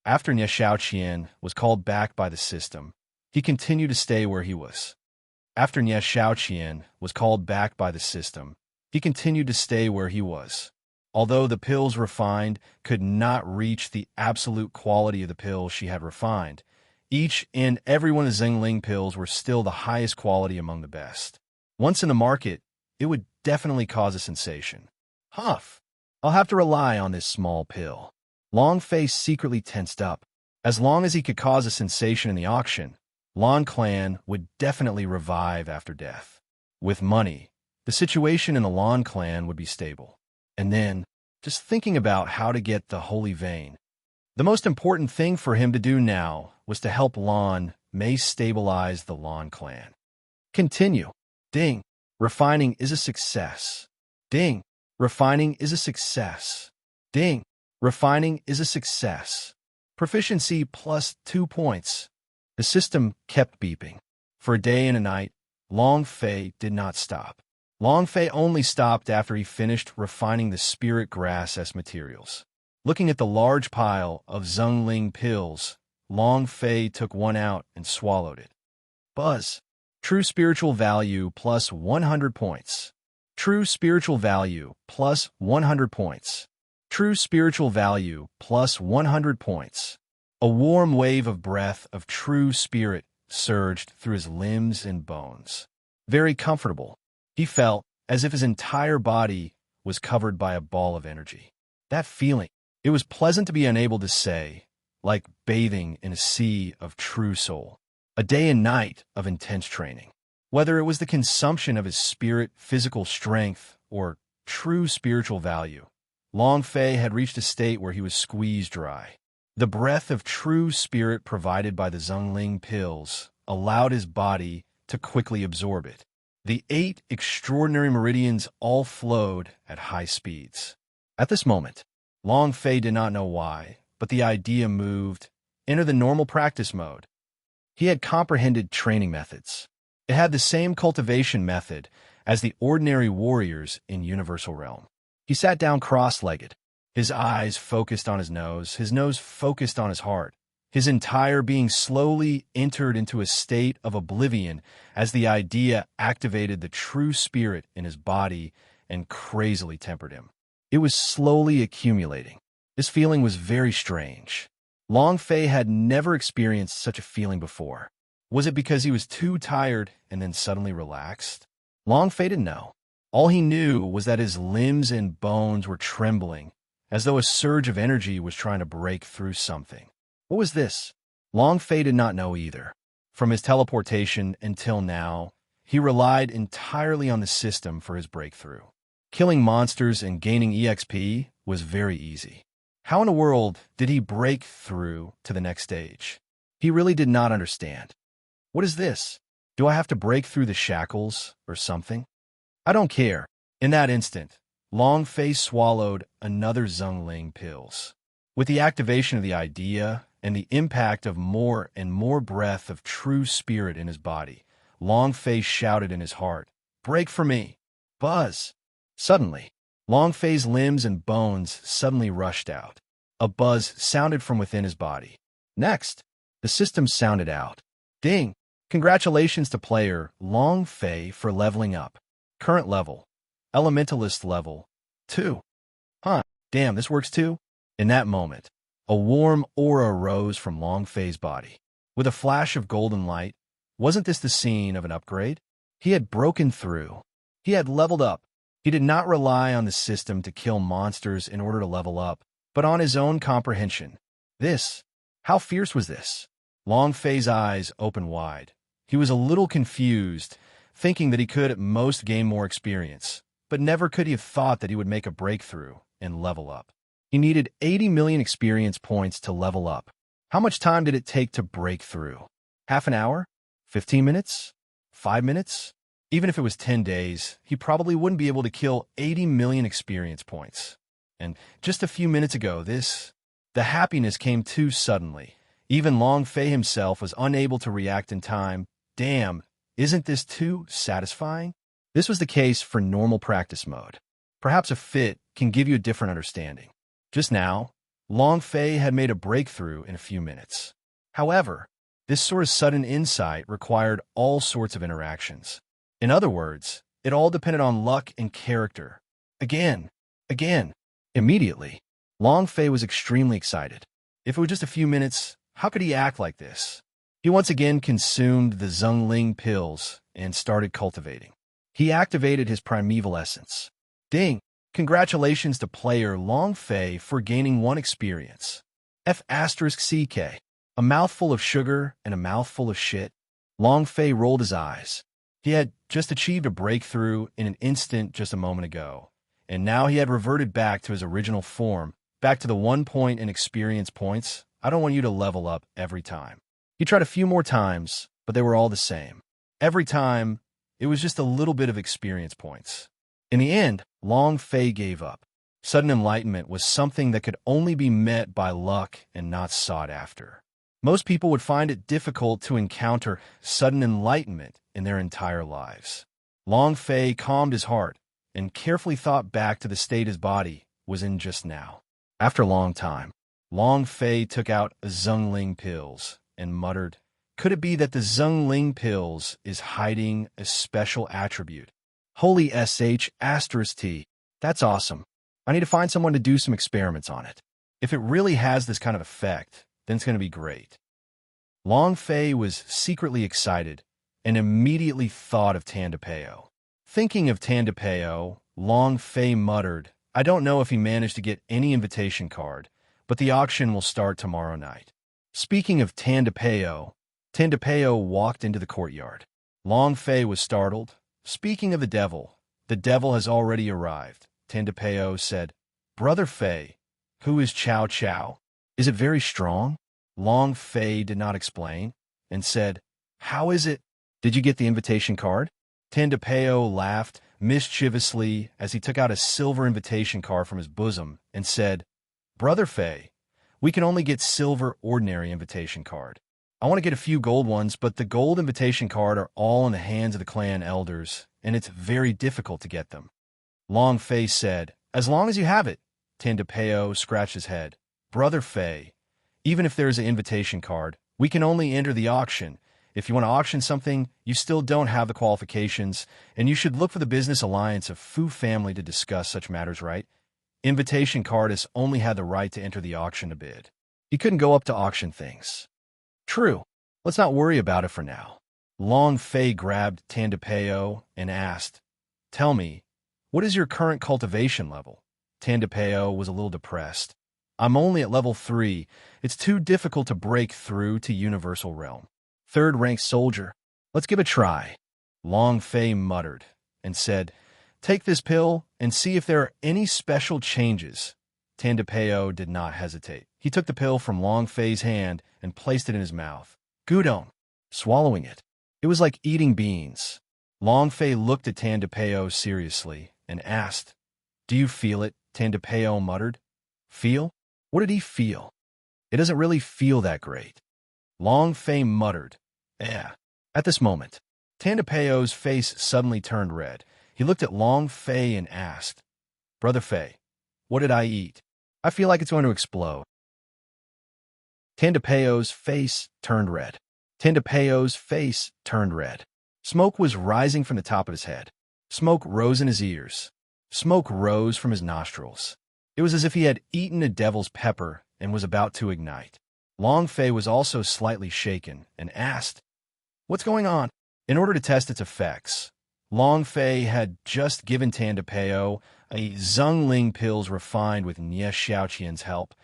After Nie Xiaoqian was called back by the system, he continued to stay where he was. After Nie Xiaoqian was called back by the system, he continued to stay where he was. Although the pills refined could not reach the absolute quality of the pills she had refined, each and every one of the Zhengling pills were still the highest quality among the best. Once in the market, it would definitely cause a sensation. Huff! I'll have to rely on this small pill. Long Fei secretly tensed up. As long as he could cause a sensation in the auction, Lan clan would definitely revive after death. With money, the situation in the Lan clan would be stable. And then, just thinking about how to get the holy vein. The most important thing for him to do now was to help Lan Mei stabilize the Lan clan. Continue. Ding. Refining is a success. Ding. Refining is a success. Ding. Refining is a success. Proficiency plus 2 points. The system kept beeping. For a day and a night, Long Fei did not stop. Long Fei only stopped after he finished refining the spirit grass as materials. Looking at the large pile of Zhengling pills, Long Fei took one out and swallowed it. Buzz. True spiritual value plus 100 points. True spiritual value plus 100 points. True spiritual value plus 100 points. A warm wave of breath of true spirit surged through his limbs and bones. Very comfortable. He felt as if his entire body was covered by a ball of energy. That feeling, it was pleasant to be unable to say, like bathing in a sea of true soul. A day and night of intense training. Whether it was the consumption of his spirit, physical strength, or true spiritual value, Long Fei had reached a state where he was squeezed dry. The breath of true spirit provided by the Zhengling pills allowed his body to quickly absorb it. The 8 extraordinary meridians all flowed at high speeds. At this moment, Long Fei did not know why, but the idea moved. Enter the normal practice mode. He had comprehended training methods. It had the same cultivation method as the ordinary warriors in Universal Realm. He sat down cross-legged. His eyes focused on his nose focused on his heart. His entire being slowly entered into a state of oblivion as the idea activated the true spirit in his body and crazily tempered him. It was slowly accumulating. This feeling was very strange. Long Fei had never experienced such a feeling before. Was it because he was too tired and then suddenly relaxed? Long Fei didn't know. All he knew was that his limbs and bones were trembling, as though a surge of energy was trying to break through something. What was this? Long Fei did not know either. From his teleportation until now, he relied entirely on the system for his breakthrough. Killing monsters and gaining EXP was very easy. How in the world did he break through to the next stage? He really did not understand. What is this? Do I have to break through the shackles or something? I don't care. In that instant, Long Fei swallowed another Zhengling pills. With the activation of the idea and the impact of more and more breath of true spirit in his body, Long Fei shouted in his heart, "Break for me! Buzz!" Suddenly, Long Fei's limbs and bones suddenly rushed out. A buzz sounded from within his body. Next, the system sounded out. Ding! Congratulations to player Long Fei for leveling up. Current level, Elementalist level 2. Huh, damn, this works too? In that moment, a warm aura rose from Long Fei's body. With a flash of golden light, wasn't this the scene of an upgrade? He had broken through. He had leveled up. He did not rely on the system to kill monsters in order to level up, but on his own comprehension. How fierce was this? Long Fei's eyes opened wide. He was a little confused, thinking that he could at most gain more experience, but never could he have thought that he would make a breakthrough and level up. He needed 80 million experience points to level up. How much time did it take to break through? Half an hour? 15 minutes? 5 minutes? Even if it was 10 days, he probably wouldn't be able to kill 80 million experience points. And just a few minutes ago, the happiness came too suddenly. Even Long Fei himself was unable to react in time. Damn, isn't this too satisfying? This was the case for normal practice mode. Perhaps a fit can give you a different understanding. Just now, Long Fei had made a breakthrough in a few minutes. However, this sort of sudden insight required all sorts of interactions. In other words, it all depended on luck and character. Again, again, immediately. Long Fei was extremely excited. If it was just a few minutes, how could he act like this? He once again consumed the Zhongling pills and started cultivating. He activated his primeval essence. Ding! Congratulations to player Long Fei for gaining 1 experience. F***CK. A mouthful of sugar and a mouthful of shit. Long Fei rolled his eyes. He had just achieved a breakthrough in an instant just a moment ago, and now he had reverted back to his original form, back to the 1 point in experience points. I don't want you to level up every time. He tried a few more times, but they were all the same. Every time, it was just a little bit of experience points. In the end, Long Fei gave up. Sudden enlightenment was something that could only be met by luck and not sought after. Most people would find it difficult to encounter sudden enlightenment in their entire lives. Long Fei calmed his heart and carefully thought back to the state his body was in just now. After a long time, Long Fei took out Zhongling pills and muttered, "Could it be that the Zhongling pills is hiding a special attribute? Holy sh**t. That's awesome. I need to find someone to do some experiments on it. If it really has this kind of effect, then it's going to be great." Long Fei was secretly excited and immediately thought of Tandapeo. Thinking of Tandapeo, Long Fei muttered, "I don't know if he managed to get any invitation card, but the auction will start tomorrow night." Speaking of Tandapeo, Tandapeo walked into the courtyard. Long Fei was startled. Speaking of the devil has already arrived. Tandapeo said, "Brother Fei, who is Chow Chow? Is it very strong?" Long Fei did not explain and said, "How is it? Did you get the invitation card?" Tandapeo laughed mischievously as he took out a silver invitation card from his bosom and said, "Brother Fei, we can only get silver ordinary invitation card. I want to get a few gold ones, but the gold invitation card are all in the hands of the clan elders, and it's very difficult to get them." Long Fei said, "As long as you have it." Tandapeo scratched his head. "Brother Fei, even if there is an invitation card, we can only enter the auction. If you want to auction something, you still don't have the qualifications, and you should look for the business alliance of Fu family to discuss such matters, right? Invitation cardist only had the right to enter the auction to bid. He couldn't go up to auction things." "True. Let's not worry about it for now." Long Fei grabbed Tandapeo and asked, "Tell me, what is your current cultivation level?" Tandapeo was a little depressed. "I'm only at level 3. It's too difficult to break through to Universal Realm. 3rd rank soldier. Let's give it a try." Long Fei muttered and said, "Take this pill and see if there are any special changes." Tandapeo did not hesitate. He took the pill from Long Fei's hand and placed it in his mouth. Gudon. Swallowing it. It was like eating beans. Long Fei looked at Tandapeo seriously and asked, "Do you feel it?" Tandapeo muttered. "Feel? What did he feel?" "It doesn't really feel that great." Long Fei muttered, "Eh." At this moment, Tandapeo's face suddenly turned red. He looked at Long Fei and asked, "Brother Fei, what did I eat? I feel like it's going to explode." Tandapeo's face turned red. Tandapeo's face turned red. Smoke was rising from the top of his head. Smoke rose in his ears. Smoke rose from his nostrils. It was as if he had eaten a devil's pepper and was about to ignite. Long Fei was also slightly shaken and asked, "What's going on?" In order to test its effects, Long Fei had just given Tandapeo a Zhongling pills refined with Nie Xiaoqian's help,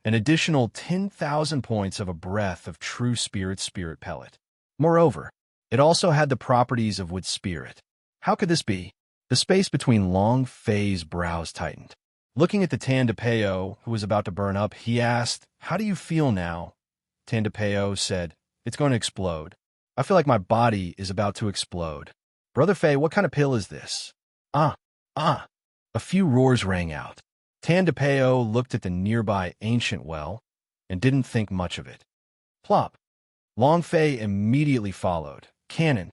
an additional 10,000 points of a breath of true spirit pellet. Moreover, it also had the properties of wood spirit. How could this be? The space between Long Fei's brows tightened. Looking at the Tandapeo, who was about to burn up, he asked, "How do you feel now?" Tandapeo said, "It's going to explode. I feel like my body is about to explode." "Brother Fei, what kind of pill is this?" Ah. A few roars rang out. Tandapeo looked at the nearby ancient well and didn't think much of it. Plop. Long Fei immediately followed. Cannon.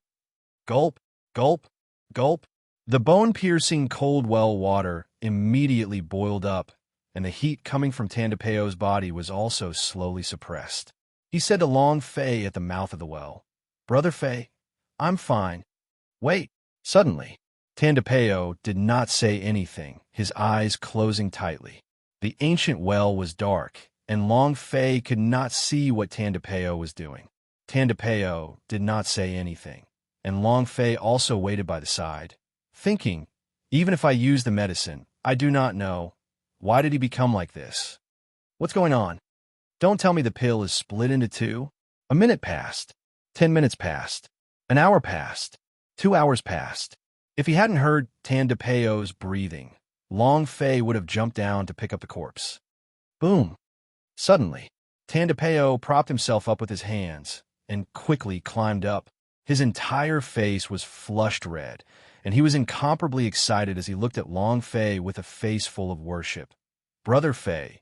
Gulp, gulp, gulp. The bone-piercing cold well water immediately boiled up, and the heat coming from Tandapeo's body was also slowly suppressed. He said to Long Fei at the mouth of the well, "Brother Fei, I'm fine. Wait." Suddenly, Tandapeo did not say anything, his eyes closing tightly. The ancient well was dark, and Long Fei could not see what Tandapeo was doing. Tandapeo did not say anything, and Long Fei also waited by the side, thinking, even if I use the medicine, I do not know. Why did he become like this? What's going on? Don't tell me the pill is split into two. A minute passed. 10 minutes passed. An hour passed. 2 hours passed. If he hadn't heard Tandapeo's breathing, Long Fei would have jumped down to pick up the corpse. Boom! Suddenly, Tandapeo propped himself up with his hands and quickly climbed up. His entire face was flushed red, and he was incomparably excited as he looked at Long Fei with a face full of worship. Brother Fei,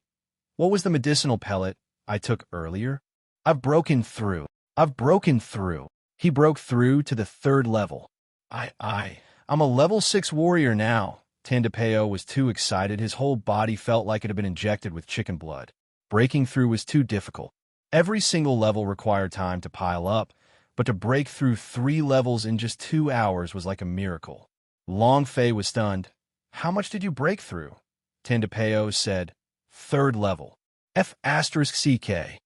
what was the medicinal pellet I took earlier? I've broken through. I've broken through. He broke through to the 3rd level. I'm a level 6 warrior now. Tandapeo was too excited. His whole body felt like it had been injected with chicken blood. Breaking through was too difficult. Every single level required time to pile up, but to break through 3 levels in just 2 hours was like a miracle. Long Fei was stunned. How much did you break through? Tandapeo said, 3rd level. F***CK.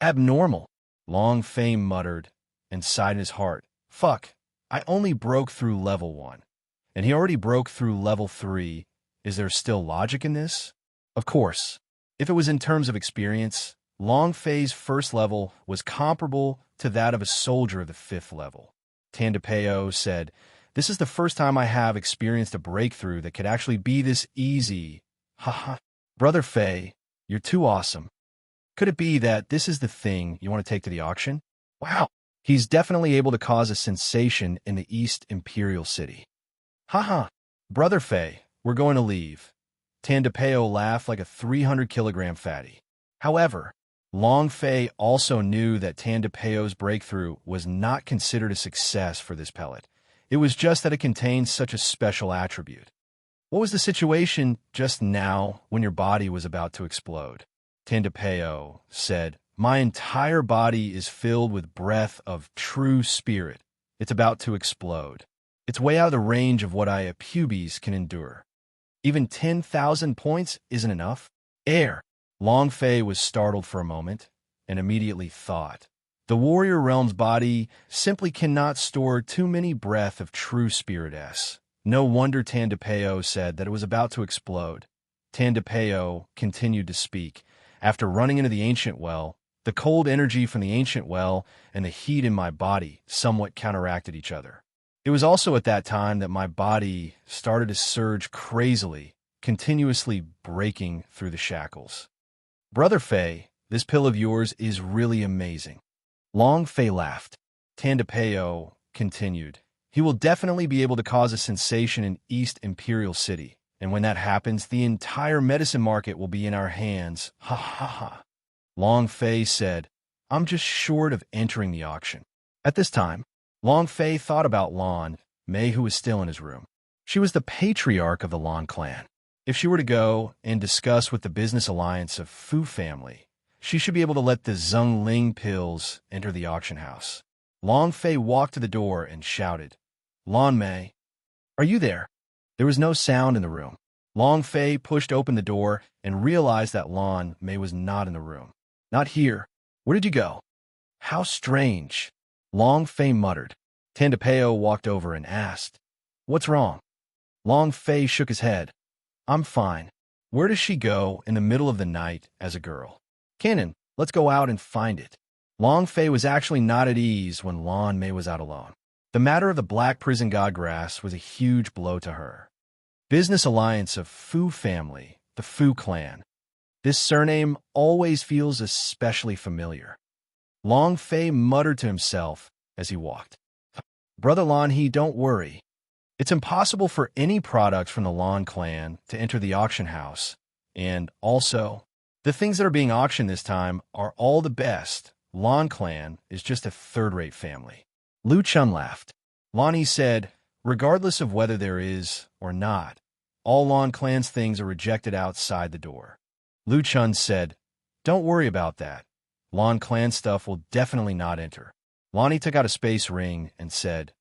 Abnormal. Long Fei muttered and sighed in his heart. Fuck, I only broke through level 1. And he already broke through level 3. Is there still logic in this? Of course. If it was in terms of experience, Long Fei's 1st level was comparable to that of a soldier of the 5th level. Tandapeo said, this is the first time I have experienced a breakthrough that could actually be this easy. Haha. Brother Fei, you're too awesome. Could it be that this is the thing you want to take to the auction? Wow. He's definitely able to cause a sensation in the East Imperial City. Haha. Brother Fei, we're going to leave. Tandapeo laughed like a 300-kilogram fatty. However, Long Fei also knew that Tandapeo's breakthrough was not considered a success for this pellet. It was just that it contained such a special attribute. What was the situation just now when your body was about to explode? Tandapeo said, my entire body is filled with breath of true spirit. It's about to explode. It's way out of the range of what I pubes can endure. Even 10,000 points isn't enough? Air. Long Fei was startled for a moment and immediately thought, the warrior realm's body simply cannot store too many breath of true spirit S. No wonder Tandapeo said that it was about to explode. Tandapeo continued to speak. After running into the ancient well, the cold energy from the ancient well and the heat in my body somewhat counteracted each other. It was also at that time that my body started to surge crazily, continuously breaking through the shackles. Brother Fei, this pill of yours is really amazing. Long Fei laughed. Tandapeo continued. He will definitely be able to cause a sensation in East Imperial City, and when that happens, the entire medicine market will be in our hands. Ha ha ha. Long Fei said, I'm just short of entering the auction. At this time, Long Fei thought about Lan Mei, who was still in his room. She was the patriarch of the Lan clan. If she were to go and discuss with the business alliance of Fu family, she should be able to let the Zhongling pills enter the auction house. Long Fei walked to the door and shouted, Lan Mei, are you there? There was no sound in the room. Long Fei pushed open the door and realized that Lan Mei was not in the room. Not here. Where did you go? How strange. Long Fei muttered. Tandapeo walked over and asked, what's wrong? Long Fei shook his head. I'm fine. Where does she go in the middle of the night as a girl? Cannon, let's go out and find it. Long Fei was actually not at ease when Lan Mei was out alone. The matter of the Black Prison Godgrass was a huge blow to her. Business alliance of Fu family, the Fu clan. This surname always feels especially familiar. Long Fei muttered to himself as he walked. Brother Lan He, don't worry. It's impossible for any product from the Lan clan to enter the auction house. And also, the things that are being auctioned this time are all the best. Lan clan is just a third-rate family. Lu Chun laughed. Lonnie said, regardless of whether there is or not, all Lan clan's things are rejected outside the door. Lu Chun said, "Don't worry about that. Lon clan stuff will definitely not enter." Lonnie took out a space ring and said,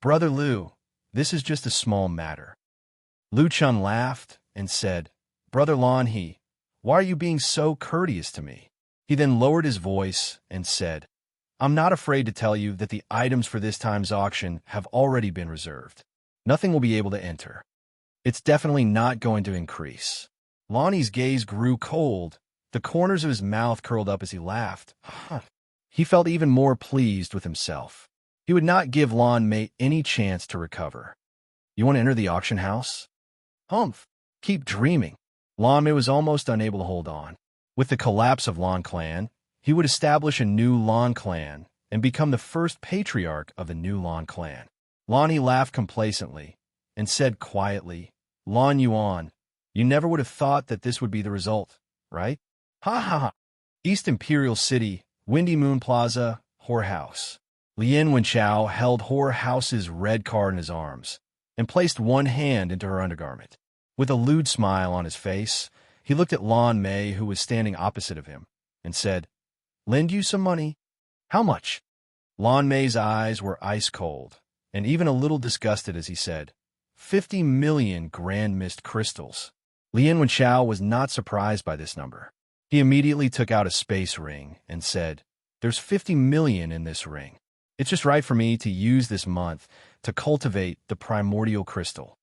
"Brother Lu, this is just a small matter." Lu Chun laughed and said, "Brother Lon He, why are you being so courteous to me?" He then lowered his voice and said, "I'm not afraid to tell you that the items for this time's auction have already been reserved. Nothing will be able to enter. It's definitely not going to increase." Lonnie's gaze grew cold. The corners of his mouth curled up as he laughed. He felt even more pleased with himself. He would not give Lon Mei any chance to recover. "You want to enter the auction house?" "Humph. Keep dreaming." Lon Mei was almost unable to hold on. With the collapse of Lon clan, he would establish a new Lon clan and become the first patriarch of the new Lon clan. Lonnie laughed complacently and said quietly, "Lon Yuan, you never would have thought that this would be the result, right?" Ha ha ha. East Imperial City, Windy Moon Plaza, Whorehouse. Lien Wenchao held Whorehouse's red card in his arms and placed one hand into her undergarment. With a lewd smile on his face, he looked at Lon Mei, who was standing opposite of him, and said, "Lend you some money?" "How much?" Lon Mei's eyes were ice cold, and even a little disgusted as he said, 50 million grand mist crystals. Lien Wenchao was not surprised by this number. He immediately took out a space ring and said, "There's 50 million in this ring. It's just right for me to use this month to cultivate the primordial crystal.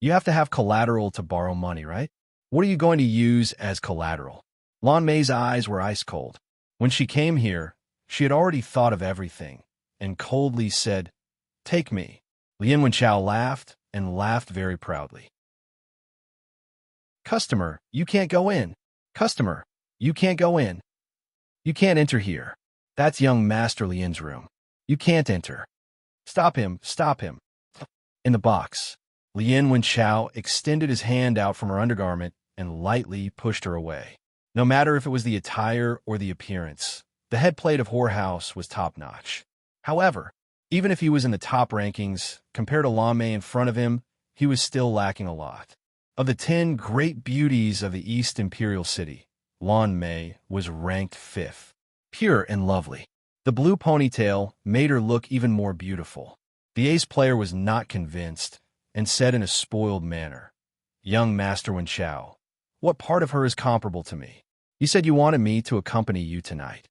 You have to have collateral to borrow money, right? What are you going to use as collateral?" Lon Mei's eyes were ice cold. When she came here, she had already thought of everything and coldly said, "Take me." Lien Wenchao laughed and laughed very proudly. "Customer, you can't go in. Customer, you can't go in. You can't enter here. That's young Master Lien's room. You can't enter. Stop him, stop him." In the box, Lien Wenchao extended his hand out from her undergarment and lightly pushed her away. No matter if it was the attire or the appearance, the head plate of Whorehouse was top-notch. However, even if he was in the top rankings, compared to Lon Mei in front of him, he was still lacking a lot. Of the 10 great beauties of the East Imperial City, Lon Mei was ranked 5th. Pure and lovely. The blue ponytail made her look even more beautiful. The ace player was not convinced and said in a spoiled manner, "Young Master Wenchao, what part of her is comparable to me? You said you wanted me to accompany you tonight."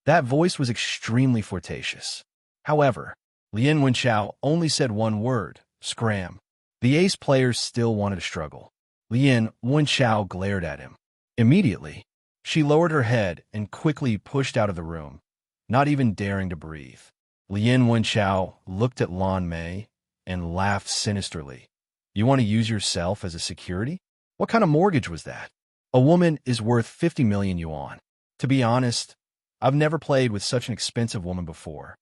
That voice was extremely flirtatious. However, Lien Wenchao only said one word, "Scram." The ace players still wanted to struggle. Lien Wenchao glared at him. Immediately, she lowered her head and quickly pushed out of the room, not even daring to breathe. Lien Wenchao looked at Lon Mei and laughed sinisterly. "You want to use yourself as a security? What kind of mortgage was that? A woman is worth 50 million yuan. To be honest, I've never played with such an expensive woman before."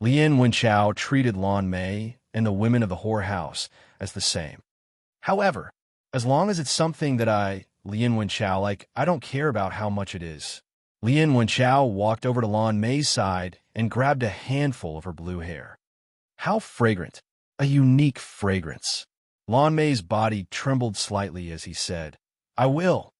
Lien Wenchao treated Lon Mei and the women of the whorehouse as the same. "However, as long as it's something that Lien Wenchao, I don't care about how much it is." Lien Wenchao walked over to Lon Mei's side and grabbed a handful of her blue hair. How fragrant. A unique fragrance. Lon Mei's body trembled slightly as he said, I will.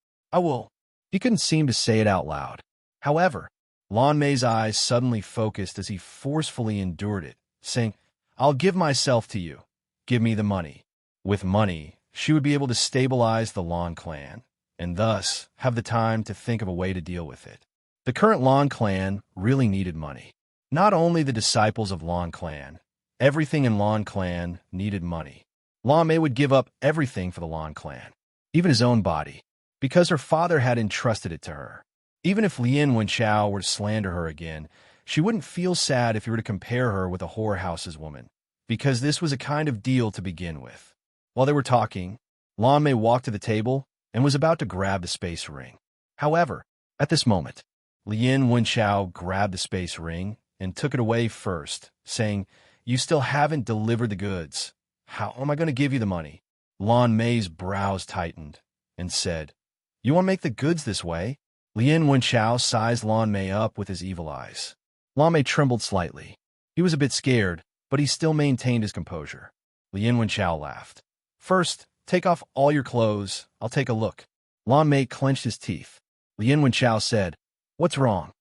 He couldn't seem to say it out loud. However, Lon Mei's eyes suddenly focused as he forcefully endured it, saying, "I'll give myself to you. Give me the money." With money, she would be able to stabilize the Lon clan, and thus have the time to think of a way to deal with it. The current Lon clan really needed money. Not only the disciples of Lon clan, everything in Lon clan needed money. Lon Mei would give up everything for the Lon clan, even his own body, because her father had entrusted it to her. Even if Lien Wenchao were to slander her again, she wouldn't feel sad if you were to compare her with a whorehouse's woman, because this was a kind of deal to begin with. While they were talking, Lon Mei walked to the table and was about to grab the space ring. However, at this moment, Lien Wenchao grabbed the space ring and took it away first, saying, "You still haven't delivered the goods. How am I going to give you the money?" Lon Mei's brows tightened and said, "You want to make the goods this way?" Lien Wenchao sized Lon Mei up with his evil eyes. Lon Mei trembled slightly. He was a bit scared, but he still maintained his composure. Lien Wenchao laughed. "First, take off all your clothes. I'll take a look." Lon Mei clenched his teeth. Lien Wenchao said, "What's wrong?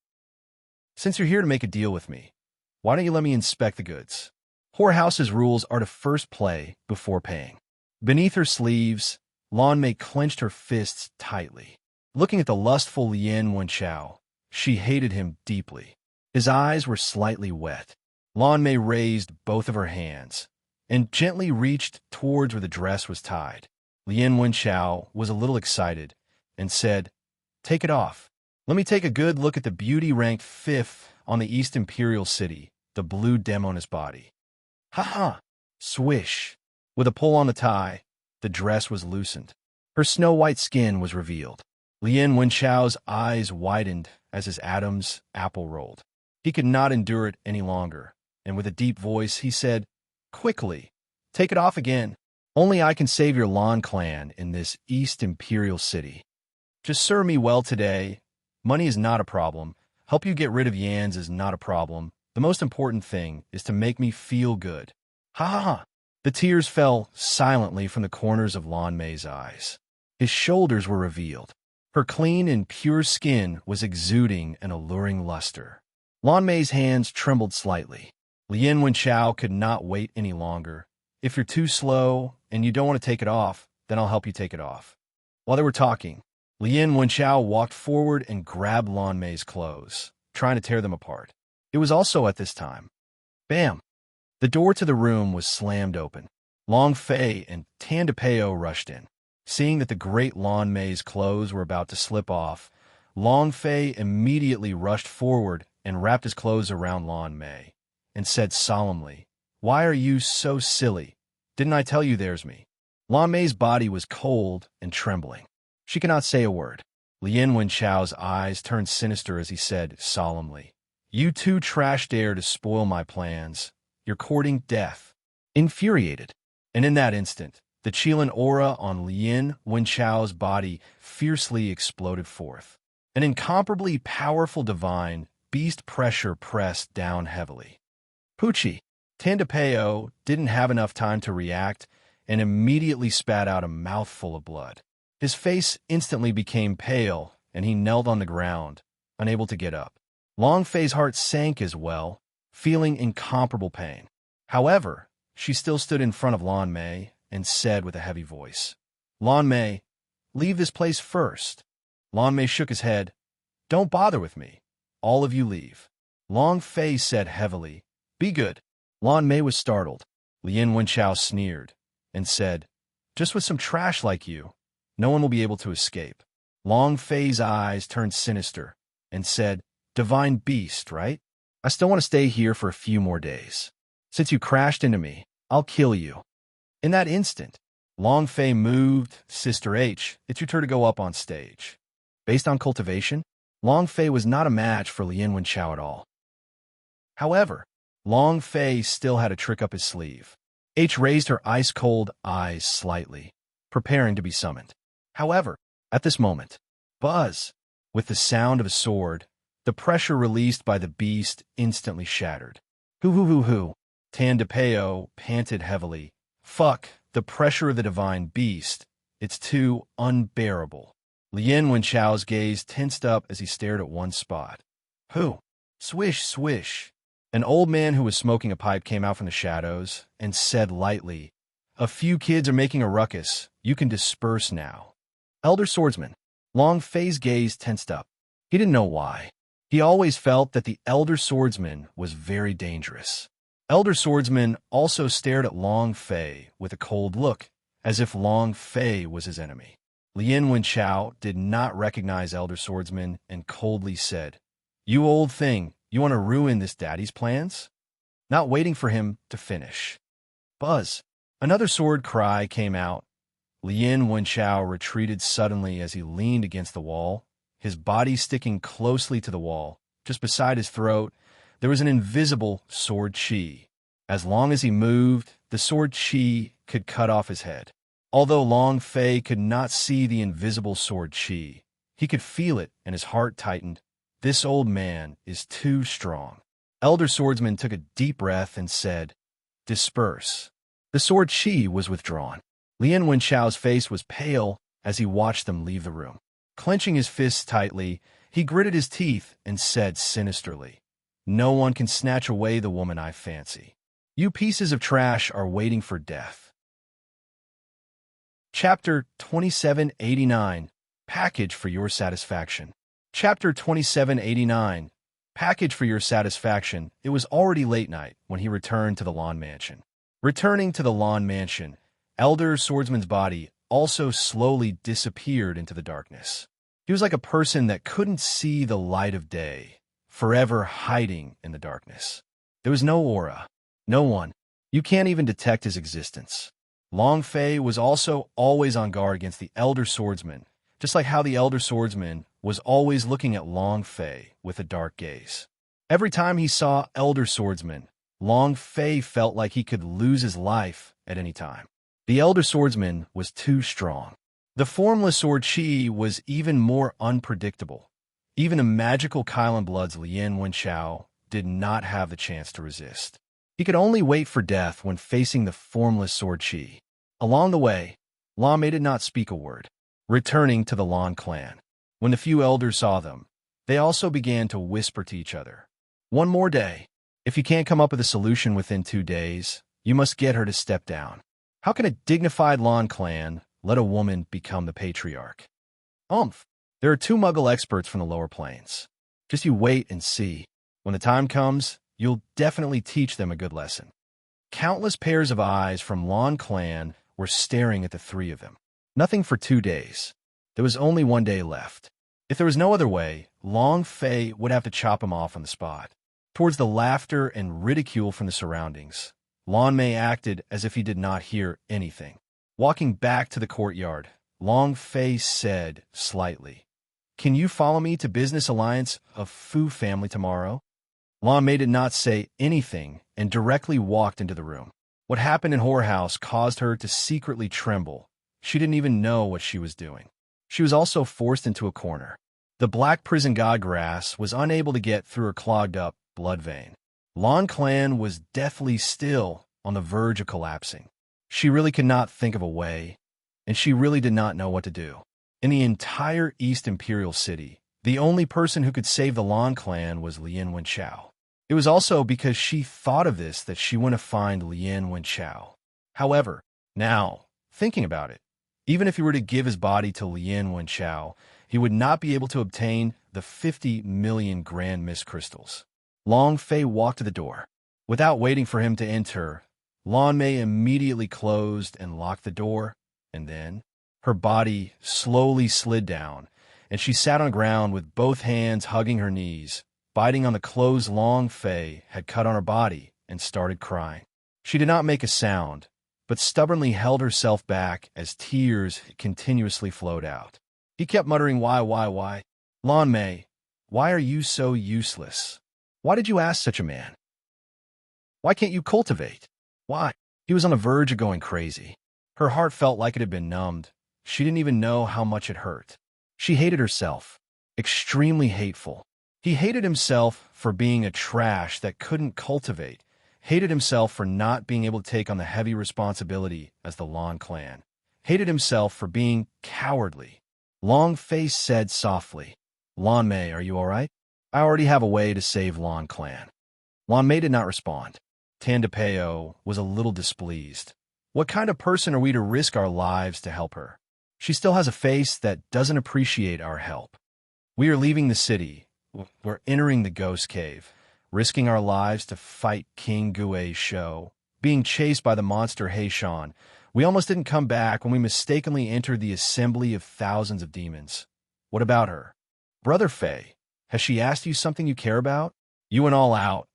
Since you're here to make a deal with me, why don't you let me inspect the goods? Whorehouse's rules are to first play before paying." Beneath her sleeves, Lan Mei clenched her fists tightly. Looking at the lustful Lien Wenchao, she hated him deeply. His eyes were slightly wet. Lan Mei raised both of her hands and gently reached towards where the dress was tied. Lien Wenchao was a little excited and said, "Take it off. Let me take a good look at the beauty ranked 5th on the East Imperial City, the blue Demoness body." "Ha ha!" Swish. With a pull on the tie, the dress was loosened. Her snow-white skin was revealed. Lien Wenchao's eyes widened as his Adam's apple rolled. He could not endure it any longer, and with a deep voice he said, "Quickly, take it off again. Only I can save your Lan clan in this East Imperial City. Just serve me well today. Money is not a problem. Help you get rid of Yans is not a problem. The most important thing is to make me feel good." Ha ha ha. The tears fell silently from the corners of Lan Mei's eyes. His shoulders were revealed. Her clean and pure skin was exuding an alluring luster. Lan Mei's hands trembled slightly. Lien Wenchao could not wait any longer. "If you're too slow and you don't want to take it off, then I'll help you take it off." While they were talking, Lien Wenchao walked forward and grabbed Lan Mei's clothes, trying to tear them apart. It was also at this time. Bam! The door to the room was slammed open. Long Fei and Tan De Peo rushed in. Seeing that the great Lan Mei's clothes were about to slip off, Long Fei immediately rushed forward and wrapped his clothes around Lan Mei and said solemnly, "Why are you so silly? Didn't I tell you there's me?" Lan Mei's body was cold and trembling. She could not say a word. Lien Wenchao's eyes turned sinister as he said solemnly, "You two trash dare to spoil my plans. You're courting death." Infuriated, and in that instant, the Qilin aura on Lien Wenchao's body fiercely exploded forth. An incomparably powerful divine beast pressure pressed down heavily. Poochie, Tan De Peo didn't have enough time to react and immediately spat out a mouthful of blood. His face instantly became pale, and he knelt on the ground, unable to get up. Long Fei's heart sank as well, feeling incomparable pain. However, she still stood in front of Lan Mei and said with a heavy voice, "Lan Mei, leave this place first." Lan Mei shook his head. "Don't bother with me. All of you leave." Long Fei said heavily, "Be good." Lan Mei was startled. Lien Wenchao sneered and said, "Just with some trash like you, no one will be able to escape." Long Fei's eyes turned sinister and said, "Divine beast, right? I still want to stay here for a few more days. Since you crashed into me, I'll kill you." In that instant, Long Fei moved. "Sister H, it's your turn to go up on stage." Based on cultivation, Long Fei was not a match for Lien Wenchao at all. However, Long Fei still had a trick up his sleeve. H raised her ice-cold eyes slightly, preparing to be summoned. However, at this moment, buzz! With the sound of a sword, the pressure released by the beast instantly shattered. Hoo. Tan De Peo panted heavily. "Fuck, the pressure of the divine beast. It's too unbearable." Lien Wenchao's gaze tensed up as he stared at one spot. Who? Swish, swish. An old man who was smoking a pipe came out from the shadows and said lightly, "A few kids are making a ruckus. You can disperse now." Elder Swordsman. Long Fei's gaze tensed up. He didn't know why. He always felt that the Elder Swordsman was very dangerous. Elder Swordsman also stared at Long Fei with a cold look, as if Long Fei was his enemy. Lien Wenchao did not recognize Elder Swordsman and coldly said, "You old thing, you want to ruin this daddy's plans?" Not waiting for him to finish. Buzz! Another sword cry came out. Lien Wenchao retreated suddenly as he leaned against the wall, his body sticking closely to the wall. Just beside his throat, there was an invisible sword chi. As long as he moved, the sword chi could cut off his head. Although Long Fei could not see the invisible sword chi, he could feel it and his heart tightened. This old man is too strong. Elder Swordsman took a deep breath and said, "Disperse." The sword chi was withdrawn. Lien Wenchao's face was pale as he watched them leave the room. Clenching his fists tightly, he gritted his teeth and said sinisterly, "No one can snatch away the woman I fancy. You pieces of trash are waiting for death." Chapter 2789, Package for Your Satisfaction. Chapter 2789, Package for Your Satisfaction. It was already late night when he returned to the Lawn Mansion. Returning to the Lawn Mansion, Elder Swordsman's body also slowly disappeared into the darkness. He was like a person that couldn't see the light of day, forever hiding in the darkness. There was no aura, no one. You can't even detect his existence. Long Fei was also always on guard against the Elder Swordsman, just like how the Elder Swordsman was always looking at Long Fei with a dark gaze. Every time he saw Elder Swordsman, Long Fei felt like he could lose his life at any time. The Elder Swordsman was too strong. The formless sword Qi was even more unpredictable. Even a magical Kylan Blood's Lien Wenchao did not have the chance to resist. He could only wait for death when facing the formless sword Qi. Along the way, Lan Mei did not speak a word. Returning to the Lan clan, when the few elders saw them, they also began to whisper to each other. "One more day. If you can't come up with a solution within 2 days, you must get her to step down. How can a dignified Lan clan let a woman become the patriarch?" There are 2 Muggle experts from the lower plains. Just you wait and see. When the time comes, you'll definitely teach them a good lesson. Countless pairs of eyes from Lan clan were staring at the 3 of them. Nothing for 2 days. There was only 1 day left. If there was no other way, Long Fei would have to chop him off on the spot. Towards the laughter and ridicule from the surroundings, Lan Mei acted as if he did not hear anything. Walking back to the courtyard, Long Fei said slightly, "Can you follow me to Business Alliance of Fu family tomorrow?" Lan Mei did not say anything and directly walked into the room. What happened in Horror House caused her to secretly tremble. She didn't even know what she was doing. She was also forced into a corner. The black prison god grass was unable to get through her clogged-up blood vein. Lan clan was deathly still, on the verge of collapsing. She really could not think of a way, and she really did not know what to do. In the entire East Imperial City, the only person who could save the Lan clan was Lien Wenchao. It was also because she thought of this that she went to find Lien Wenchao. However, now, thinking about it, even if he were to give his body to Lien Wenchao, he would not be able to obtain the 50 million Grand Mist crystals. Long Fei walked to the door. Without waiting for him to enter, Lan Mei immediately closed and locked the door, and then her body slowly slid down, and she sat on the ground with both hands hugging her knees, biting on the clothes Long Fei had cut on her body, and started crying. She did not make a sound, but stubbornly held herself back as tears continuously flowed out. He kept muttering, why? Lan Mei, why are you so useless? Why did you ask such a man? Why can't you cultivate? Why? He was on the verge of going crazy. Her heart felt like it had been numbed. She didn't even know how much it hurt. She hated herself. Extremely hateful. He hated himself for being a trash that couldn't cultivate, hated himself for not being able to take on the heavy responsibility as the Lan clan, hated himself for being cowardly. Long Fei said softly, Lan Mei, are you all right? I already have a way to save Lan clan. Lan Mei did not respond. Tandapeo was a little displeased. What kind of person are we to risk our lives to help her? She still has a face that doesn't appreciate our help. We are leaving the city. We're entering the ghost cave, risking our lives to fight King Gui's show, being chased by the monster Heishan. We almost didn't come back when we mistakenly entered the assembly of thousands of demons. What about her? Brother Fei, has she asked you something you care about? You went all out,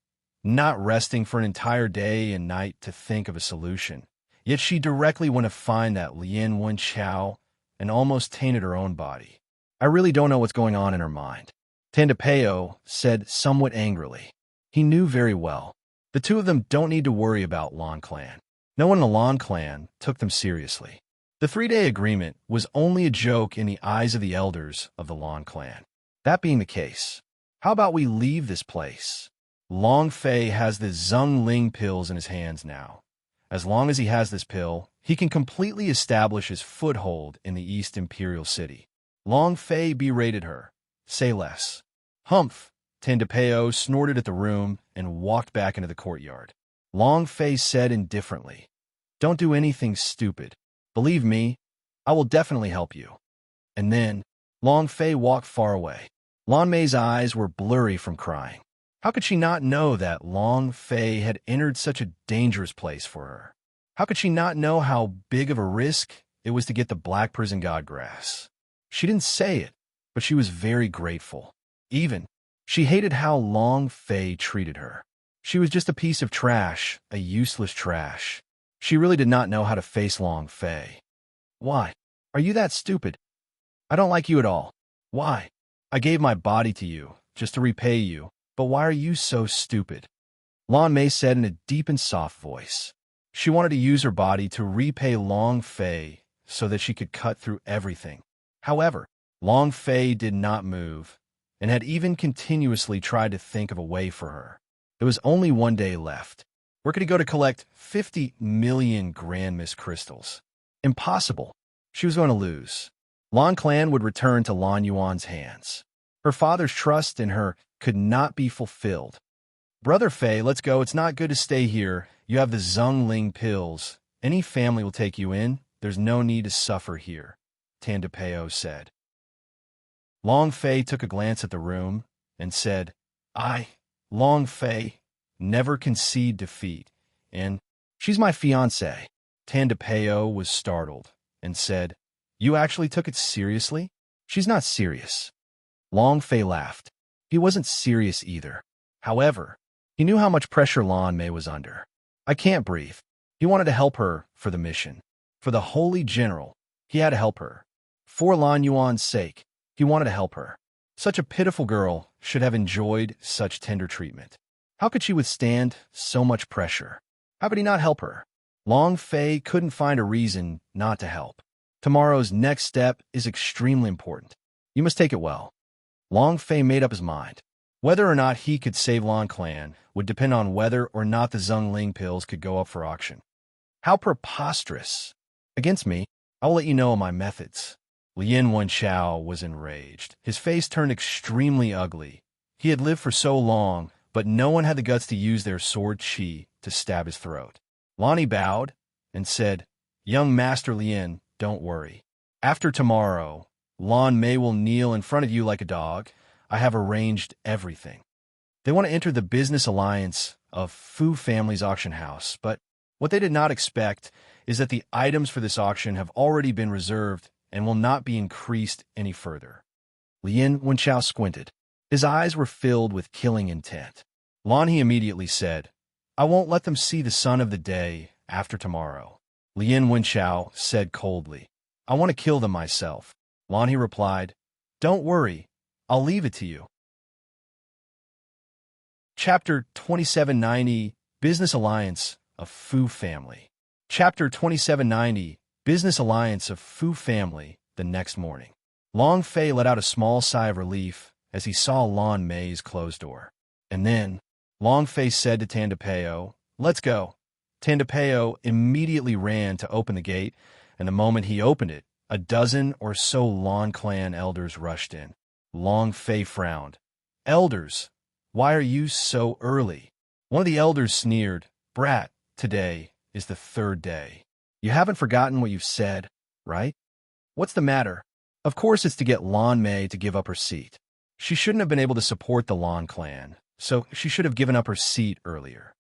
not resting for an entire day and night to think of a solution. Yet she directly went to find that Lien Wenchao and almost tainted her own body. I really don't know what's going on in her mind. Tandapeo said somewhat angrily. He knew very well. The 2 of them don't need to worry about Lan clan. No one in the Lan clan took them seriously. The 3-day agreement was only a joke in the eyes of the elders of the Lan clan. That being the case, how about we leave this place? Long Fei has the Zheng Ling pills in his hands now. As long as he has this pill, he can completely establish his foothold in the East Imperial City. Long Fei berated her. Say less. Humph! Tandapeo snorted at the room and walked back into the courtyard. Long Fei said indifferently, Don't do anything stupid. Believe me, I will definitely help you. And then, Long Fei walked far away. Lan Mei's eyes were blurry from crying. How could she not know that Long Fei had entered such a dangerous place for her? How could she not know how big of a risk it was to get the Black Prison God grass? She didn't say it, but she was very grateful. Even, she hated how Long Fei treated her. She was just a piece of trash, a useless trash. She really did not know how to face Long Fei. Why? Are you that stupid? I don't like you at all. Why? I gave my body to you, just to repay you, but why are you so stupid? Lan Mei said in a deep and soft voice. She wanted to use her body to repay Long Fei so that she could cut through everything. However, Long Fei did not move, and had even continuously tried to think of a way for her. There was only one day left. Where could he go to collect 50 million Grand Mist crystals? Impossible. She was going to lose. Lan Clan would return to Lan Yuan's hands. Her father's trust in her could not be fulfilled. Brother Fei, let's go. It's not good to stay here. You have the Zhongling pills. Any family will take you in. There's no need to suffer here, Tandapeo said. Long Fei took a glance at the room and said, I, Long Fei, never concede defeat, and she's my fiancée. Tandapeo was startled and said, You actually took it seriously? She's not serious. Long Fei laughed. He wasn't serious either. However, he knew how much pressure Lan Mei was under. I can't breathe. He wanted to help her for the mission. For the Holy General, he had to help her. For Lan Yuan's sake, he wanted to help her. Such a pitiful girl should have enjoyed such tender treatment. How could she withstand so much pressure? How could he not help her? Long Fei couldn't find a reason not to help. Tomorrow's next step is extremely important. You must take it well. Long Fei made up his mind. Whether or not he could save Lan Clan would depend on whether or not the Zhongling pills could go up for auction. How preposterous! Against me, I will let you know my methods. Lien Wenchao was enraged. His face turned extremely ugly. He had lived for so long, but no one had the guts to use their sword qi to stab his throat. Lonnie bowed and said, Young Master Lien, don't worry. After tomorrow, Lan Mei will kneel in front of you like a dog. I have arranged everything. They want to enter the business alliance of Fu family's auction house, but what they did not expect is that the items for this auction have already been reserved and will not be increased any further. Lien Wenchao squinted. His eyes were filled with killing intent. Lan He immediately said, I won't let them see the sun of the day after tomorrow. Lien Wenchao said coldly, I want to kill them myself. Lan He replied, Don't worry, I'll leave it to you. Chapter 2790, Business Alliance of Fu Family. Chapter 2790, Business Alliance of Fu Family, the next morning. Long Fei let out a small sigh of relief as he saw Lan Mei's closed door. And then, Long Fei said to Tandapeo, Let's go. Tandapeo immediately ran to open the gate, and the moment he opened it, a dozen or so Lan Clan elders rushed in. Long Fei frowned. Elders, why are you so early? One of the elders sneered, Brat, today is the third day. You haven't forgotten what you've said, right? What's the matter? Of course it's to get Lan Mei to give up her seat. She shouldn't have been able to support the Lan Clan, so she should have given up her seat earlier.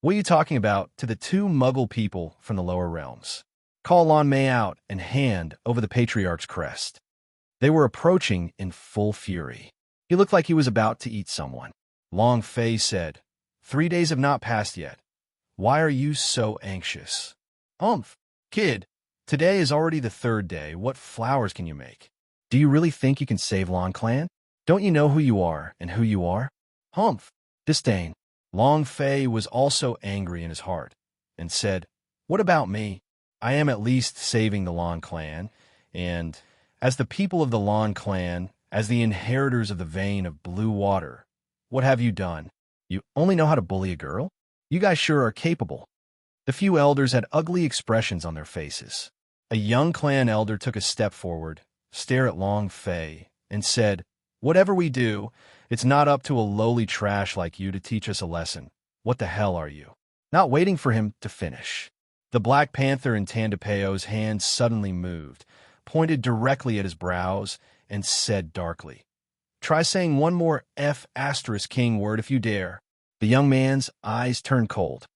What are you talking about to the two Muggle people from the lower realms? Call Lan Mei out and hand over the Patriarch's crest. They were approaching in full fury. He looked like he was about to eat someone. Long Fei said, 3 days have not passed yet. Why are you so anxious? Kid, today is already the third day. What flowers can you make? Do you really think you can save Lan Clan? Don't you know who you are and who you are? Disdain. Long Fei was also angry in his heart and said, What about me? I am at least saving the Lan Clan, and as the people of the Lan Clan, as the inheritors of the vein of blue water, what have you done? You only know how to bully a girl? You guys sure are capable. The few elders had ugly expressions on their faces. A young clan elder took a step forward stare at Long Fei, and said, "Whatever we do, it's not up to a lowly trash like you to teach us a lesson. What the hell are you?" Not waiting for him to finish, the Black Panther in Tandapeo's hand suddenly moved, pointed directly at his brows, and said darkly, "Try saying one more F***king word if you dare." The young man's eyes turned cold.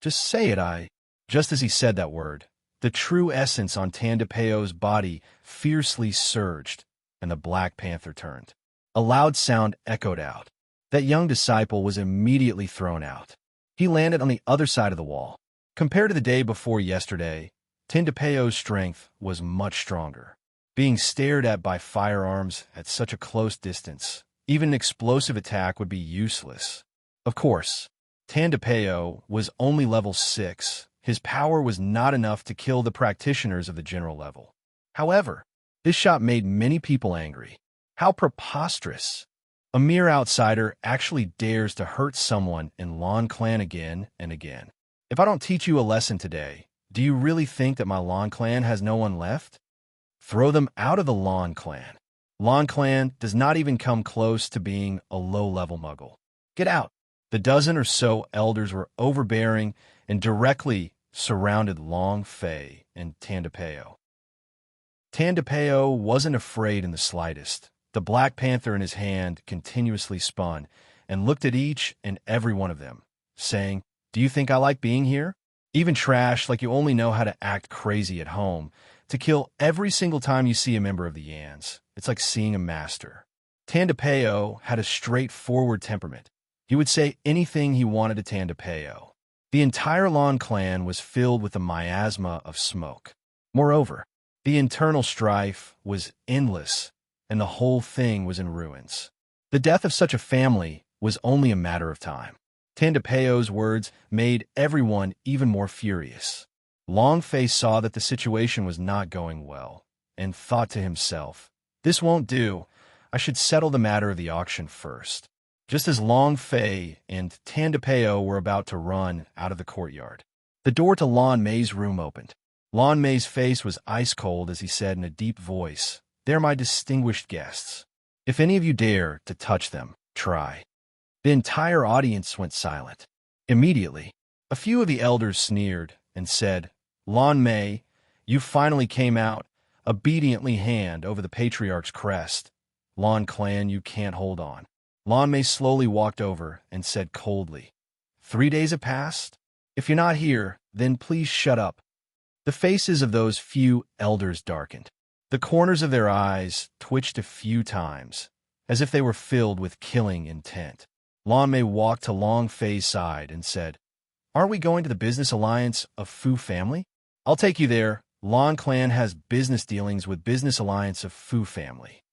"Just say it, I." Just as he said that word, the true essence on Tandapeo's body fiercely surged, and the Black Panther turned. A loud sound echoed out. That young disciple was immediately thrown out. He landed on the other side of the wall. Compared to the day before yesterday, Tandapeo's strength was much stronger. Being stared at by firearms at such a close distance, even an explosive attack would be useless. Of course, Tandapeo was only level 6. His power was not enough to kill the practitioners of the general level. However, this shot made many people angry. How preposterous! A mere outsider actually dares to hurt someone in Lon Clan again and again. If I don't teach you a lesson today, do you really think that my Lon Clan has no one left? Throw them out of the Lon Clan. Lon Clan does not even come close to being a low-level muggle. Get out! The dozen or so elders were overbearing and directly surrounded Long Fei and Tandapeo. Tandapeo wasn't afraid in the slightest. The Black Panther in his hand continuously spun and looked at each and every one of them, saying, "Do you think I like being here? Even trash like you only know how to act crazy at home, to kill every single time you see a member of the Yans. It's like seeing a master." Tandapeo had a straightforward temperament. He would say anything he wanted to Tandapeo. The entire Lon clan was filled with the miasma of smoke. Moreover, the internal strife was endless, and the whole thing was in ruins. The death of such a family was only a matter of time. Tandapeo's words made everyone even more furious. Long Fei saw that the situation was not going well, and thought to himself, "This won't do. I should settle the matter of the auction first." Just as Long Fei and Tandapeo were about to run out of the courtyard, the door to Lan Mei's room opened. Lan Mei's face was ice-cold as he said in a deep voice, "They're my distinguished guests. If any of you dare to touch them, try." The entire audience went silent. Immediately, a few of the elders sneered and said, "Lan Mei, you finally came out, obediently hand over the patriarch's crest. Lan clan, you can't hold on." Lan Mei slowly walked over and said coldly, 3 days have passed? If you're not here, then please shut up." The faces of those few elders darkened. The corners of their eyes twitched a few times, as if they were filled with killing intent. Lan Mei walked to Long Fei's side and said, "Aren't we going to the business alliance of Fu family?" "I'll take you there. Lan clan has business dealings with business alliance of Fu family."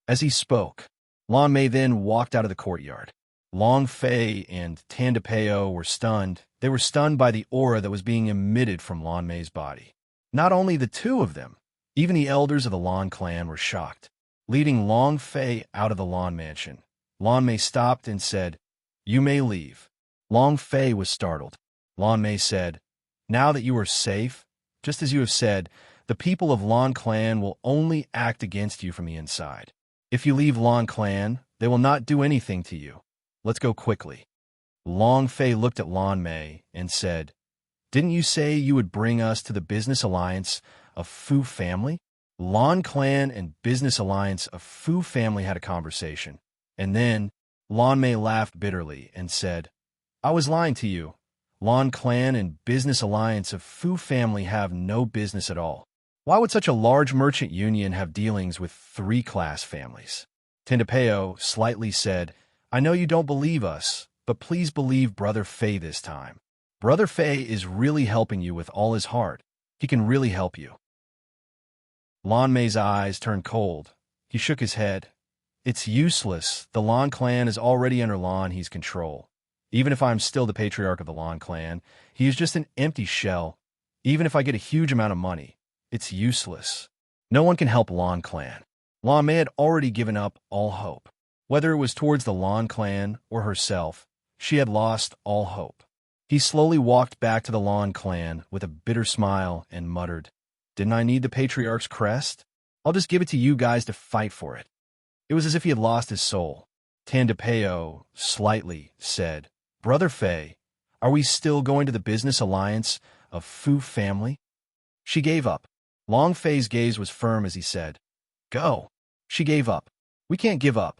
As he spoke, Lan Mei then walked out of the courtyard. Long Fei and Tandapeo were stunned. They were stunned by the aura that was being emitted from Lan Mei's body. Not only the two of them, even the elders of the Lan clan were shocked. Leading Long Fei out of the Lan mansion, Lan Mei stopped and said, "You may leave." Long Fei was startled. Lan Mei said, "Now that you are safe, just as you have said, the people of Lan clan will only act against you from the inside. If you leave Lan clan, they will not do anything to you. Let's go quickly." Long Fei looked at Lan Mei and said, "Didn't you say you would bring us to the business alliance of Fu family?" Lan clan and business alliance of Fu family had a conversation, and then Lan Mei laughed bitterly and said, "I was lying to you. Lan clan and business alliance of Fu family have no business at all. Why would such a large merchant union have dealings with 3-class families?" Tandapeo slightly said, "I know you don't believe us, but please believe Brother Fei this time. Brother Fei is really helping you with all his heart. He can really help you." Lan Mei's eyes turned cold. He shook his head. "It's useless. The Lan clan is already under Lan He's control. Even if I'm still the patriarch of the Lan clan, he is just an empty shell. Even if I get a huge amount of money, it's useless. No one can help Lan clan." Lan Mei had already given up all hope. Whether it was towards the Lan clan or herself, she had lost all hope. He slowly walked back to the Lan clan with a bitter smile and muttered, "Didn't I need the patriarch's crest? I'll just give it to you guys to fight for it." It was as if he had lost his soul. Tandapeo slightly said, "Brother Fei, are we still going to the business alliance of Fu family?" She gave up. Long Fei's gaze was firm as he said, "Go." She gave up. "We can't give up."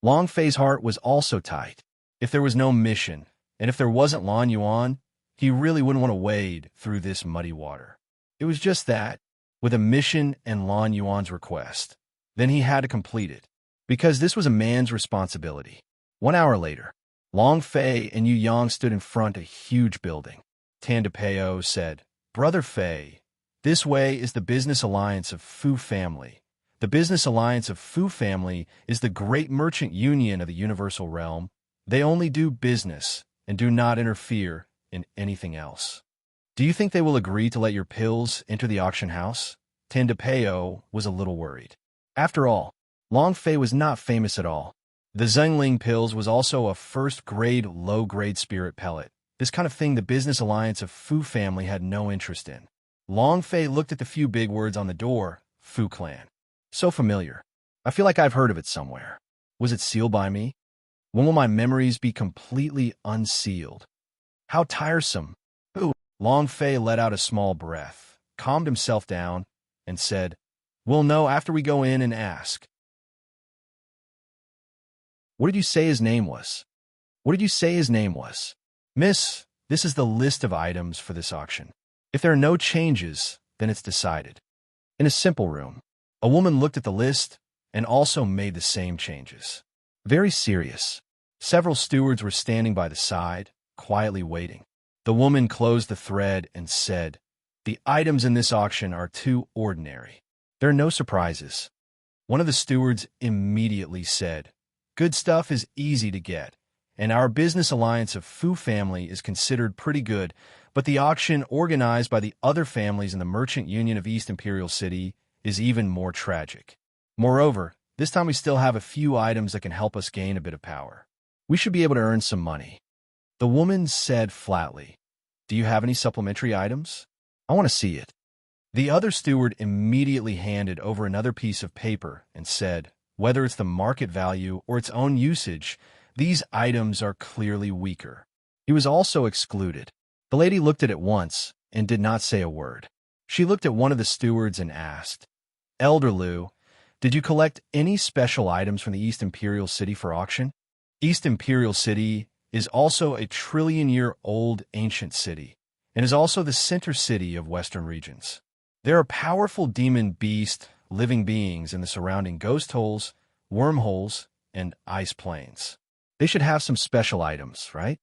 Long Fei's heart was also tight. If there was no mission, and if there wasn't Lan Yuan, he really wouldn't want to wade through this muddy water. It was just that, with a mission and Lan Yuan's request, then he had to complete it, because this was a man's responsibility. 1 hour later, Long Fei and Yu Yang stood in front of a huge building. Tandapeo said, "Brother Fei, this way is the business alliance of Fu family. The business alliance of Fu family is the great merchant union of the universal realm. They only do business and do not interfere in anything else. Do you think they will agree to let your pills enter the auction house?" Tandapeo was a little worried. After all, Long Fei was not famous at all. The Zhengling pills was also a first-grade, low-grade spirit pellet. This kind of thing the business alliance of Fu family had no interest in. Long Fei looked at the few big words on the door, Fu clan. So familiar. I feel like I've heard of it somewhere. Was it sealed by me? When will my memories be completely unsealed? How tiresome. Ooh. Long Fei let out a small breath, calmed himself down, and said, "We'll know after we go in and ask." "What did you say his name was?" "What did you say his name was?" "Miss, this is the list of items for this auction. If there are no changes, then it's decided." In a simple room, a woman looked at the list and also made the same changes. Very serious. Several stewards were standing by the side, quietly waiting. The woman closed the thread and said, "The items in this auction are too ordinary. There are no surprises." One of the stewards immediately said, "Good stuff is easy to get, and our business alliance of Fu family is considered pretty good, but the auction organized by the other families in the Merchant Union of East Imperial City is even more tragic. Moreover, this time we still have a few items that can help us gain a bit of power. We should be able to earn some money." The woman said flatly, "Do you have any supplementary items? I want to see it." The other steward immediately handed over another piece of paper and said, "Whether it's the market value or its own usage, these items are clearly weaker." He was also excluded. The lady looked at it once and did not say a word. She looked at one of the stewards and asked, "Elder Liu, did you collect any special items from the East Imperial City for auction?" East Imperial City is also a trillion-year-old ancient city and is also the center city of Western regions. There are powerful demon beast, living beings in the surrounding ghost holes, wormholes, and ice plains. They should have some special items, right?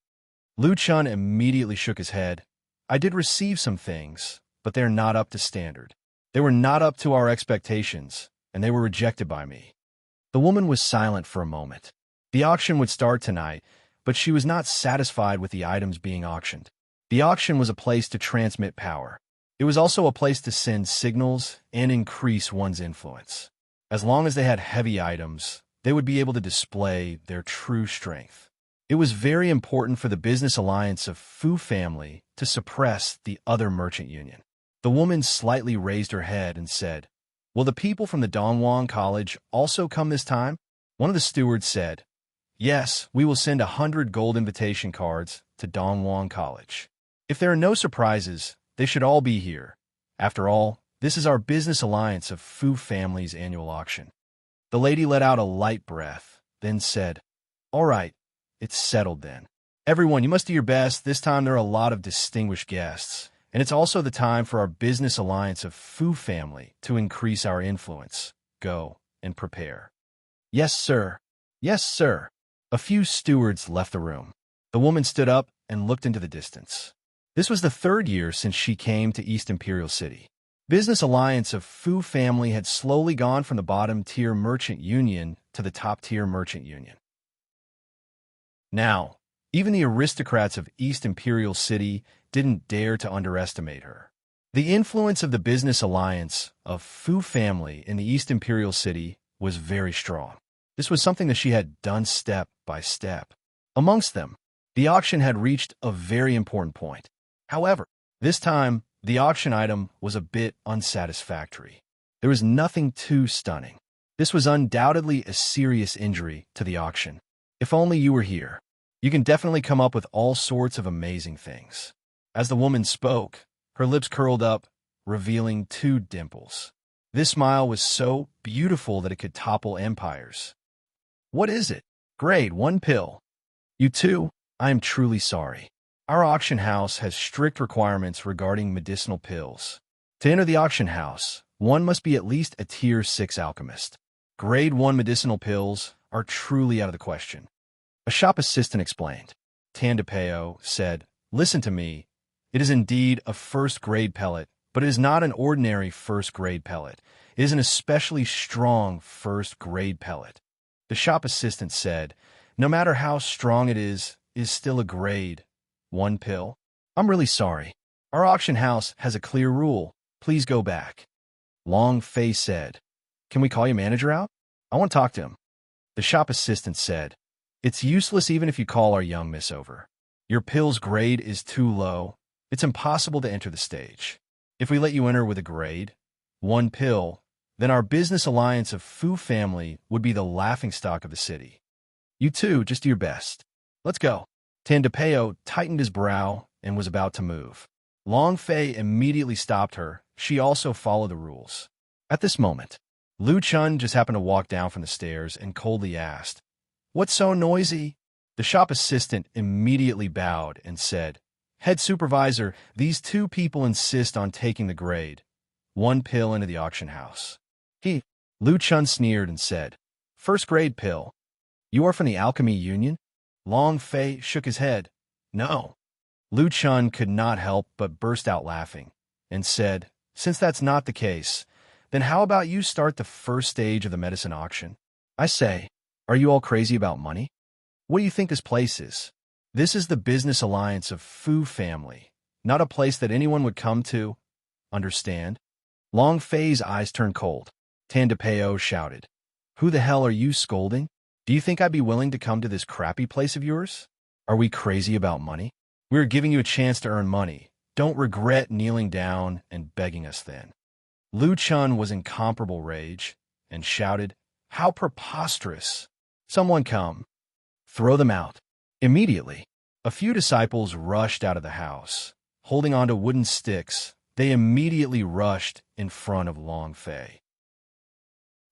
Lu Chun immediately shook his head. "I did receive some things, but they're not up to standard. They were not up to our expectations, and they were rejected by me." The woman was silent for a moment. The auction would start tonight, but she was not satisfied with the items being auctioned. The auction was a place to transmit power. It was also a place to send signals and increase one's influence. As long as they had heavy items, they would be able to display their true strength. It was very important for the business alliance of Fu family to suppress the other merchant union. The woman slightly raised her head and said, "Will the people from the Dongwon College also come this time?" One of the stewards said, "Yes, we will send 100 gold invitation cards to Dongwon College. If there are no surprises, they should all be here. After all, this is our business alliance of Fu family's annual auction." The lady let out a light breath, then said, "All right, it's settled then. Everyone, you must do your best. This time there are a lot of distinguished guests, and it's also the time for our business alliance of Fu family to increase our influence. Go and prepare." "Yes, sir. Yes, sir." A few stewards left the room. The woman stood up and looked into the distance. This was the 3rd year since she came to East Imperial City. Business alliance of Fu family had slowly gone from the bottom-tier merchant union to the top-tier merchant union. Now, even the aristocrats of East Imperial City didn't dare to underestimate her. The influence of the business alliance of Fu family in the East Imperial City was very strong. This was something that she had done step by step. Amongst them, the auction had reached a very important point. However, this time, the auction item was a bit unsatisfactory. There was nothing too stunning. This was undoubtedly a serious injury to the auction. If only you were here. You can definitely come up with all sorts of amazing things. As the woman spoke, her lips curled up, revealing 2 dimples. This smile was so beautiful that it could topple empires. What is it? Grade 1 pill. You too? I am truly sorry. Our auction house has strict requirements regarding medicinal pills. To enter the auction house, one must be at least a Tier 6 alchemist. Grade 1 medicinal pills are truly out of the question. A shop assistant explained. Tandapeo said, "Listen to me. It is indeed a first-grade pellet, but it is not an ordinary first-grade pellet. It is an especially strong first-grade pellet." The shop assistant said, "No matter how strong it is still a grade 1 pill. I'm really sorry. Our auction house has a clear rule. Please go back." Long Fei said, "Can we call your manager out? I want to talk to him." The shop assistant said, "It's useless even if you call our young miss over. Your pill's grade is too low. It's impossible to enter the stage. If we let you enter with a grade 1 pill, then our business alliance of Fu family would be the laughingstock of the city. You two, just do your best. Let's go." Tandapeo tightened his brow and was about to move. Long Fei immediately stopped her. She also followed the rules. At this moment, Lu Chun just happened to walk down from the stairs and coldly asked, "What's so noisy?" The shop assistant immediately bowed and said, "Head supervisor, these 2 people insist on taking the grade 1 pill into the auction house." Lu Chun sneered and said, "First-grade pill. You are from the Alchemy Union?" Long Fei shook his head. "No." Lu Chun could not help but burst out laughing and said, "Since that's not the case, then how about you start the first stage of the medicine auction? I say, are you all crazy about money? What do you think this place is? This is the business alliance of Fu family, not a place that anyone would come to. Understand?" Long Fei's eyes turned cold. Tandapeo shouted, "Who the hell are you scolding? Do you think I'd be willing to come to this crappy place of yours? Are we crazy about money? We're giving you a chance to earn money. Don't regret kneeling down and begging us then." Lu Chun was in comparable rage and shouted, "How preposterous! Someone come. Throw them out." Immediately, a few disciples rushed out of the house. Holding onto wooden sticks, they immediately rushed in front of Long Fei.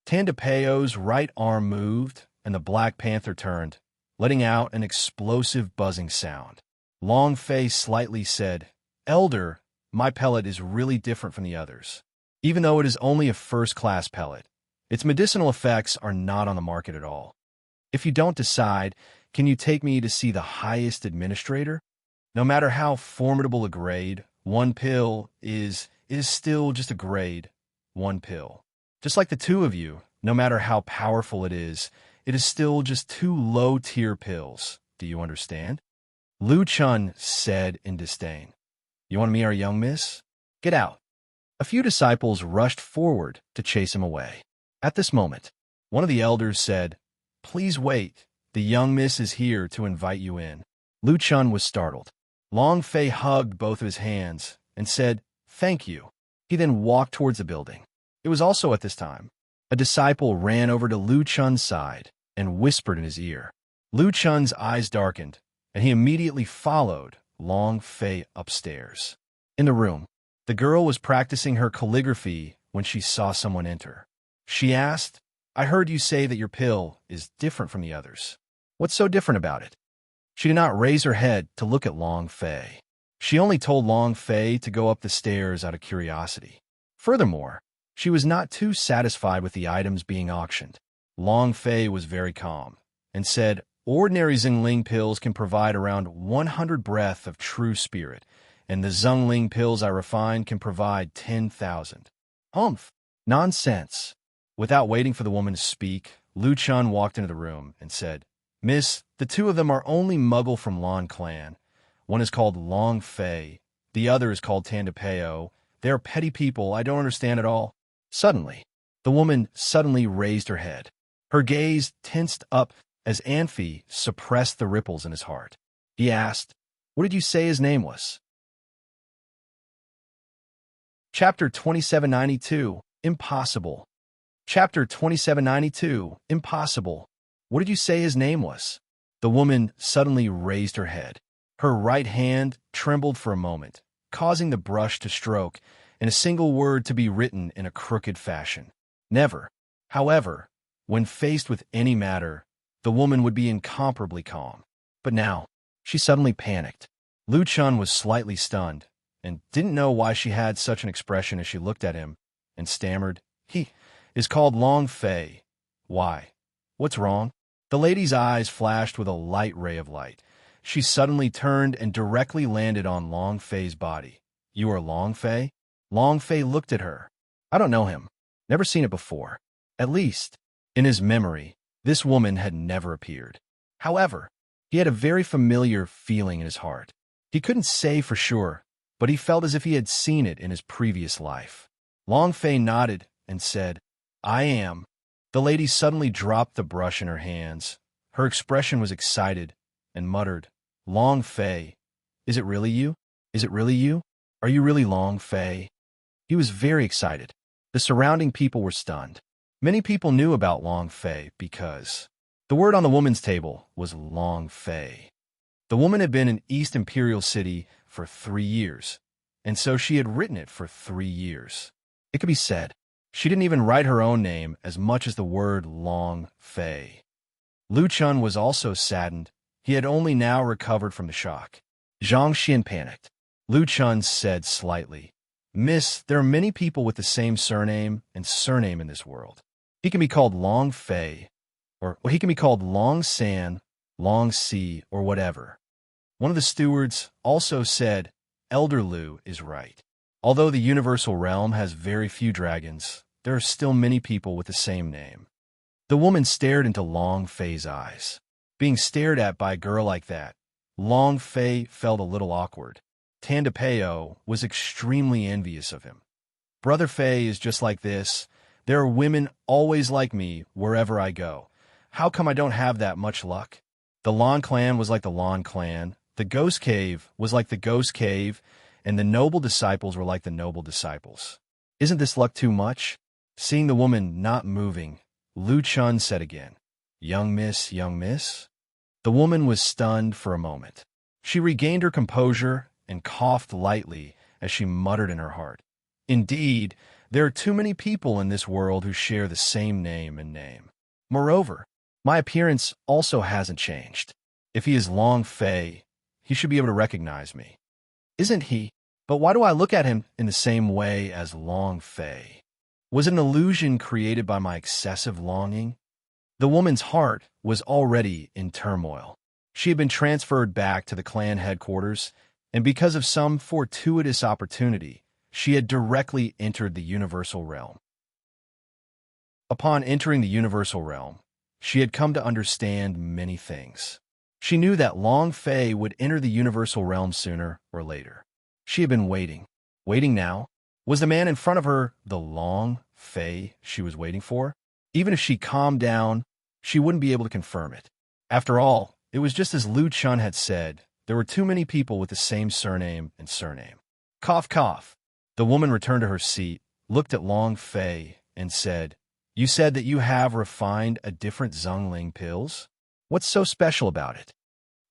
Tandapeo's right arm moved, and the Black Panther turned, letting out an explosive buzzing sound. Long Fei slightly said, "Elder, my pellet is really different from the others. Even though it is only a first-class pellet, its medicinal effects are not on the market at all. If you don't decide, can you take me to see the highest administrator? No matter how formidable a grade 1 pill is still just a grade 1 pill. Just like the 2 of you, no matter how powerful it is still just 2 low-tier pills. Do you understand?" Lu Chun said in disdain, "You want to meet our young miss? Get out." A few disciples rushed forward to chase him away. At this moment, one of the elders said, "Please wait. The young miss is here to invite you in." Lu Chun was startled. Long Fei hugged both of his hands and said, "Thank you." He then walked towards the building. It was also at this time. A disciple ran over to Lu Chun's side and whispered in his ear. Lu Chun's eyes darkened, and he immediately followed Long Fei upstairs. In the room, the girl was practicing her calligraphy when she saw someone enter. She asked, "I heard you say that your pill is different from the others. What's so different about it?" She did not raise her head to look at Long Fei. She only told Long Fei to go up the stairs out of curiosity. Furthermore, she was not too satisfied with the items being auctioned. Long Fei was very calm and said, "Ordinary Xingling pills can provide around 100 breath of true spirit, and the Zhongling pills I refined can provide 10,000. Humph! Nonsense." Without waiting for the woman to speak, Lu Chun walked into the room and said, "Miss, the 2 of them are only Muggle from Lan clan. One is called Long Fei, the other is called Tandapeo. They are petty people I don't understand at all." Suddenly, the woman suddenly raised her head. Her gaze tensed up as Anfi suppressed the ripples in his heart. He asked, "What did you say his name was?" Chapter 2792. Impossible. Chapter 2792. Impossible. What did you say his name was? The woman suddenly raised her head. Her right hand trembled for a moment, causing the brush to stroke and a single word to be written in a crooked fashion. Never. However, when faced with any matter, the woman would be incomparably calm. But now, she suddenly panicked. Lu Chun was slightly stunned and didn't know why she had such an expression as she looked at him and stammered, "He is called Long Fei. Why? What's wrong?" The lady's eyes flashed with a light ray of light. She suddenly turned and directly landed on Long Fei's body. "You are Long Fei?" Long Fei looked at her. "I don't know him. Never seen it before." At least, in his memory, this woman had never appeared. However, he had a very familiar feeling in his heart. He couldn't say for sure, but he felt as if he had seen it in his previous life. Long Fei nodded and said, "I am." The lady suddenly dropped the brush in her hands. Her expression was excited and muttered, "Long Fei, is it really you? Is it really you? Are you really Long Fei?" He was very excited. The surrounding people were stunned. Many people knew about Long Fei because the word on the woman's table was Long Fei. The woman had been in East Imperial City for 3 years, and so she had written it for 3 years. It could be said, she didn't even write her own name as much as the word Long Fei. Lu Chun was also saddened. He had only now recovered from the shock. Zhang Xian panicked. Lu Chun said slightly, "Miss, there are many people with the same surname and surname in this world. He can be called Long Fei, or he can be called Long San, Long Si, or whatever." One of the stewards also said, "Elder Lu is right. Although the universal realm has very few dragons, there are still many people with the same name." The woman stared into Long Fei's eyes. Being stared at by a girl like that, Long Fei felt a little awkward. Tandapeo was extremely envious of him. "Brother Fei is just like this. There are women always like me wherever I go. How come I don't have that much luck?" The Lan clan was like the Lan clan, the Ghost Cave was like the Ghost Cave, and the noble disciples were like the noble disciples. "Isn't this luck too much?" Seeing the woman not moving, Lu Chun said again, young miss, young miss?" The woman was stunned for a moment. She regained her composure and coughed lightly as she muttered in her heart, "Indeed, there are too many people in this world who share the same name and name. Moreover, my appearance also hasn't changed. If he is Long Fei, he should be able to recognize me. Isn't he? But why do I look at him in the same way as Long Fei? Was it an illusion created by my excessive longing?" The woman's heart was already in turmoil. She had been transferred back to the clan headquarters, and because of some fortuitous opportunity, she had directly entered the universal realm. Upon entering the universal realm, she had come to understand many things. She knew that Long Fei would enter the universal realm sooner or later. She had been waiting. Waiting now? Was the man in front of her the Long Fei she was waiting for? Even if she calmed down, she wouldn't be able to confirm it. After all, it was just as Lu Chun had said, there were too many people with the same surname and surname. Cough, cough. The woman returned to her seat, looked at Long Fei, and said, "You said that you have refined a different Zhongling pills? What's so special about it?"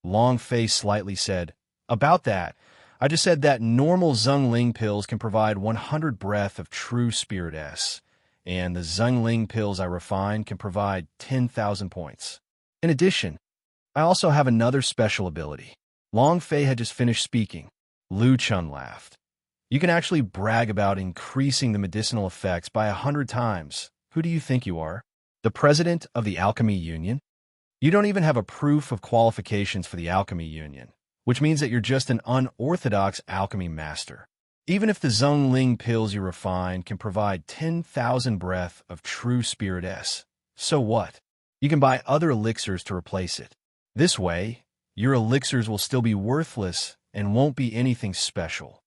Long Fei slightly said, "About that, I just said that normal Zhongling pills can provide 100 breath of true spirit S, and the Zhongling pills I refined can provide 10,000 points. In addition, I also have another special ability." Long Fei had just finished speaking. Lu Chun laughed. "You can actually brag about increasing the medicinal effects by 100 times. Who do you think you are? The president of the Alchemy Union? You don't even have a proof of qualifications for the Alchemy Union, which means that you're just an unorthodox alchemy master. Even if the Zhongling pills you refine can provide 10,000 breath of true spirit S, so what? You can buy other elixirs to replace it. This way, your elixirs will still be worthless and won't be anything special."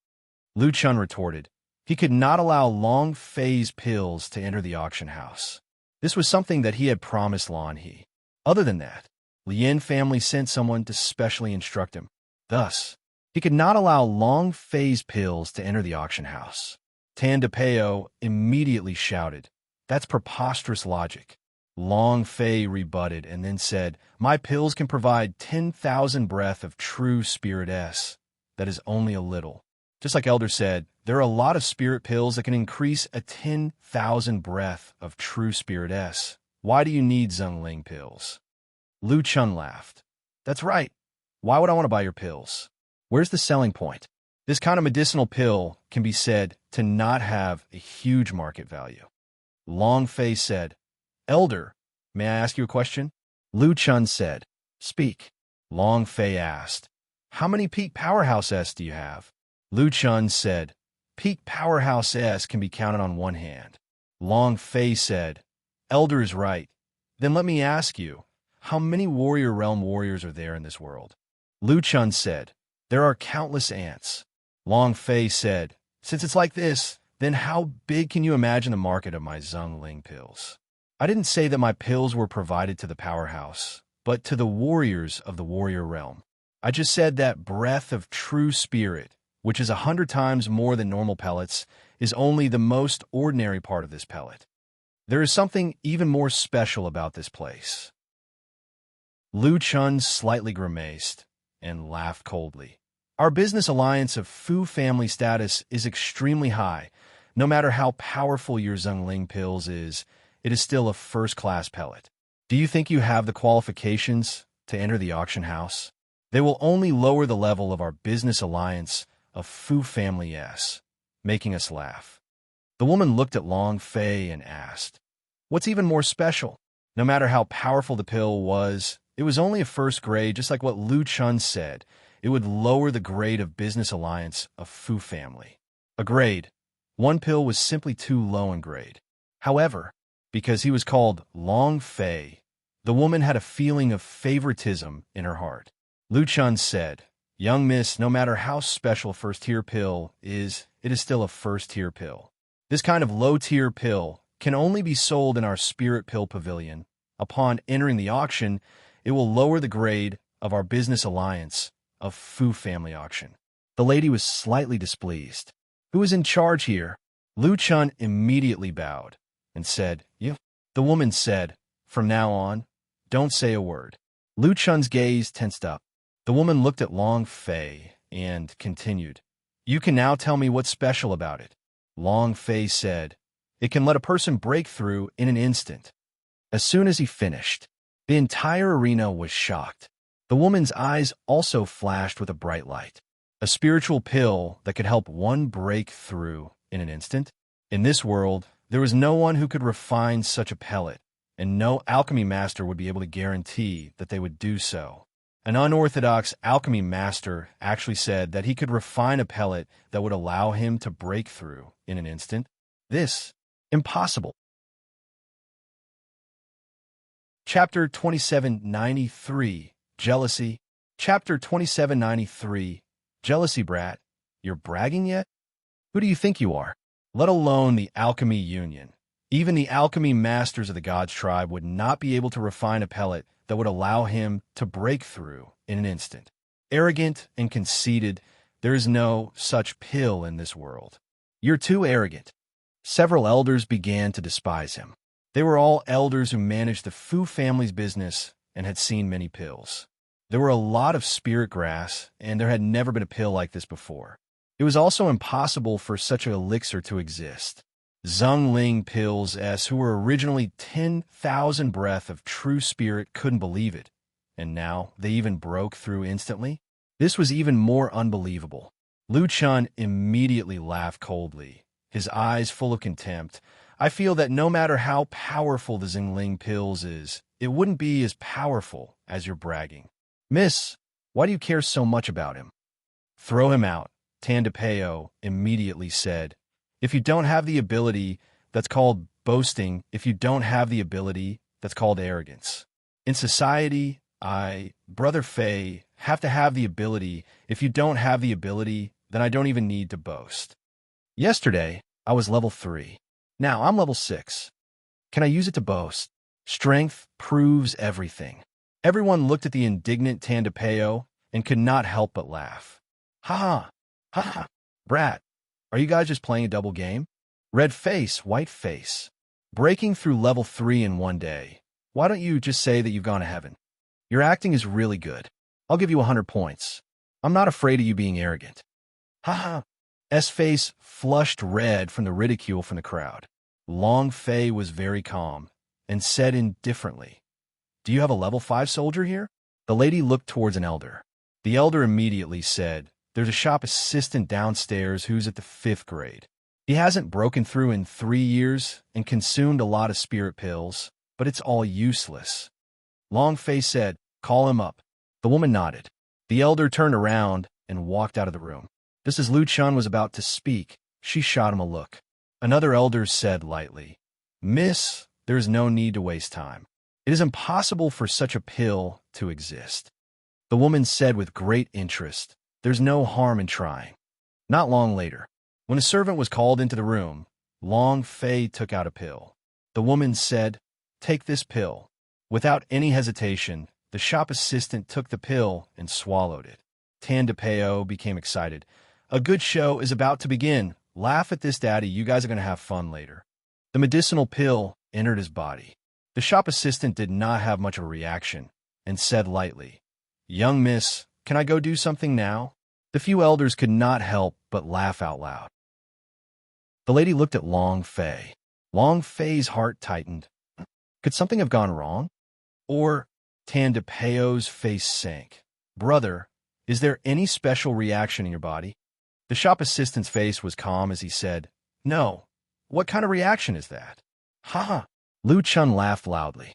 Lu Chun retorted. He could not allow Long Fei's pills to enter the auction house. This was something that he had promised Lan He. Other than that, Lien family sent someone to specially instruct him. Thus, he could not allow Long Fei's pills to enter the auction house. Tandapeo immediately shouted, "That's preposterous logic." Long Fei rebutted and then said, "My pills can provide 10,000 breath of true spirit S. That is only a little." Just like Elder said, there are a lot of spirit pills that can increase a 10,000 breath of true spirit S. Why do you need Zhongling pills? Lu Chun laughed. "That's right. Why would I want to buy your pills? Where's the selling point? This kind of medicinal pill can be said to not have a huge market value." Long Fei said, "Elder, may I ask you a question?" Lu Chun said, "Speak." Long Fei asked, "How many peak powerhouse S do you have?" Lu Chun said, "Peak powerhouse S can be counted on one hand." Long Fei said, "Elder is right. Then let me ask you, how many warrior realm warriors are there in this world?" Lu Chun said, "There are countless ants." Long Fei said, "Since it's like this, then how big can you imagine the market of my Zhongling pills? I didn't say that my pills were provided to the powerhouse, but to the warriors of the warrior realm. I just said that breath of true spirit, which is 100 times more than normal pellets, is only the most ordinary part of this pellet. There is something even more special about this place." Lu Chun slightly grimaced and laughed coldly. "Our business alliance of Fu family status is extremely high. No matter how powerful your Zhongling pills is, it is still a first-class pellet. Do you think you have the qualifications to enter the auction house? They will only lower the level of our business alliance of Fu family S," making us laugh. The woman looked at Long Fei and asked, "What's even more special? No matter how powerful the pill was, it was only a first grade, just like what Lu Chun said. It would lower the grade of business alliance of Fu family. A grade. One pill was simply too low in grade. However, because he was called Long Fei, the woman had a feeling of favoritism in her heart. Lu Chun said, "Young miss, no matter how special a first-tier pill is, it is still a first-tier pill. This kind of low-tier pill can only be sold in our Spirit Pill Pavilion. Upon entering the auction, it will lower the grade of our business alliance of Fu family auction." The lady was slightly displeased. "Who is in charge here?" Lu Chun immediately bowed and said, "You." The woman said, "From now on, don't say a word." Lu Chun's gaze tensed up. The woman looked at Long Fei and continued, "You can now tell me what's special about it." Long Fei said, "It can let a person break through in an instant." As soon as he finished, the entire arena was shocked. The woman's eyes also flashed with a bright light. A spiritual pill that could help one break through in an instant? In this world, there was no one who could refine such a pellet, and no alchemy master would be able to guarantee that they would do so. An unorthodox alchemy master actually said that he could refine a pellet that would allow him to break through in an instant. This, impossible. Chapter 2793, Jealousy. Chapter 2793, Jealousy, brat. You're bragging yet? Who do you think you are? Let alone the Alchemy Union. Even the alchemy masters of the Gods tribe would not be able to refine a pellet that would allow him to break through in an instant. Arrogant and conceited, there is no such pill in this world. You're too arrogant. Several elders began to despise him. They were all elders who managed the Fu family's business and had seen many pills. There were a lot of spirit grass, and there had never been a pill like this before. It was also impossible for such an elixir to exist. Zhongling pills S, who were originally 10,000 breath of true spirit, couldn't believe it. And now they even broke through instantly? This was even more unbelievable. Lu Chun immediately laughed coldly, his eyes full of contempt. "I feel that no matter how powerful the Zhongling pills is, it wouldn't be as powerful as your bragging. Miss, why do you care so much about him?" "Throw him out," Tandapeo immediately said. "If you don't have the ability, that's called boasting. If you don't have the ability, that's called arrogance. In society, Brother Fei, have to have the ability. If you don't have the ability, then I don't even need to boast. Yesterday, I was level 3. Now I'm level 6. Can I use it to boast? Strength proves everything." Everyone looked at the indignant Tandapeo and could not help but laugh. "Ha ha, ha ha, brat. Are you guys just playing a double game? Red face, white face. Breaking through level 3 in one day. Why don't you just say that you've gone to heaven? Your acting is really good. I'll give you 100 points. I'm not afraid of you being arrogant. Haha. S face flushed red from the ridicule from the crowd. Long Fei was very calm and said indifferently, "Do you have a level 5 soldier here?" The lady looked towards an elder. The elder immediately said, "There's a shop assistant downstairs who's at the 5th grade. He hasn't broken through in 3 years and consumed a lot of spirit pills, but it's all useless." Long Fei said, "Call him up." The woman nodded. The elder turned around and walked out of the room. Just as Lu Chun was about to speak, she shot him a look. Another elder said lightly, "Miss, there is no need to waste time. It is impossible for such a pill to exist." The woman said with great interest, "There's no harm in trying." Not long later, when a servant was called into the room, Long Fei took out a pill. The woman said, "Take this pill." Without any hesitation, the shop assistant took the pill and swallowed it. Tan DePeo became excited. "A good show is about to begin. Laugh at this, Daddy. You guys are going to have fun later." The medicinal pill entered his body. The shop assistant did not have much of a reaction and said lightly, "Young miss, can I go do something now?" The few elders could not help but laugh out loud. The lady looked at Long Fei. Long Fei's heart tightened. Could something have gone wrong? Or Tan DePeo's face sank. "Brother, is there any special reaction in your body?" The shop assistant's face was calm as he said, "No. What kind of reaction is that?" "Ha!" Lu Chun laughed loudly.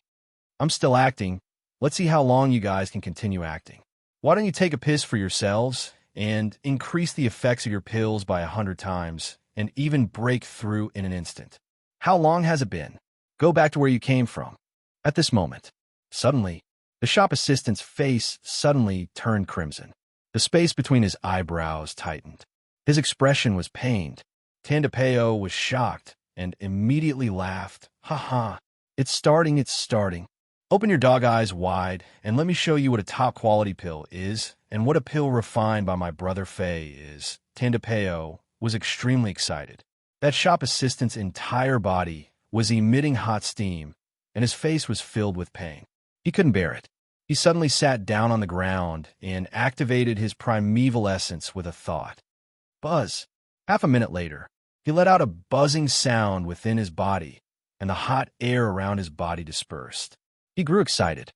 "I'm still acting. Let's see how long you guys can continue acting. Why don't you take a piss for yourselves and increase the effects of your pills by 100 times and even break through in an instant? How long has it been? Go back to where you came from." At this moment, suddenly, the shop assistant's face suddenly turned crimson. The space between his eyebrows tightened. His expression was pained. Tan DePeo was shocked and immediately laughed. "Ha ha. It's starting. Open your dog eyes wide and let me show you what a top-quality pill is and what a pill refined by my brother Fei is." Tan DePeo was extremely excited. That shop assistant's entire body was emitting hot steam, and his face was filled with pain. He couldn't bear it. He suddenly sat down on the ground and activated his primeval essence with a thought. Buzz. Half a minute later, he let out a buzzing sound within his body, and the hot air around his body dispersed. He grew excited.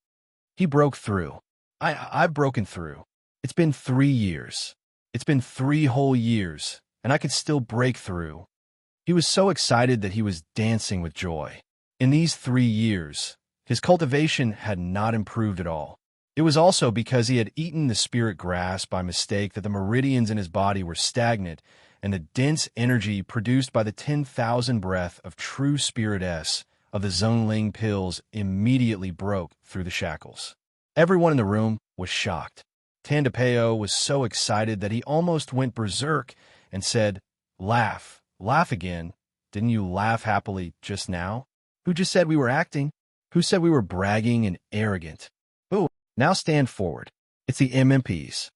He broke through. I've broken through. It's been 3 years. It's been 3 whole years, and I could still break through. He was so excited that he was dancing with joy. In these 3 years, his cultivation had not improved at all. It was also because he had eaten the spirit grass by mistake that the meridians in his body were stagnant, and the dense energy produced by the 10,000 breath of true spirit S of the Zhongling pills immediately broke through the shackles. Everyone in the room was shocked. Tan DePeo was so excited that he almost went berserk and said, "Laugh, laugh again. Didn't you laugh happily just now? Who just said we were acting? Who said we were bragging and arrogant? Ooh, now stand forward. It's the MMPs."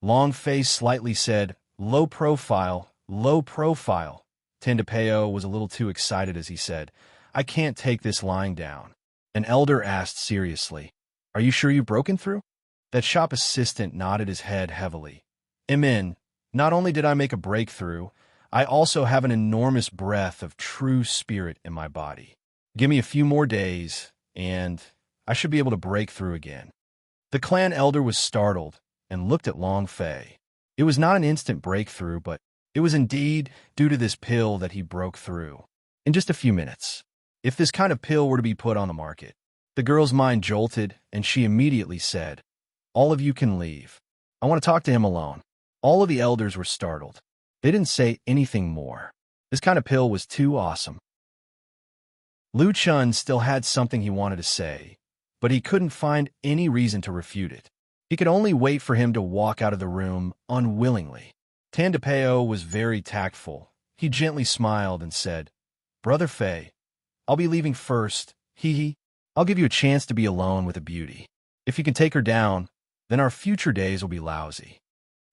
Long Face slightly said, low profile, low profile." Tan DePeo was a little too excited as he said, "I can't take this lying down." An elder asked seriously, "Are you sure you've broken through?" That shop assistant nodded his head heavily. "Amen. Not only did I make a breakthrough, I also have an enormous breath of true spirit in my body. Give me a few more days, and I should be able to break through again." The clan elder was startled and looked at Long Fei. It was not an instant breakthrough, but it was indeed due to this pill that he broke through. In just a few minutes, if this kind of pill were to be put on the market, the girl's mind jolted, and she immediately said, "All of you can leave. I want to talk to him alone." All of the elders were startled. They didn't say anything more. This kind of pill was too awesome. Lu Chun still had something he wanted to say, but he couldn't find any reason to refute it. He could only wait for him to walk out of the room unwillingly. Tan DePeo was very tactful. He gently smiled and said, "Brother Fei, I'll be leaving first. Hee. I'll give you a chance to be alone with a beauty. If you can take her down, then our future days will be lousy."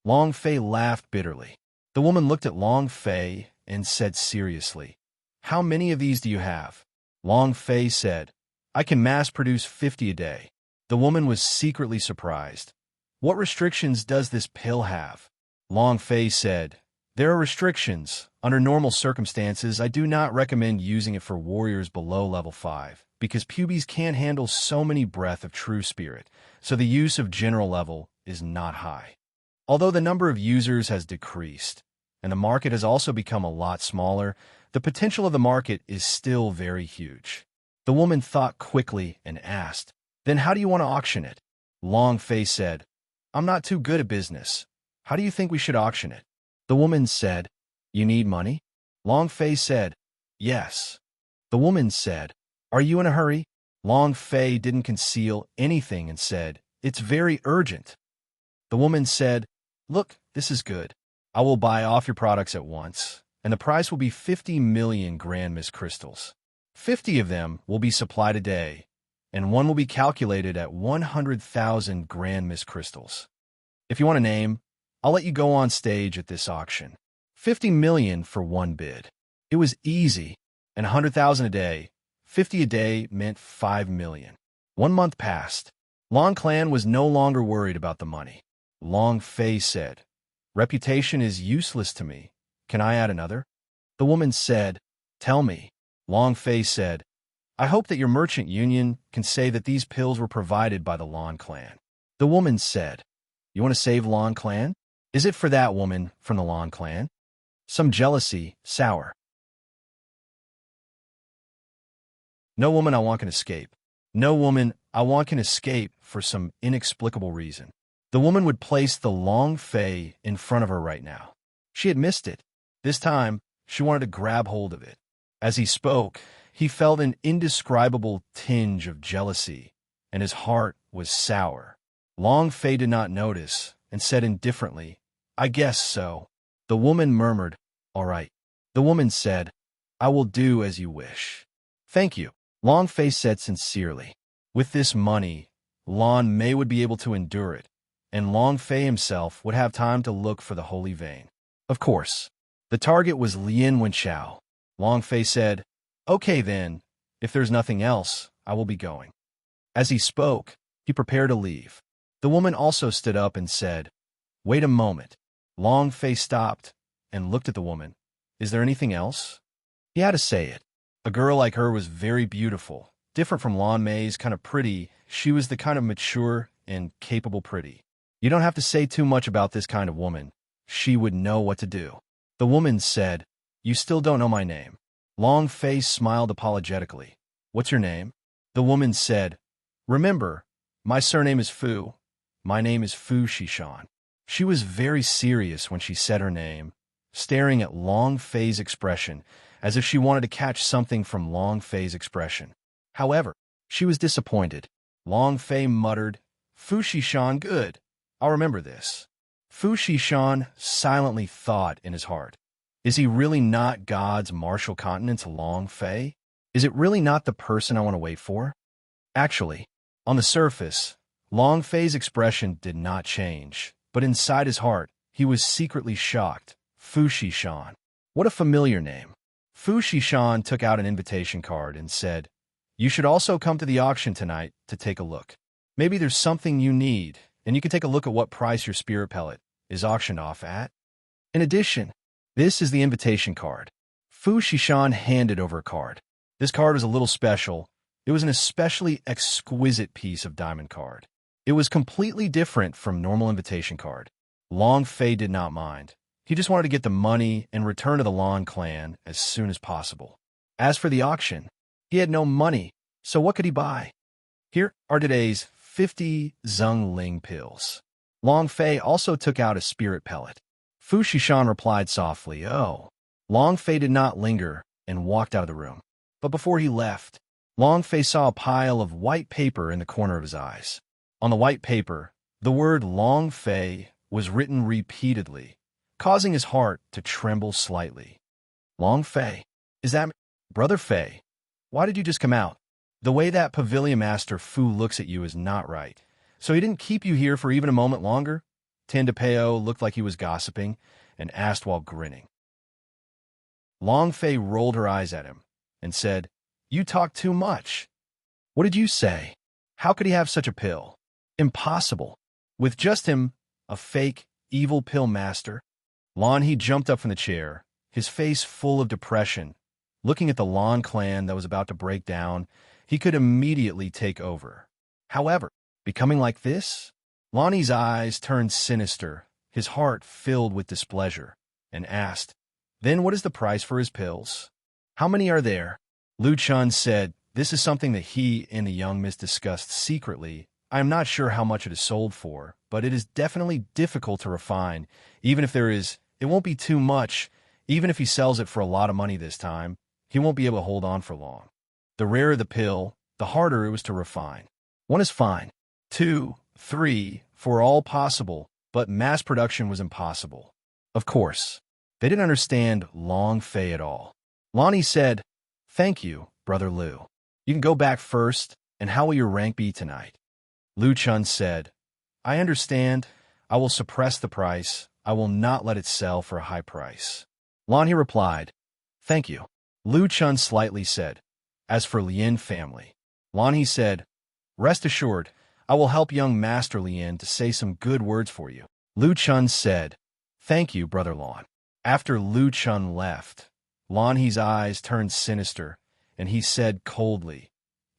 Long Fei laughed bitterly. The woman looked at Long Fei and said seriously, "How many of these do you have?" Long Fei said, "I can mass-produce 50 a day." The woman was secretly surprised. "What restrictions does this pill have?" Long Fei said, "There are restrictions. Under normal circumstances, I do not recommend using it for warriors below level 5, because pubes can't handle so many breath of true spirit, so the use of general level is not high. Although the number of users has decreased, and the market has also become a lot smaller, the potential of the market is still very huge." The woman thought quickly and asked, "Then how do you want to auction it?" Long Fei said, "I'm not too good at business. How do you think we should auction it?" The woman said, "You need money?" Long Fei said, "Yes." The woman said, "Are you in a hurry?" Long Fei didn't conceal anything and said, "It's very urgent." The woman said, "Look, this is good. I will buy off your products at once, and the price will be 50 million grand mist crystals. 50 of them will be supplied a day, and one will be calculated at 100,000 grand mist crystals. If you want a name, I'll let you go on stage at this auction. 50 million for one bid." It was easy, and 100,000 a day. 50 a day meant 5 million. 1 month passed. Long Clan was no longer worried about the money. Long Fei said, "Reputation is useless to me. Can I add another?" The woman said, "Tell me." Long Fei said, "I hope that your merchant union can say that these pills were provided by the Long Clan." The woman said, "You want to save Long Clan? Is it for that woman from the Long Clan?" Some jealousy, sour. No woman I want can escape. No woman I want can escape for some inexplicable reason. The woman would place the Long Fei in front of her right now. She had missed it. This time, she wanted to grab hold of it. As he spoke, he felt an indescribable tinge of jealousy, and his heart was sour. Long Fei did not notice and said indifferently, "I guess so." The woman murmured, "All right." The woman said, "I will do as you wish." "Thank you," Long Fei said sincerely. With this money, Lan Mei would be able to endure it, and Long Fei himself would have time to look for the holy vein. Of course, the target was Lien Wenchao. Long Fei said, "Okay then, if there's nothing else, I will be going." As he spoke, he prepared to leave. The woman also stood up and said, "Wait a moment." Long Fei stopped and looked at the woman. "Is there anything else?" He had to say it. A girl like her was very beautiful, different from Lan Mei's kind of pretty. She was the kind of mature and capable pretty. You don't have to say too much about this kind of woman. She would know what to do. The woman said, "You still don't know my name." Long Fei smiled apologetically. "What's your name?" The woman said, "Remember, my surname is Fu. My name is Fu Shishan." She was very serious when she said her name, staring at Long Fei's expression as if she wanted to catch something from Long Fei's expression. However, she was disappointed. Long Fei muttered, "Fu Shishan, good. I'll remember this." Fu Shishan silently thought in his heart, "Is he really not God's martial continent's Long Fei? Is it really not the person I want to wait for?" Actually, on the surface, Long Fei's expression did not change, but inside his heart, he was secretly shocked. Fu Shishan. What a familiar name. Fu Shishan took out an invitation card and said, "You should also come to the auction tonight to take a look. Maybe there's something you need, and you can take a look at what price your spirit pellet is auctioned off at." In addition, this is the invitation card. Fu Shishan handed over a card. This card was a little special. It was an especially exquisite piece of diamond card. It was completely different from normal invitation card. Long Fei did not mind. He just wanted to get the money and return to the Long Clan as soon as possible. As for the auction, he had no money, so what could he buy? Here are today's 50 Zheng Ling pills. Long Fei also took out a spirit pellet. Fu Shishan replied softly, "Oh." Long Fei did not linger and walked out of the room. But before he left, Long Fei saw a pile of white paper in the corner of his eyes. On the white paper, the word Long Fei was written repeatedly, causing his heart to tremble slightly. "Long Fei? Is that Brother Fei? Why did you just come out? The way that pavilion master Fu looks at you is not right. So he didn't keep you here for even a moment longer? Tandapeo looked like he was gossiping and asked while grinning. Long Fei rolled her eyes at him and said, "You talk too much." "What did you say? How could he have such a pill? Impossible. With just him, a fake, evil pill master." Lan He jumped up from the chair, his face full of depression. Looking at the Lan clan that was about to break down, he could immediately take over. However, becoming like this? Lonnie's eyes turned sinister, his heart filled with displeasure, and asked, "Then what is the price for his pills? How many are there?" Lu Chun said, "This is something that he and the young miss discussed secretly. I am not sure how much it is sold for, but it is definitely difficult to refine. Even if there is, it won't be too much. Even if he sells it for a lot of money this time, he won't be able to hold on for long. The rarer the pill, the harder it was to refine. 1 is fine. 2, 3, 4 all possible, but mass production was impossible." Of course, they didn't understand Long Fei at all. Lonnie said, "Thank you, Brother Lu. You can go back first, and how will your rank be tonight?" Lu Chun said, "I understand. I will suppress the price. I will not let it sell for a high price." Lan He replied, "Thank you." Lu Chun slightly said, "As for Lien family." Lan He said, "Rest assured, I will help young Master Lien to say some good words for you." Lu Chun said, "Thank you, Brother Lan." After Lu Chun left, Lan He's eyes turned sinister, and he said coldly,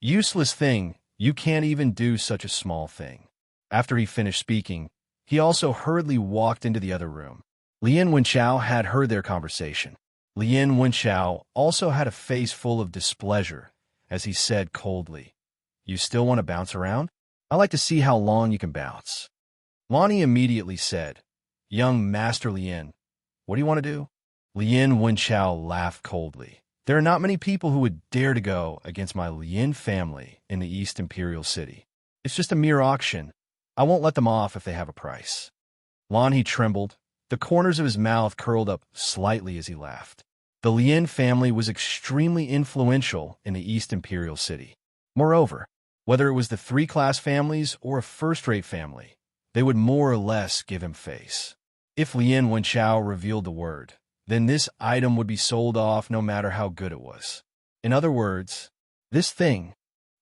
"Useless thing, you can't even do such a small thing." After he finished speaking, he also hurriedly walked into the other room. Lien Wenchao had heard their conversation. Lien Wenchao also had a face full of displeasure as he said coldly, "You still want to bounce around? I like to see how long you can bounce." Lonnie immediately said, "Young Master Lien, what do you want to do?" Lien Wenchao laughed coldly. "There are not many people who would dare to go against my Lien family in the East Imperial City. It's just a mere auction. I won't let them off if they have a price." Lan He trembled. The corners of his mouth curled up slightly as he laughed. The Lien family was extremely influential in the East Imperial City. Moreover, whether it was the 3-class families or a first-rate family, they would more or less give him face. If Lien Wenchao revealed the word, then this item would be sold off no matter how good it was. In other words, this thing,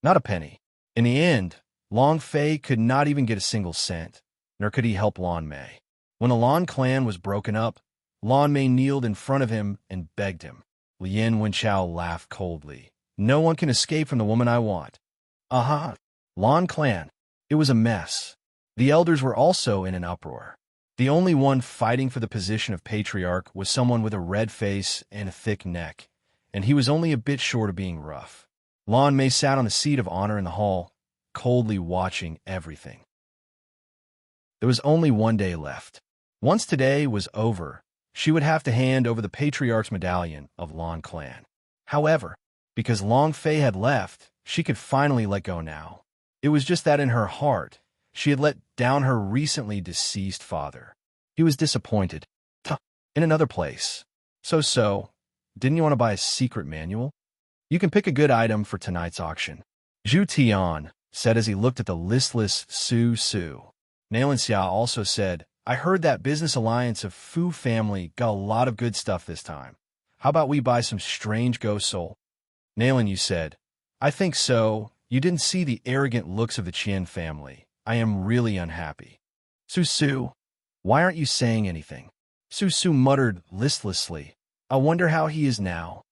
not a penny. In the end, Long Fei could not even get a single cent, nor could he help Lan Mei. When the Lan clan was broken up, Lan Mei kneeled in front of him and begged him. Lien Wenchao laughed coldly. "No one can escape from the woman I want." Aha! Lan clan. It was a mess. The elders were also in an uproar. The only one fighting for the position of patriarch was someone with a red face and a thick neck, and he was only a bit short of being rough. Lan Mei sat on the seat of honor in the hall, coldly watching everything. There was only one day left. Once today was over, she would have to hand over the patriarch's medallion of Lan clan. However, because Long Fei had left, she could finally let go now. It was just that in her heart, she had let down her recently deceased father. He was disappointed. In another place. So, didn't you want to buy a secret manual? You can pick a good item for tonight's auction. Zhu Tian said as he looked at the listless Su Su. Nailan Xia also said, "I heard that business alliance of Fu family got a lot of good stuff this time. How about we buy some strange ghost soul?" Nailan Yu said, "I think so. You didn't see the arrogant looks of the Qian family. I am really unhappy." Su Su, why aren't you saying anything? Su Su muttered listlessly. I wonder how he is now.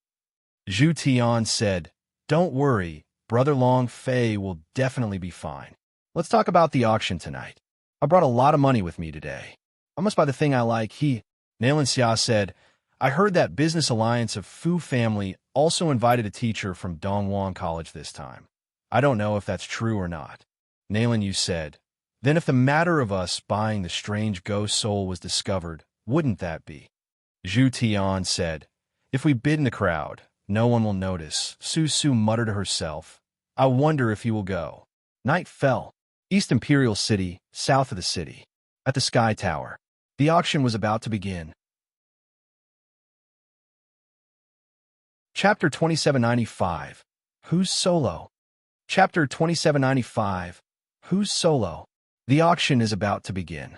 Zhu Tian said, "Don't worry, Brother Long Fei will definitely be fine. Let's talk about the auction tonight. I brought a lot of money with me today. I must buy the thing I like." Nailan Xia said, "I heard that business alliance of Fu family also invited a teacher from Dongwon College this time. I don't know if that's true or not." Nailan Yu said, "Then if the matter of us buying the strange ghost soul was discovered, wouldn't that be?" Zhu Tian said, "If we bid in the crowd, no one will notice." Su Su muttered to herself, "I wonder if he will go." Night fell. East Imperial City, south of the city. At the Sky Tower. The auction was about to begin. Chapter 2795. Who's Solo? Chapter 2795. Who's Solo? The auction is about to begin.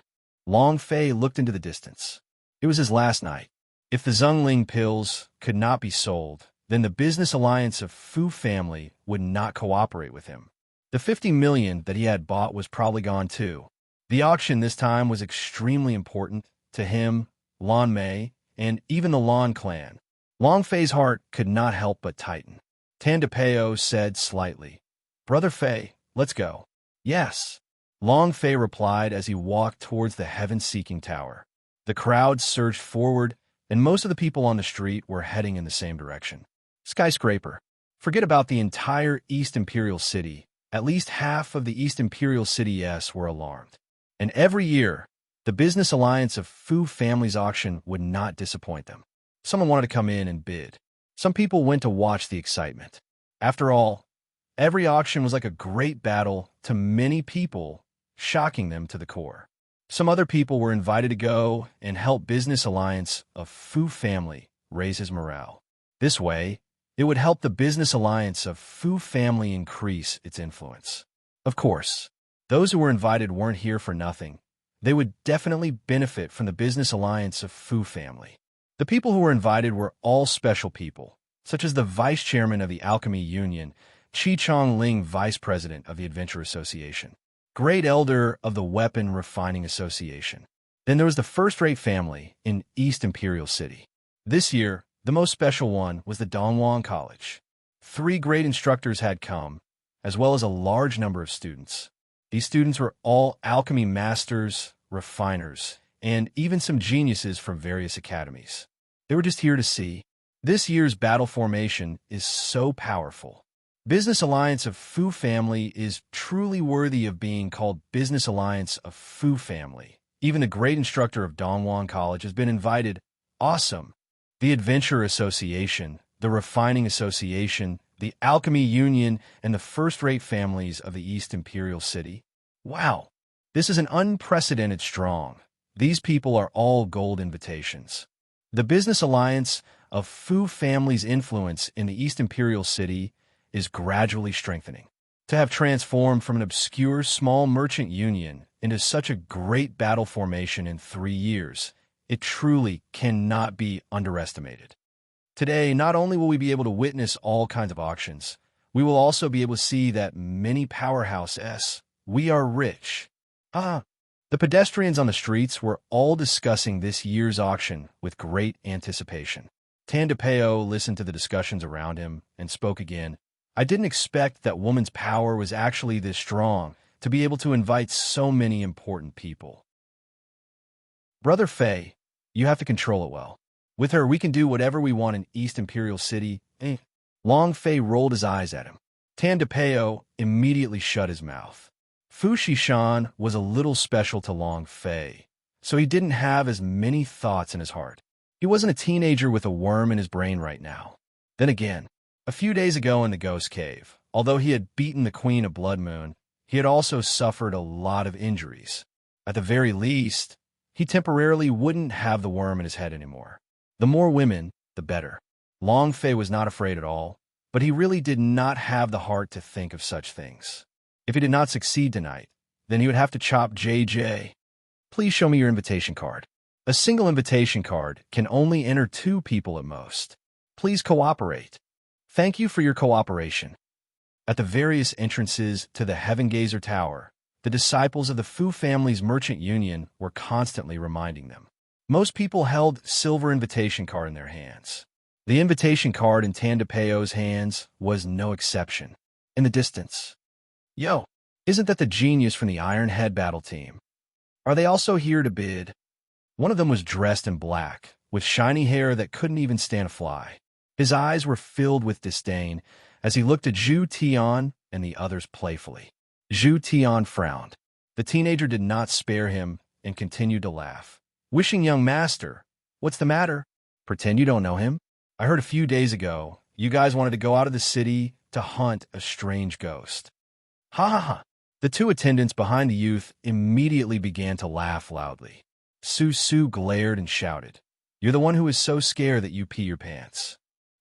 Long Fei looked into the distance. It was his last night. If the Zhongling pills could not be sold, then the business alliance of Fu family would not cooperate with him. The 50 million that he had bought was probably gone too. The auction this time was extremely important to him, Lan Mei, and even the Lan clan. Long Fei's heart could not help but tighten. Tan DePeo said slightly, "Brother Fei, let's go." "Yes," Long Fei replied as he walked towards the heaven-seeking tower. The crowd surged forward, and most of the people on the street were heading in the same direction. Skyscraper. Forget about the entire East Imperial City. At least half of the East Imperial City were alarmed. And every year, the business alliance of Fu family's auction would not disappoint them. Someone wanted to come in and bid. Some people went to watch the excitement. After all, every auction was like a great battle to many people, shocking them to the core. Some other people were invited to go and help business alliance of Fu family raise his morale. This way, it would help the business alliance of Fu family increase its influence. Of course, those who were invited weren't here for nothing. They would definitely benefit from the business alliance of Fu family. The people who were invited were all special people, such as the vice chairman of the Alchemy Union, Chi Chong Ling, vice president of the Adventure Association, great elder of the Weapon Refining Association. Then there was the first-rate family in East Imperial City. This year, the most special one was the Dongwon College. 3 great instructors had come, as well as a large number of students. These students were all alchemy masters, refiners, and even some geniuses from various academies. They were just here to see. This year's battle formation is so powerful. Business Alliance of Fu family is truly worthy of being called Business Alliance of Fu family. Even the great instructor of Dongwon College has been invited. Awesome. The Adventure Association, the Refining Association, the Alchemy Union, and the first-rate families of the East Imperial City. Wow, this is an unprecedented strong. These people are all gold invitations. The Business Alliance of Fu family's influence in the East Imperial City is gradually strengthening. To have transformed from an obscure small merchant union into such a great battle formation in 3 years, it truly cannot be underestimated. Today, not only will we be able to witness all kinds of auctions, we will also be able to see that many powerhouses. We are rich. The pedestrians on the streets were all discussing this year's auction with great anticipation. Tan DePeo listened to the discussions around him and spoke again. "I didn't expect that woman's power was actually this strong, to be able to invite so many important people. Brother Fei, you have to control it well. With her, we can do whatever we want in East Imperial City." Long Fei rolled his eyes at him. Tan DePeo immediately shut his mouth. Fu Shishan was a little special to Long Fei, so he didn't have as many thoughts in his heart. He wasn't a teenager with a worm in his brain right now. Then again, a few days ago in the Ghost Cave, although he had beaten the Queen of Blood Moon, he had also suffered a lot of injuries. At the very least, he temporarily wouldn't have the worm in his head anymore. The more women, the better. Long Fei was not afraid at all, but he really did not have the heart to think of such things. If he did not succeed tonight, then he would have to chop JJ. "Please show me your invitation card." A single invitation card can only enter 2 people at most. Please cooperate. Thank you for your cooperation. At the various entrances to the Heaven Gazer Tower, the disciples of the Fu family's merchant union were constantly reminding them. Most people held silver invitation card in their hands. The invitation card in Tan DePeo's hands was no exception. In the distance. "Yo, isn't that the genius from the Iron Head battle team? Are they also here to bid?" One of them was dressed in black, with shiny hair that couldn't even stand a fly. His eyes were filled with disdain as he looked at Zhu Tian and the others playfully. Zhu Tian frowned. The teenager did not spare him and continued to laugh. "Wishing young master, what's the matter? Pretend you don't know him? I heard a few days ago you guys wanted to go out of the city to hunt a strange ghost." Ha ha ha. The 2 attendants behind the youth immediately began to laugh loudly. Su glared and shouted, "You're the one who is so scared that you pee your pants."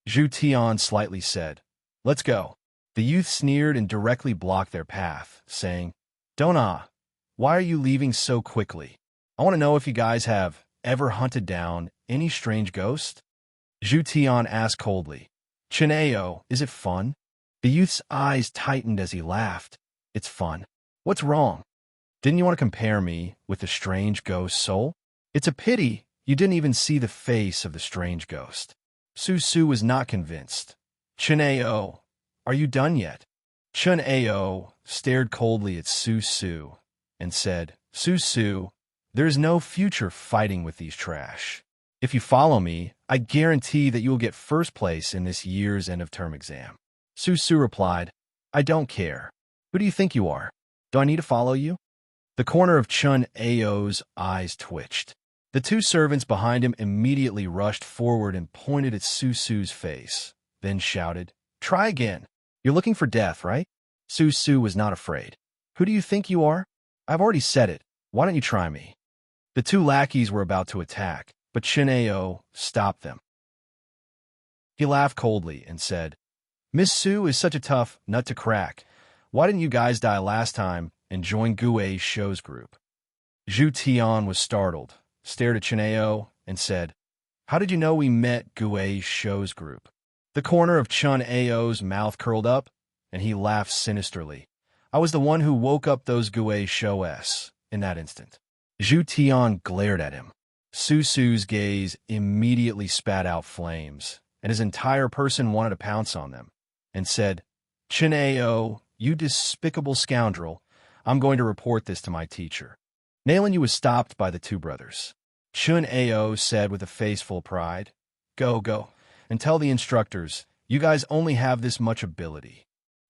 Zhu Tian slightly said, "Let's go." The youth sneered and directly blocked their path, saying, "Don't why are you leaving so quickly? I want to know if you guys have ever hunted down any strange ghost? Zhu Tian asked coldly. Chineo, is it fun? The youth's eyes tightened as he laughed. It's fun. What's wrong? Didn't you want to compare me with the strange ghost soul? It's a pity you didn't even see the face of the strange ghost. Su Su was not convinced. Chineo, are you done yet? Chun Ao stared coldly at Su Su and said, Su Su, there is no future fighting with these trash. If you follow me, I guarantee that you will get first place in this year's end-of-term exam. Su Su replied, I don't care. Who do you think you are? Do I need to follow you? The corner of Chun Ao's eyes twitched. The two servants behind him immediately rushed forward and pointed at Su Su's face, then shouted, Try again. You're looking for death, right? Su Su was not afraid. Who do you think you are? I've already said it. Why don't you try me? The two lackeys were about to attack, but Chun Ao stopped them. He laughed coldly and said, Miss Su is such a tough nut to crack. Why didn't you guys die last time and join Gui's show's group? Zhu Tian was startled, stared at Chun Ao, and said, How did you know we met Gui's show's group? The corner of Chun Ao's mouth curled up, and he laughed sinisterly. I was the one who woke up those Gui shows in that instant. Zhu Tian glared at him. Su Su's gaze immediately spat out flames, and his entire person wanted to pounce on them, and said, Chun Ao, you despicable scoundrel, I'm going to report this to my teacher. Nailing you was stopped by the two brothers. Chun Ao said with a face full of pride, Go, and tell the instructors, you guys only have this much ability.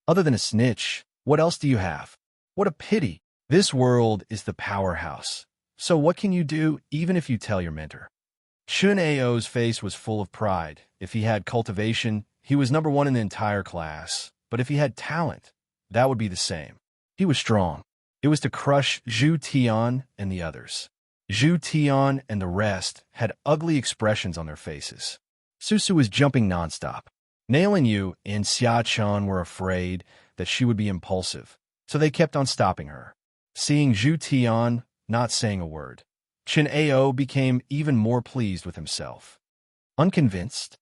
Other than a snitch, what else do you have? What a pity. This world is the powerhouse. So what can you do even if you tell your mentor? Chun Ao's face was full of pride. If he had cultivation, he was number one in the entire class. But if he had talent, that would be the same. He was strong. It was to crush Zhu Tian and the others. Zhu Tian and the rest had ugly expressions on their faces. Su Su was jumping nonstop. Nailing you and Xia Chan were afraid that she would be impulsive, so they kept on stopping her. Seeing Zhu Tian not saying a word, Chun Ao became even more pleased with himself. Unconvinced?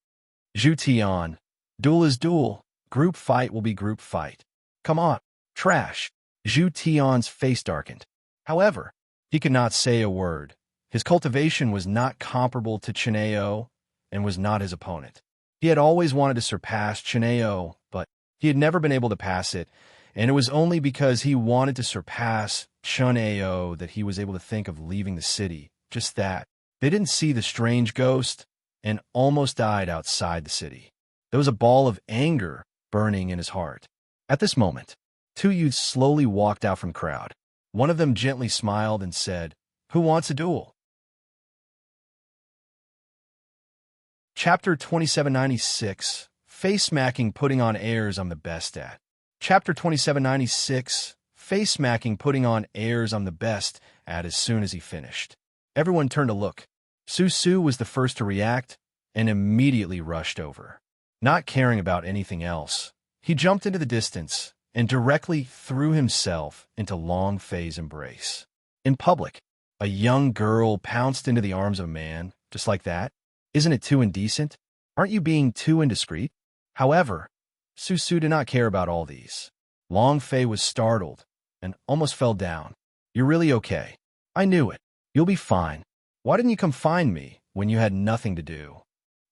Zhu Tian, duel is duel. Group fight will be group fight. Come on, trash. Zhu Tian's face darkened. However, he could not say a word. His cultivation was not comparable to Chun Ao and was not his opponent. He had always wanted to surpass Chun Ao, but he had never been able to pass it, and it was only because he wanted to surpass Chun Ao that he was able to think of leaving the city. Just that. They didn't see the strange ghost and almost died outside the city. There was a ball of anger burning in his heart. At this moment, two youths slowly walked out from the crowd. One of them gently smiled and said, Who wants a duel? Chapter 2796, Face-smacking putting on airs I'm the best at. Chapter 2796, Face-smacking putting on airs I'm the best at as soon as he finished. Everyone turned to look. Su Su was the first to react and immediately rushed over. Not caring about anything else, he jumped into the distance and directly threw himself into Long Fei's embrace. In public, a young girl pounced into the arms of a man, just like that. Isn't it too indecent? Aren't you being too indiscreet? However, Su Su did not care about all these. Long Fei was startled and almost fell down. You're really okay. I knew it. You'll be fine. Why didn't you come find me when you had nothing to do?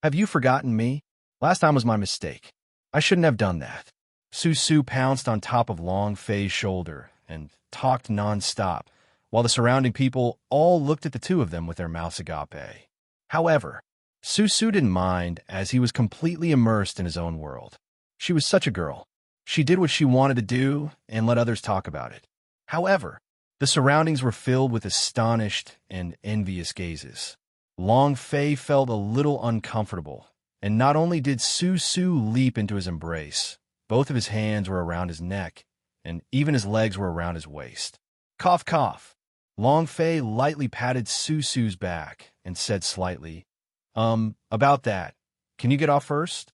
Have you forgotten me? Last time was my mistake. I shouldn't have done that. Su Su pounced on top of Long Fei's shoulder and talked non-stop, while the surrounding people all looked at the two of them with their mouths agape. However, Su Su didn't mind as he was completely immersed in his own world. She was such a girl. She did what she wanted to do and let others talk about it. However, the surroundings were filled with astonished and envious gazes. Long Fei felt a little uncomfortable, and not only did Su Su leap into his embrace, both of his hands were around his neck, and even his legs were around his waist. Cough, cough. Long Fei lightly patted Su Su's back and said slightly, about that. Can you get off first?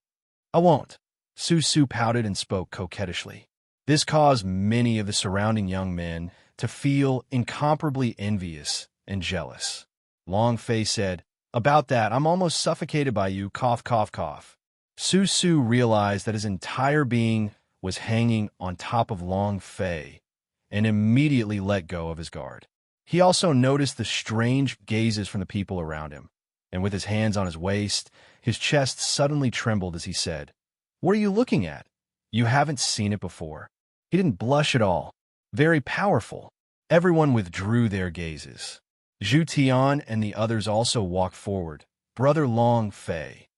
I won't. Su Su pouted and spoke coquettishly. This caused many of the surrounding young men to feel incomparably envious and jealous. Long Fei said, "About that, I'm almost suffocated by you, cough, cough, cough." Su Su realized that his entire being was hanging on top of Long Fei and immediately let go of his guard. He also noticed the strange gazes from the people around him, and with his hands on his waist, his chest suddenly trembled as he said, "What are you looking at? You haven't seen it before." He didn't blush at all. Very powerful. Everyone withdrew their gazes. Zhu Tian and the others also walked forward. "Brother Long Fei."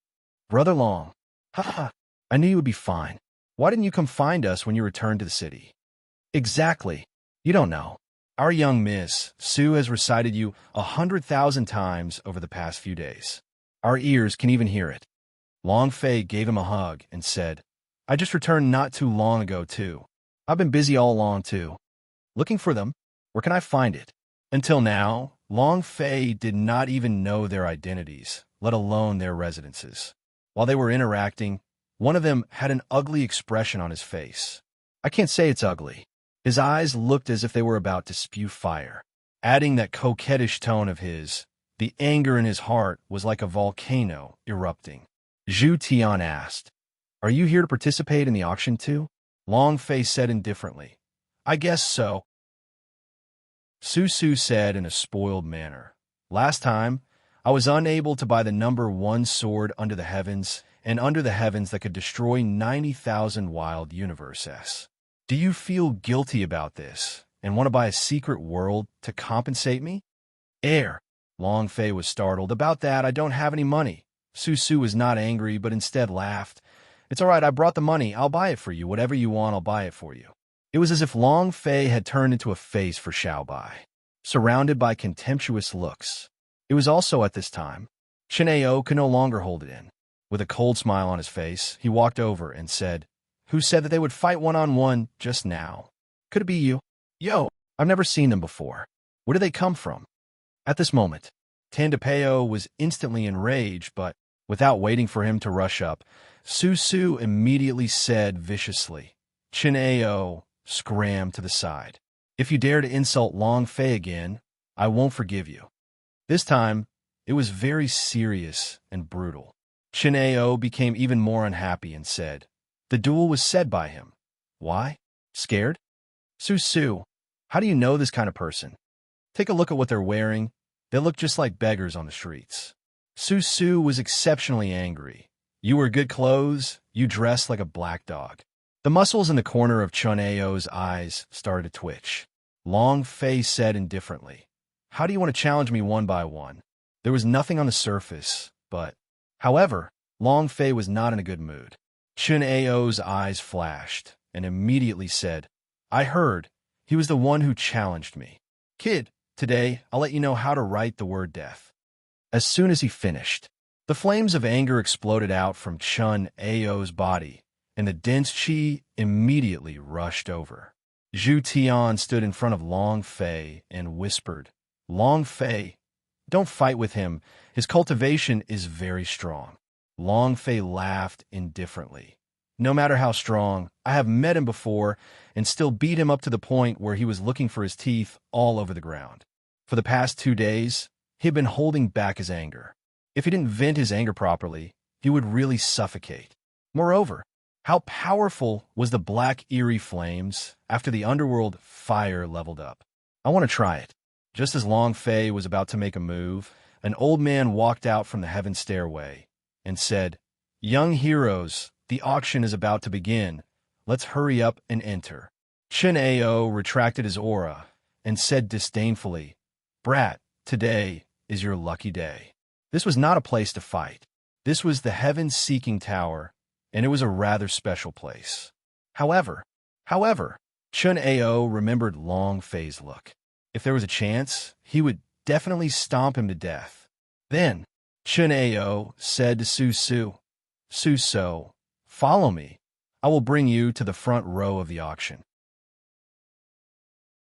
"Brother Long. Ha! I knew you would be fine. Why didn't you come find us when you returned to the city?" "Exactly. You don't know. Our young Miss Su has recited you 100,000 times over the past few days. Our ears can even hear it." Long Fei gave him a hug and said, "I just returned not too long ago, too. I've been busy all along, too. Looking for them. Where can I find it?" Until now, Long Fei did not even know their identities, let alone their residences. While they were interacting, one of them had an ugly expression on his face. I can't say it's ugly. His eyes looked as if they were about to spew fire. Adding that coquettish tone of his, the anger in his heart was like a volcano erupting. Zhu Tian asked, "Are you here to participate in the auction too?" Long Fei said indifferently, "I guess so." Su Su said in a spoiled manner, "Last time, I was unable to buy the #1 sword under the heavens and under the heavens that could destroy 90,000 wild universes. Do you feel guilty about this and want to buy a secret world to compensate me?" "Air." Long Fei was startled. "About that, I don't have any money." Su Su was not angry, but instead laughed. "It's all right, I brought the money. I'll buy it for you. Whatever you want, I'll buy it for you." It was as if Long Fei had turned into a face for Xiaobai, surrounded by contemptuous looks. It was also at this time, Chen Ao could no longer hold it in. With a cold smile on his face, he walked over and said, "Who said that they would fight one-on-one just now? Could it be you?" "Yo, I've never seen them before. Where do they come from?" At this moment, Tandapeo was instantly enraged, but without waiting for him to rush up, Su Su immediately said viciously, "Chen Ao, scram to the side. If you dare to insult Long Fei again, I won't forgive you." This time, it was very serious and brutal. Chen Ao became even more unhappy and said, "The duel was said by him. Why? Scared? Su Su, how do you know this kind of person? Take a look at what they're wearing. They look just like beggars on the streets." Su Su was exceptionally angry. "You wear good clothes, you dress like a black dog." The muscles in the corner of Chen Ao's eyes started to twitch. Long Fei said indifferently, "How do you want to challenge me one by one?" There was nothing on the surface, but... However, Long Fei was not in a good mood. Chen Ao's eyes flashed, and immediately said, "I heard. He was the one who challenged me. Kid, today I'll let you know how to write the word death." As soon as he finished, the flames of anger exploded out from Chen Ao's body, and the dense qi immediately rushed over. Zhu Tian stood in front of Long Fei and whispered, "Long Fei, don't fight with him. His cultivation is very strong." Long Fei laughed indifferently. "No matter how strong, I have met him before and still beat him up to the point where he was looking for his teeth all over the ground. For the past 2 days, he had been holding back his anger. If he didn't vent his anger properly, he would really suffocate. Moreover, how powerful was the black eerie flames after the underworld fire leveled up? I want to try it." Just as Long Fei was about to make a move, an old man walked out from the heaven stairway and said, "Young heroes, the auction is about to begin. Let's hurry up and enter." Chen Ao retracted his aura and said disdainfully, "Brat, today is your lucky day." This was not a place to fight. This was the heaven-seeking tower, and it was a rather special place. However, Chen Ao remembered Long Fei's look. If there was a chance, he would definitely stomp him to death. Then, Chen Ao said to Su Su, "Su Su, follow me. I will bring you to the front row of the auction."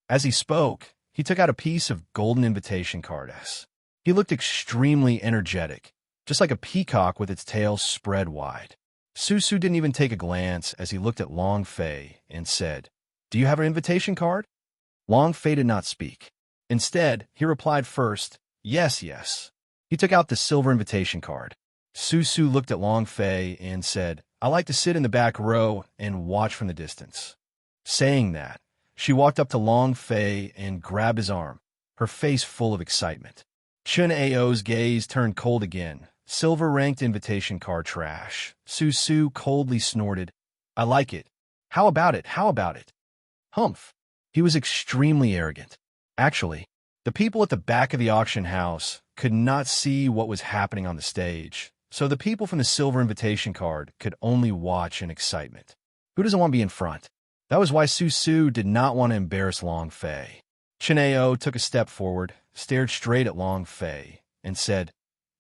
As he spoke, he took out a piece of golden invitation cards. He looked extremely energetic, just like a peacock with its tail spread wide. Su Su didn't even take a glance as he looked at Long Fei and said, "Do you have an invitation card?" Long Fei did not speak. Instead, he replied first, yes, yes. He took out the silver invitation card. Su looked at Long Fei and said, I like to sit in the back row and watch from the distance. Saying that, she walked up to Long Fei and grabbed his arm, her face full of excitement. Chun Ao's gaze turned cold again. Silver-ranked invitation card trash. Su coldly snorted, I like it. How about it? How about it? Humph. He was extremely arrogant. Actually, the people at the back of the auction house could not see what was happening on the stage, so the people from the silver invitation card could only watch in excitement. Who doesn't want to be in front? That was why Su did not want to embarrass Long Fei. Chun Ao took a step forward, stared straight at Long Fei, and said,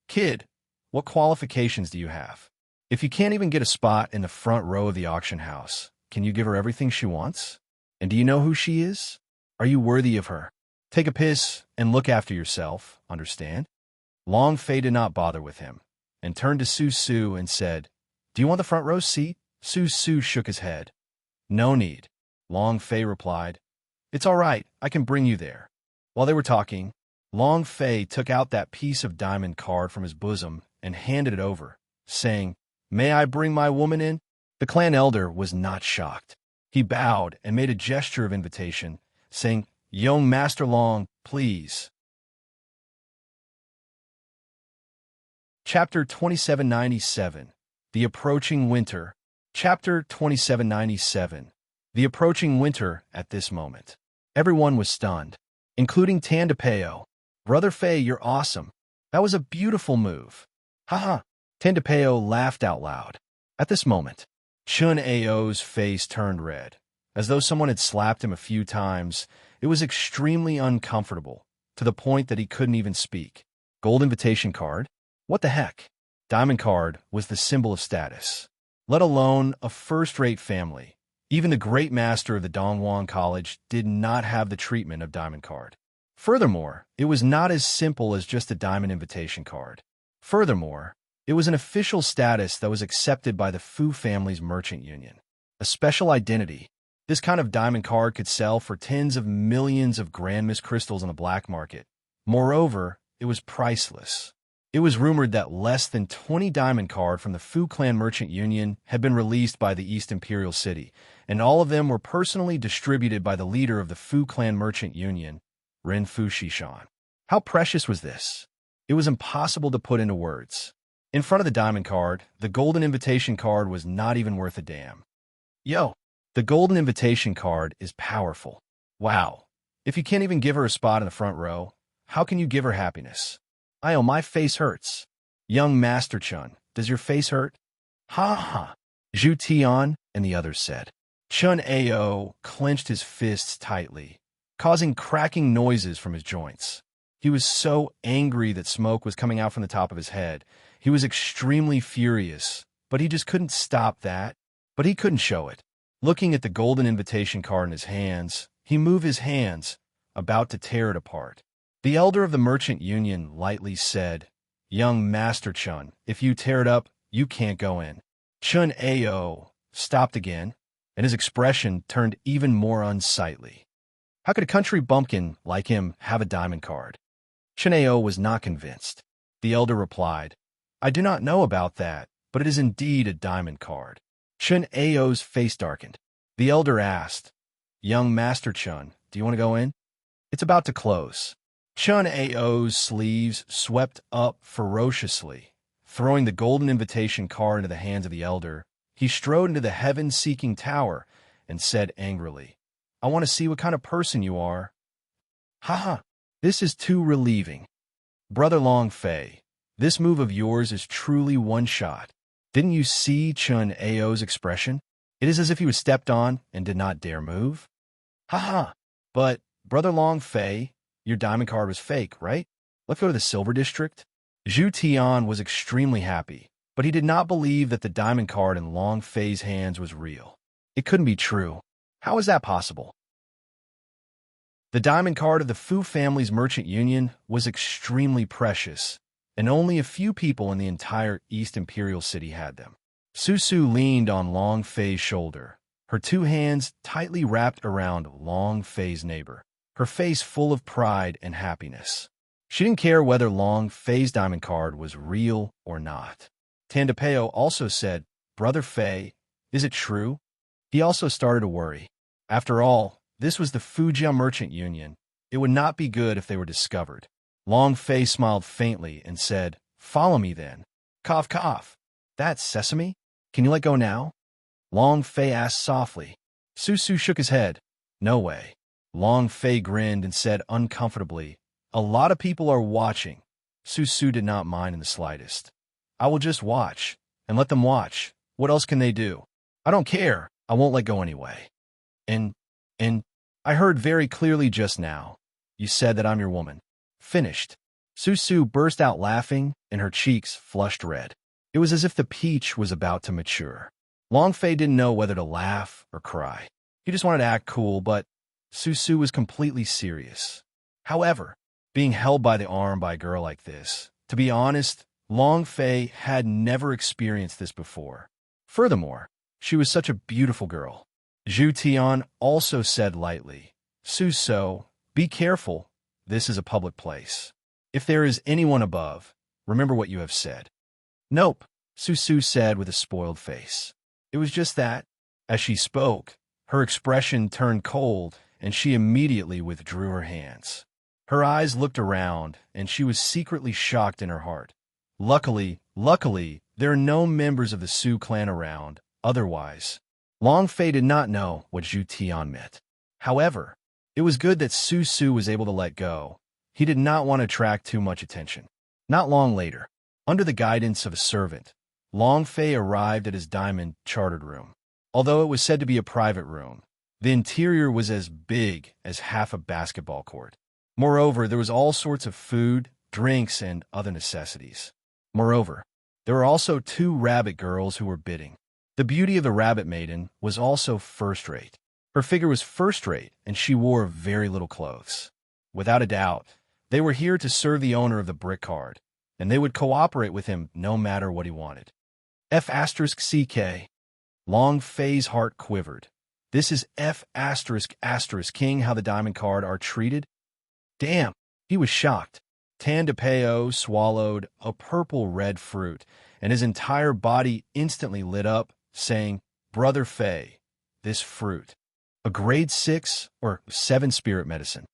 Kid, what qualifications do you have? If you can't even get a spot in the front row of the auction house, can you give her everything she wants? And do you know who she is? Are you worthy of her? Take a piss and look after yourself, understand? Long Fei did not bother with him, and turned to Su and said, Do you want the front row seat? Su shook his head. No need. Long Fei replied, It's all right, I can bring you there. While they were talking, Long Fei took out that piece of diamond card from his bosom and handed it over, saying, May I bring my woman in? The clan elder was not shocked. He bowed and made a gesture of invitation, saying, Young Master Long, please. Chapter 2797, The Approaching Winter. Chapter 2797, The Approaching Winter. At this moment, everyone was stunned, including Tan DePeo. Brother Fei, you're awesome. That was a beautiful move. Haha. Tan DePeo laughed out loud. At this moment, Chun Ao's face turned red, as though someone had slapped him a few times. It was extremely uncomfortable, to the point that he couldn't even speak. Gold invitation card? What the heck? Diamond card was the symbol of status, let alone a first-rate family. Even the great master of the Dongwon College did not have the treatment of diamond card. Furthermore, it was not as simple as just a diamond invitation card. Furthermore, it was an official status that was accepted by the Fu family's merchant union. A special identity. This kind of diamond card could sell for tens of millions of Grand Miss crystals on the black market. Moreover, it was priceless. It was rumored that less than 20 diamond card from the Fu Clan Merchant Union had been released by the East Imperial City, and all of them were personally distributed by the leader of the Fu Clan Merchant Union, Ren Fu Shishan. How precious was this? It was impossible to put into words. In front of the diamond card, the golden invitation card was not even worth a damn. Yo, the golden invitation card is powerful. Wow. If you can't even give her a spot in the front row, how can you give her happiness? My face hurts. Young Master Chun, does your face hurt? Ha ha. Zhu Tian and the others said. Chun Ao clenched his fists tightly, causing cracking noises from his joints. He was so angry that smoke was coming out from the top of his head. He was extremely furious, but he just couldn't stop that. But he couldn't show it. Looking at the golden invitation card in his hands, he moved his hands, about to tear it apart. The elder of the merchant union lightly said, Young Master Chun, if you tear it up, you can't go in. Chun Ao stopped again, and his expression turned even more unsightly. How could a country bumpkin like him have a diamond card? Chun Ao was not convinced. The elder replied, I do not know about that, but it is indeed a diamond card. Chun Ao's face darkened. The elder asked, Young Master Chun, do you want to go in? It's about to close. Chun Ao's sleeves swept up ferociously. Throwing the golden invitation card into the hands of the elder, he strode into the heaven-seeking tower and said angrily, I want to see what kind of person you are. Haha, this is too relieving. Brother Long Fei, this move of yours is truly one shot. Didn't you see Chun Ao's expression? It is as if he was stepped on and did not dare move. Haha, but, Brother Long Fei, your diamond card was fake, right? Let's go to the Silver District. Zhu Tian was extremely happy, but he did not believe that the diamond card in Long Fei's hands was real. It couldn't be true. How is that possible? The diamond card of the Fu family's merchant union was extremely precious, and only a few people in the entire East Imperial City had them. Su leaned on Long Fei's shoulder, her two hands tightly wrapped around Long Fei's neighbor. her face full of pride and happiness. She didn't care whether Long Fei's diamond card was real or not. Tandapeo also said, "Brother Fei, is it true?" He also started to worry. After all, this was the Fujian Merchant Union. It would not be good if they were discovered. Long Fei smiled faintly and said, "Follow me then." Cough, cough. "That's Sesame? Can you let go now?" Long Fei asked softly. Susu shook his head. "No way." Long Fei grinned and said uncomfortably, "A lot of people are watching." Susu did not mind in the slightest. "I will just watch, and let them watch. What else can they do? I don't care. I won't let go anyway." And, I heard very clearly just now. You said that I'm your woman. Finished. Susu burst out laughing, and her cheeks flushed red. It was as if the peach was about to mature. Long Fei didn't know whether to laugh or cry. He just wanted to act cool, but Susu was completely serious. However, being held by the arm by a girl like this, to be honest, Long Fei had never experienced this before. Furthermore, she was such a beautiful girl. Zhu Tian also said lightly, "Suso, be careful. This is a public place. If there is anyone above, remember what you have said." "Nope," Susu said with a spoiled face. It was just that, as she spoke, her expression turned cold, and she immediately withdrew her hands. Her eyes looked around, and she was secretly shocked in her heart. Luckily, there are no members of the Su clan around. Otherwise, Long Fei did not know what Zhu Tian meant. However, it was good that Susu was able to let go. He did not want to attract too much attention. Not long later, under the guidance of a servant, Long Fei arrived at his diamond chartered room. Although it was said to be a private room, the interior was as big as half a basketball court. Moreover, there was all sorts of food, drinks, and other necessities. Moreover, there were also 2 rabbit girls who were bidding. The beauty of the rabbit maiden was also first-rate. Her figure was first-rate, and she wore very little clothes. Without a doubt, they were here to serve the owner of the brick card, and they would cooperate with him no matter what he wanted. F***CK. Long Fei's heart quivered. This is F***King how the diamond card are treated? Damn, he was shocked. Tandapeo swallowed a purple-red fruit, and his entire body instantly lit up, saying, "Brother Fei, this fruit. A grade 6 or 7 spirit medicine.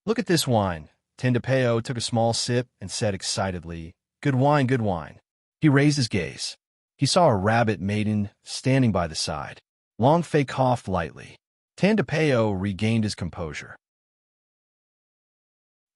Look at this wine." Tandapeo took a small sip and said excitedly, "Good wine, good wine." He raised his gaze. He saw a rabbit maiden standing by the side. Long Fei coughed lightly. Tandapeo regained his composure.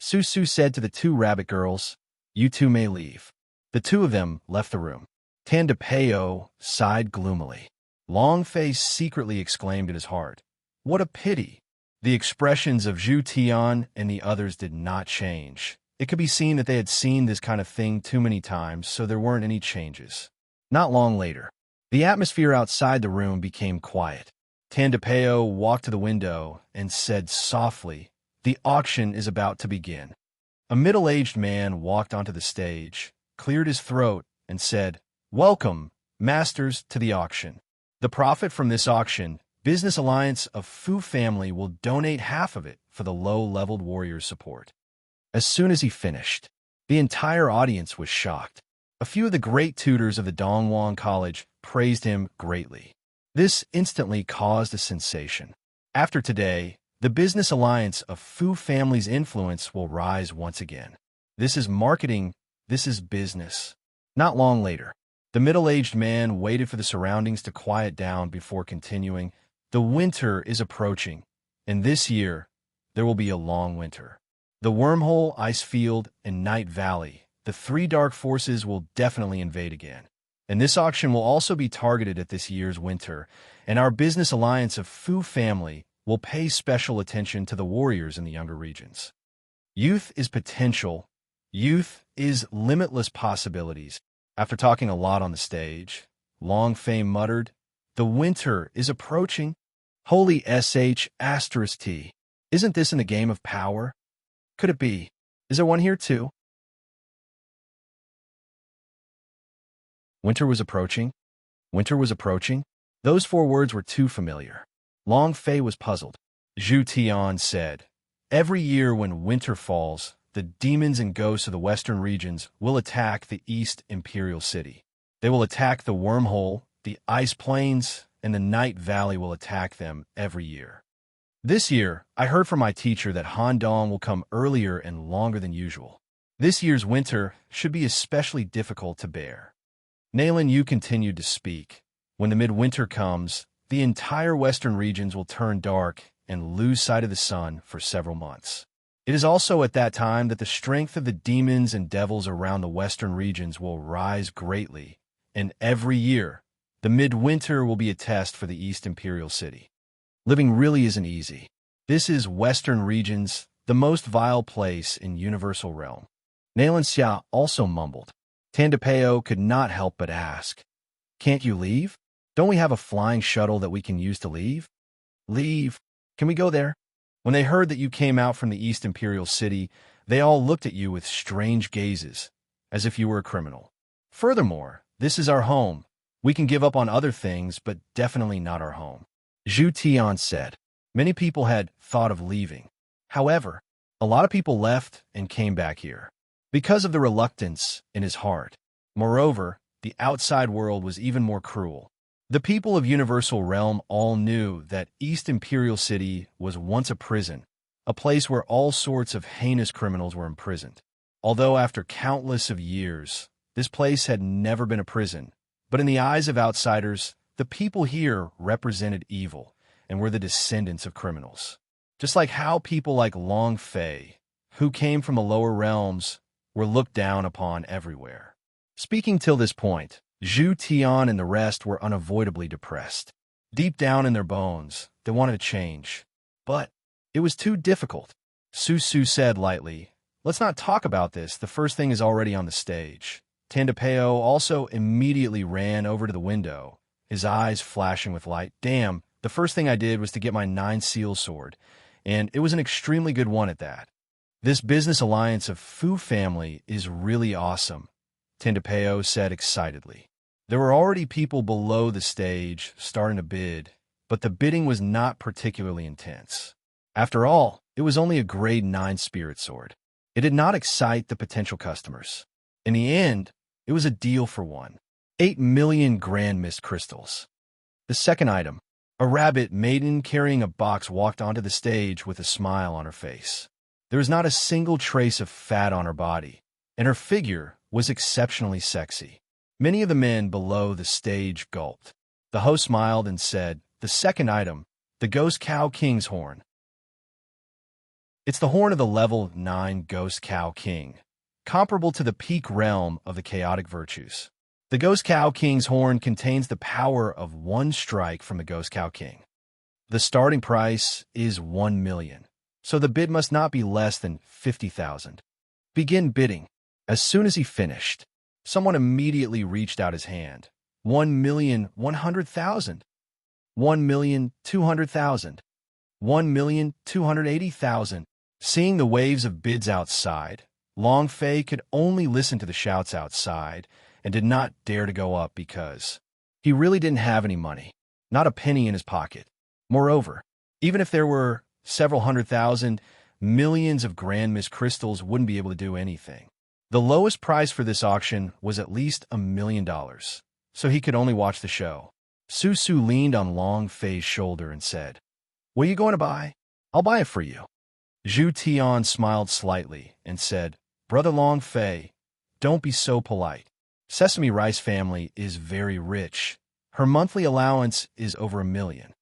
Susu said to the 2 rabbit girls, "You 2 may leave." The 2 of them left the room. Tandapeo sighed gloomily. Long Fei secretly exclaimed in his heart, "What a pity." The expressions of Zhu Tian and the others did not change. It could be seen that they had seen this kind of thing too many times, so there weren't any changes. Not long later, the atmosphere outside the room became quiet. Tandapeo walked to the window and said softly, "The auction is about to begin." A middle-aged man walked onto the stage, cleared his throat, and said, "Welcome, masters, to the auction. The profit from this auction, Business Alliance of Fu Family will donate half of it for the low-leveled warriors' support." As soon as he finished, the entire audience was shocked. A few of the great tutors of the Dongwon College praised him greatly. This instantly caused a sensation. After today, the Business Alliance of Fu Family's influence will rise once again. This is marketing, this is business. Not long later, the middle-aged man waited for the surroundings to quiet down before continuing. The winter is approaching, and this year, there will be a long winter. The Wormhole, Ice Field, and Night Valley, the 3 dark forces will definitely invade again. And this auction will also be targeted at this year's winter, and our Business Alliance of Fu Family will pay special attention to the warriors in the younger regions. Youth is potential. Youth is limitless possibilities. After talking a lot on the stage, Long Fei muttered, "The winter is approaching. Holy sh**T. Isn't this in the game of power? Could it be? Is there one here too?" Winter was approaching. Winter was approaching. Those 4 words were too familiar. Long Fei was puzzled. Zhu Tian said, Every year when winter falls, the demons and ghosts of the western regions will attack the East Imperial City. They will attack the wormhole, the ice plains, and the night valley will attack them every year. This year, I heard from my teacher that Han Dong will come earlier and longer than usual. This year's winter should be especially difficult to bear. Nayland Yu continued to speak. When the midwinter comes, the entire western regions will turn dark and lose sight of the sun for several months. It is also at that time that the strength of the demons and devils around the western regions will rise greatly, and every year, the midwinter will be a test for the East Imperial City. Living really isn't easy. This is western regions, the most vile place in Universal Realm. Nayland Xia also mumbled. Tandapeo could not help but ask, "Can't you leave? Don't we have a flying shuttle that we can use to leave?" "Leave? Can we go there?" When they heard that you came out from the East Imperial City, they all looked at you with strange gazes, as if you were a criminal. Furthermore, this is our home. We can give up on other things, but definitely not our home. Zhu Tian said. Many people had thought of leaving. However, a lot of people left and came back here because of the reluctance in his heart. Moreover, the outside world was even more cruel. The people of Universal Realm all knew that East Imperial City was once a prison, a place where all sorts of heinous criminals were imprisoned. Although after countless of years, this place had never been a prison, but in the eyes of outsiders, the people here represented evil and were the descendants of criminals. Just like how people like Long Fei, who came from the lower realms, were looked down upon everywhere. Speaking till this point, Zhu Tian and the rest were unavoidably depressed. Deep down in their bones, they wanted to change. But it was too difficult. Su Su said lightly, "Let's not talk about this. The first thing is already on the stage." Tandapeo also immediately ran over to the window, his eyes flashing with light. "Damn, the first thing I did was to get my 9-seal sword, and it was an extremely good one at that. This business alliance of Fu family is really awesome," Tandapeo said excitedly. There were already people below the stage starting to bid, but the bidding was not particularly intense. After all, it was only a grade 9 spirit sword. It did not excite the potential customers. In the end, it was a deal for 8 million grand mist crystals. The second item, a rabbit maiden carrying a box walked onto the stage with a smile on her face. There was not a single trace of fat on her body, and her figure was exceptionally sexy. Many of the men below the stage gulped. The host smiled and said, "The second item, the Ghost Cow King's horn." It's the horn of the level 9 Ghost Cow King, comparable to the peak realm of the chaotic virtues. The Ghost Cow King's horn contains the power of one strike from the Ghost Cow King. The starting price is 1 million, so the bid must not be less than 50,000. Begin bidding. As soon as he finished, someone immediately reached out his hand. 1,100,000. 1,200,000. 1,280,000. Seeing the waves of bids outside, Long Fei could only listen to the shouts outside and did not dare to go up because he really didn't have any money, not a penny in his pocket. Moreover, even if there were several 100,000, millions of grand mist crystals wouldn't be able to do anything. The lowest price for this auction was at least $1 million, so he could only watch the show. Su Su leaned on Long Fei's shoulder and said, "What are you going to buy? I'll buy it for you." Zhu Tian smiled slightly and said, "Brother Long Fei, don't be so polite. Sesame Rice family is very rich. Her monthly allowance is over $1 million.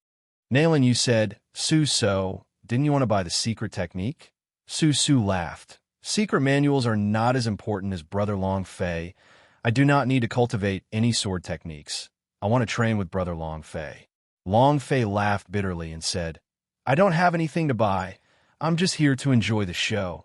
Nayland Yu said, "Su So, didn't you want to buy the secret technique?" Su Su laughed. "Secret manuals are not as important as Brother Long Fei. I do not need to cultivate any sword techniques. I want to train with Brother Long Fei." Long Fei laughed bitterly and said, "I don't have anything to buy. I'm just here to enjoy the show."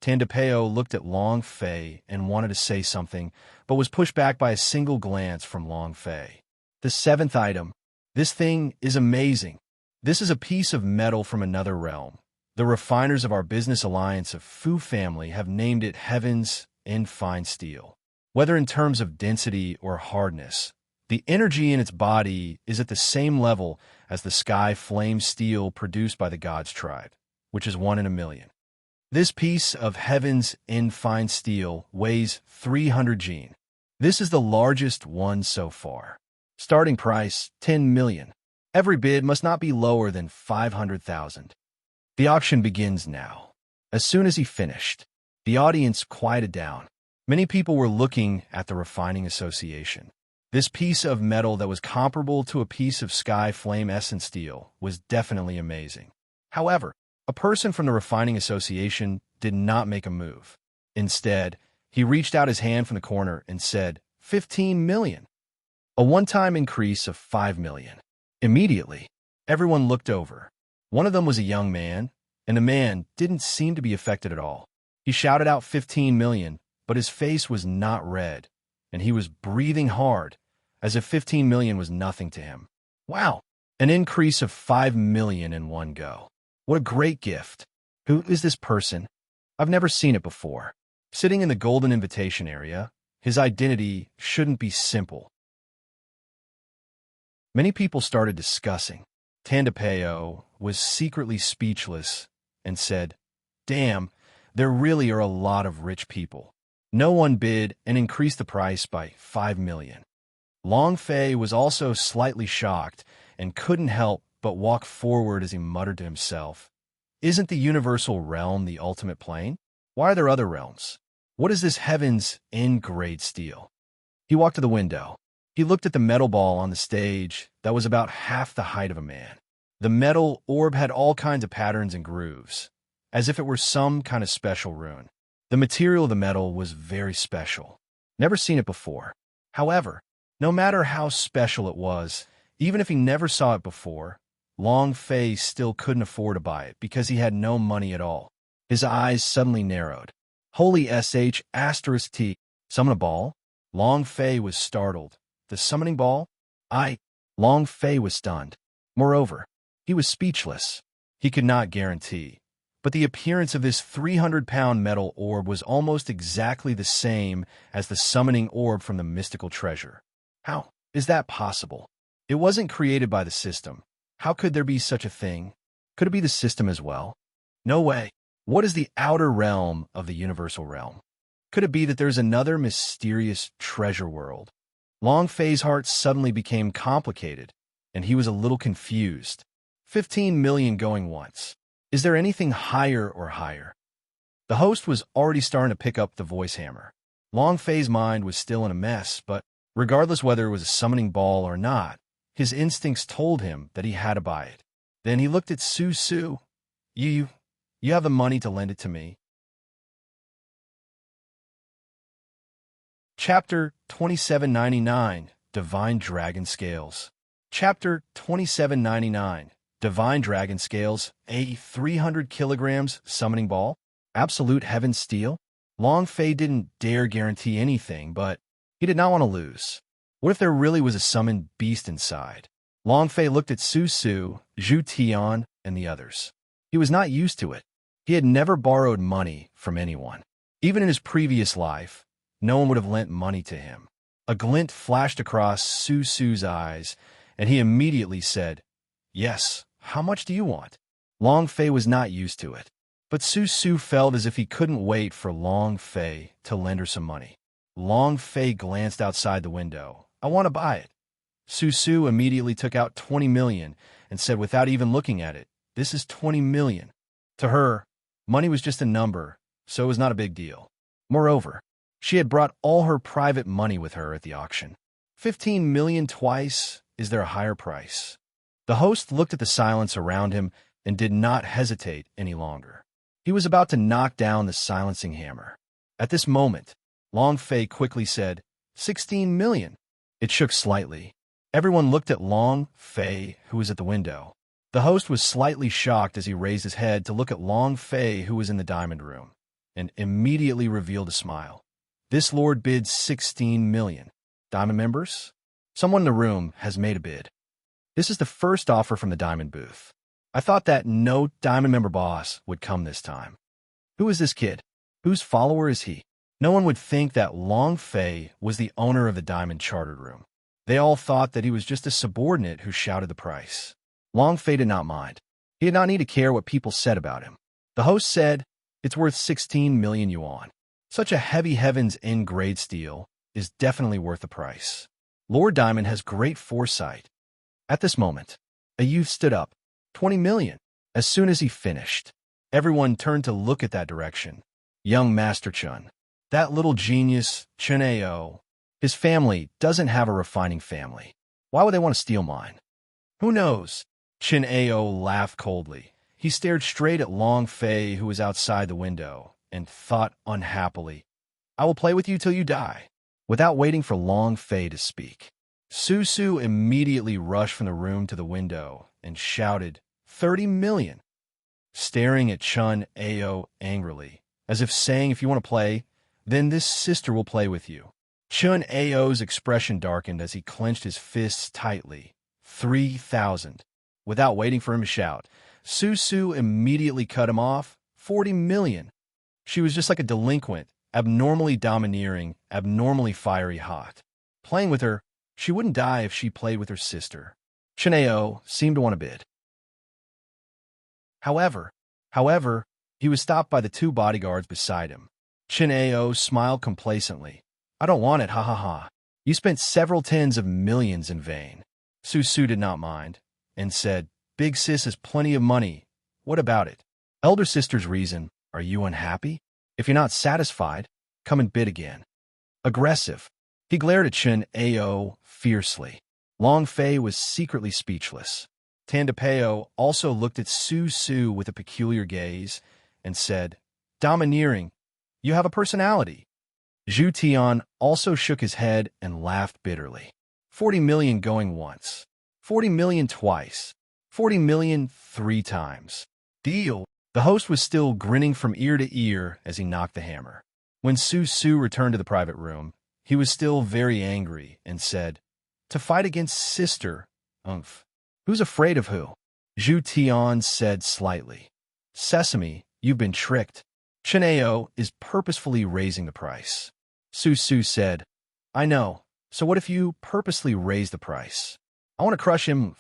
Tandapeo looked at Long Fei and wanted to say something, but was pushed back by a single glance from Long Fei. The seventh item. This thing is amazing. This is a piece of metal from another realm. The refiners of our business alliance of Fu family have named it Heaven's Fine Steel. Whether in terms of density or hardness, the energy in its body is at the same level as the sky flame steel produced by the God's tribe. which is 1 in a million. This piece of heaven's in fine steel weighs 300 gene. This is the largest one so far. Starting price, 10 million. Every bid must not be lower than 500,000. The auction begins now. As soon as he finished, the audience quieted down. Many people were looking at the refining association. This piece of metal that was comparable to a piece of sky flame essence steel was definitely amazing. However, a person from the refining association did not make a move. Instead, he reached out his hand from the corner and said, 15 million. A one-time increase of 5 million. Immediately, everyone looked over. One of them was a young man, and the man didn't seem to be affected at all. He shouted out 15 million, but his face was not red, and he was breathing hard, as if 15 million was nothing to him. Wow, an increase of 5 million in one go. What a great gift. Who is this person? I've never seen it before. Sitting in the golden invitation area, his identity shouldn't be simple. Many people started discussing. Tandapeo was secretly speechless and said, "Damn, there really are a lot of rich people." No one bid and increased the price by 5 million. Long Fei was also slightly shocked and couldn't help but walk forward as he muttered to himself, "Isn't the universal realm the ultimate plane? Why are there other realms? What is this heaven's in-grade steel?" He walked to the window. He looked at the metal ball on the stage that was about half the height of a man. The metal orb had all kinds of patterns and grooves, as if it were some kind of special rune. The material of the metal was very special. Never seen it before. However, no matter how special it was, even if he never saw it before, Long Fei still couldn't afford to buy it because he had no money at all. His eyes suddenly narrowed. Holy **T. Summon a ball? Long Fei was startled. The summoning ball? Long Fei was stunned. Moreover, he was speechless. He could not guarantee. But the appearance of this 300-pound metal orb was almost exactly the same as the summoning orb from the mystical treasure. How is that possible? It wasn't created by the system. How could there be such a thing? Could it be the system as well? No way. What is the outer realm of the universal realm? Could it be that there's another mysterious treasure world? Long Fei's heart suddenly became complicated, and he was a little confused. 15 million going once. Is there anything higher or higher? The host was already starting to pick up the voice hammer. Long Fei's mind was still in a mess, but regardless whether it was a summoning ball or not, his instincts told him that he had to buy it. Then he looked at Su. You have the money to lend it to me. Chapter 2799, Divine Dragon Scales. Chapter 2799, Divine Dragon Scales, a 300 kilograms summoning ball? Absolute heaven steel? Long Fei didn't dare guarantee anything, but he did not want to lose. What if there really was a summoned beast inside? Long Fei looked at Su, Zhu Tian, and the others. He was not used to it. He had never borrowed money from anyone. Even in his previous life, no one would have lent money to him. A glint flashed across Su's eyes, and he immediately said, "Yes, how much do you want?" Long Fei was not used to it, but Su felt as if he couldn't wait for Long Fei to lend her some money. Long Fei glanced outside the window. "I want to buy it." Su immediately took out 20 million and said without even looking at it, "This is 20 million. To her, money was just a number, so it was not a big deal. Moreover, she had brought all her private money with her at the auction. 15 million twice? Is there a higher price? The host looked at the silence around him and did not hesitate any longer. He was about to knock down the silencing hammer. At this moment, Long Fei quickly said, 16 million. It shook slightly. Everyone looked at Long Fei, who was at the window. The host was slightly shocked as he raised his head to look at Long Fei, who was in the diamond room, and immediately revealed a smile. This lord bids 16 million. Diamond members? Someone in the room has made a bid. This is the first offer from the diamond booth. I thought that no diamond member boss would come this time. Who is this kid? Whose follower is he? No one would think that Long Fei was the owner of the diamond chartered room. They all thought that he was just a subordinate who shouted the price. Long Fei did not mind. He did not need to care what people said about him. The host said, "It's worth 16 million yuan. Such a heavy Heaven's End grade steel is definitely worth the price." Lord Diamond has great foresight. At this moment, a youth stood up. 20 million. As soon as he finished, everyone turned to look at that direction. Young Master Chun. That little genius, Chun Ao. His family doesn't have a refining family. Why would they want to steal mine? Who knows? Chun Ao laughed coldly. He stared straight at Long Fei, who was outside the window, and thought unhappily, "I will play with you till you die." Without waiting for Long Fei to speak, Su Su immediately rushed from the room to the window and shouted, 30 million, staring at Chun Ao angrily, as if saying, "If you want to play, then this sister will play with you." Chun Ao's expression darkened as he clenched his fists tightly. 3,000. Without waiting for him to shout, Su Su immediately cut him off. 40 million. She was just like a delinquent, abnormally domineering, abnormally fiery hot. Playing with her, she wouldn't die if she played with her sister. Chun Ao seemed to want to bid. However, he was stopped by the two bodyguards beside him. Chun Ao smiled complacently. "I don't want it, ha ha ha. You spent several tens of millions in vain." Su Su did not mind, and said, "Big sis has plenty of money. What about it?" Elder sister's reason, "Are you unhappy? If you're not satisfied, come and bid again." Aggressive. He glared at Chun Ao fiercely. Long Fei was secretly speechless. Tandapeo also looked at Su Su with a peculiar gaze and said, "Domineering. You have a personality." Zhu Tian also shook his head and laughed bitterly. 40 million going once. 40 million twice. 40 million 3 times. Deal. The host was still grinning from ear to ear as he knocked the hammer. When Su Su returned to the private room, he was still very angry and said, "To fight against sister, umph. Who's afraid of who?" Zhu Tian said slightly, "Sesame, you've been tricked. Chun Ao is purposefully raising the price." Su Su said, "I know. So what if you purposely raise the price? I want to crush him."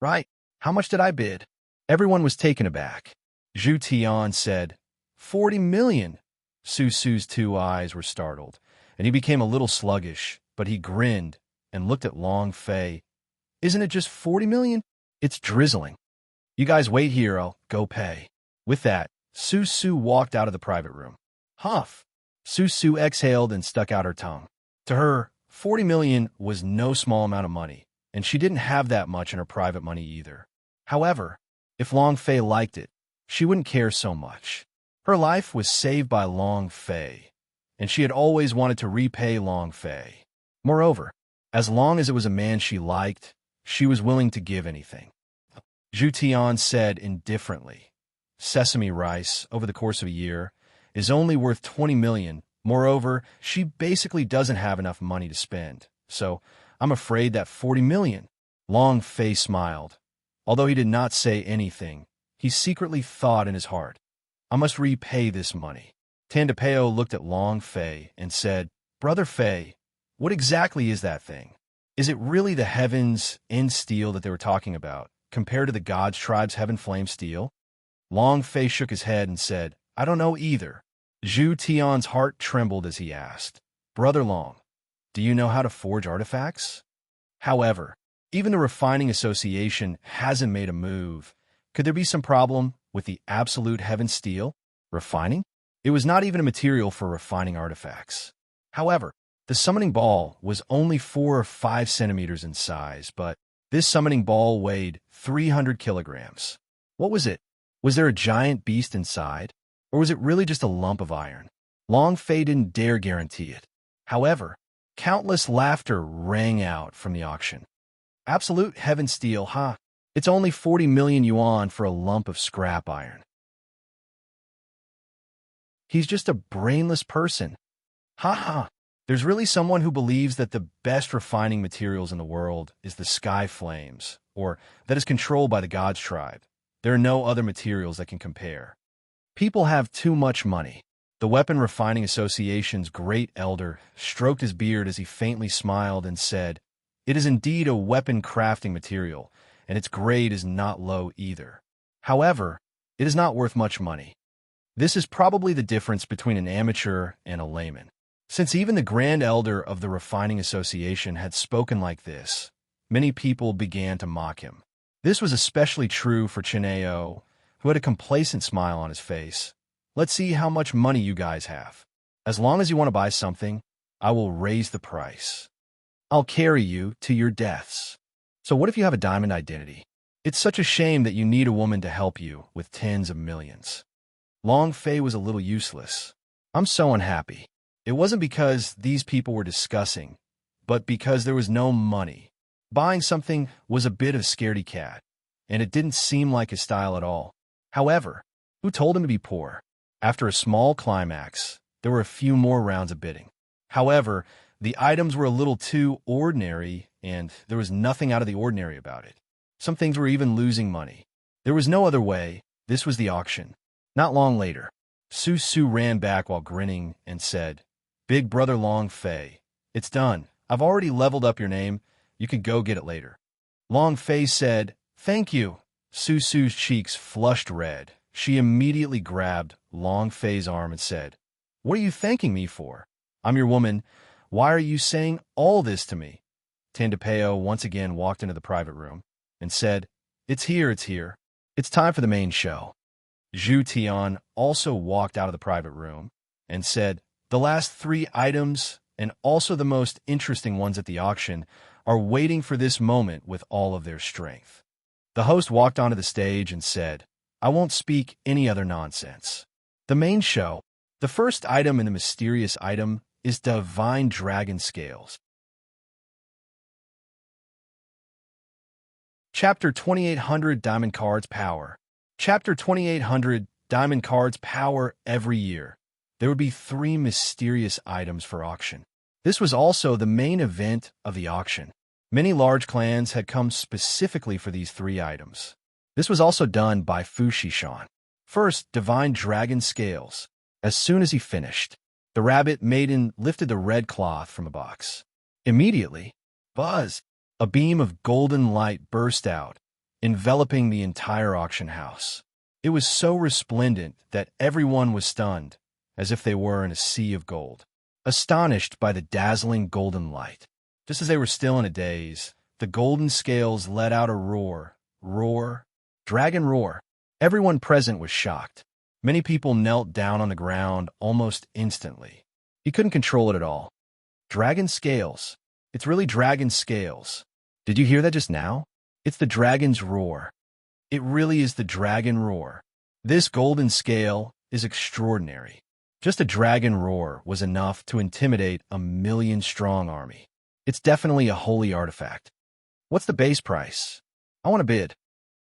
"Right. How much did I bid?" Everyone was taken aback. Zhu Tian said, 40 million. Su Su's two eyes were startled, and he became a little sluggish, but he grinned and looked at Long Fei. "Isn't it just 40 million? It's drizzling. You guys wait here, I'll go pay." With that, Su Su walked out of the private room. Huff! Su Su exhaled and stuck out her tongue. To her, 40 million was no small amount of money, and she didn't have that much in her private money either. However, if Long Fei liked it, she wouldn't care so much. Her life was saved by Long Fei, and she had always wanted to repay Long Fei. Moreover, as long as it was a man she liked, she was willing to give anything. Zhu Tian said indifferently, "Sesame rice, over the course of a year, is only worth 20 million. Moreover, she basically doesn't have enough money to spend. So, I'm afraid that 40 million. Long Fei smiled. Although he did not say anything, he secretly thought in his heart, "I must repay this money." Tandapeo looked at Long Fei and said, "Brother Fei, what exactly is that thing? Is it really the Heaven's End steel that they were talking about, compared to the God's tribe's Heaven Flame steel?" Long Fei shook his head and said, "I don't know either." Zhu Tian's heart trembled as he asked, "Brother Long, do you know how to forge artifacts?" However, even the Refining Association hasn't made a move. Could there be some problem with the absolute Heaven steel? Refining? It was not even a material for refining artifacts. However, the summoning ball was only 4 or 5 centimeters in size, but this summoning ball weighed 300 kilograms. What was it? Was there a giant beast inside? Or was it really just a lump of iron? Long Fei didn't dare guarantee it. However, countless laughter rang out from the auction. Absolute Heaven steel, huh? It's only 40 million yuan for a lump of scrap iron. He's just a brainless person. Ha ha! There's really someone who believes that the best refining materials in the world is the sky flames, or that is controlled by the God's tribe. There are no other materials that can compare. People have too much money. The Weapon Refining Association's great elder stroked his beard as he faintly smiled and said, "It is indeed a weapon crafting material, and its grade is not low either. However, It is not worth much money. This is probably the difference between an amateur and a layman. Since even the Grand Elder of the Refining Association had spoken like this, many people began to mock him. This was especially true for Chineo, who had a complacent smile on his face. Let's see how much money you guys have. As long as you want to buy something, I will raise the price. I'll carry you to your deaths. So what if you have a diamond identity? It's such a shame that you need a woman to help you with tens of millions. Long Fei was a little useless. I'm so unhappy. It wasn't because these people were discussing, but because there was no money. Buying something was a bit of scaredy cat, and it didn't seem like his style at all. However, who told him to be poor? After a small climax, there were a few more rounds of bidding. However, the items were a little too ordinary, and there was nothing out of the ordinary about it. Some things were even losing money. There was no other way. This was the auction. Not long later, Su Su ran back while grinning and said, "Big brother Long Fei, it's done. I've already leveled up your name. You can go get it later." Long Fei said, "Thank you." Su Su's cheeks flushed red. She immediately grabbed Long Fei's arm and said, "What are you thanking me for? I'm your woman. Why are you saying all this to me?" Tandapeo once again walked into the private room and said, It's here. It's time for the main show." Zhu Tian also walked out of the private room and said, "The last 3 items, and also the most interesting ones at the auction, are waiting for this moment with all of their strength." The host walked onto the stage and said, "I won't speak any other nonsense. The main show, the first item and the mysterious item, is Divine Dragon Scales. Chapter 2800 Diamond Cards Power. Chapter 2800 Diamond Cards Power. Every year, there would be 3 mysterious items for auction. This was also the main event of the auction. Many large clans had come specifically for these 3 items. This was also done by Fu Shishan. First, Divine Dragon Scales. As soon as he finished, the rabbit maiden lifted the red cloth from a box. Immediately, buzz! A beam of golden light burst out, enveloping the entire auction house. It was so resplendent that everyone was stunned, as if they were in a sea of gold, astonished by the dazzling golden light. Just as they were still in a daze, the golden scales let out a roar, dragon roar. Everyone present was shocked. Many people knelt down on the ground almost instantly. He couldn't control it at all. Dragon scales. It's really dragon scales. Did you hear that just now? It's the dragon's roar. It really is the dragon roar. This golden scale is extraordinary. Just a dragon roar was enough to intimidate a 1,000,000-strong army. It's definitely a holy artifact. What's the base price? I want to bid.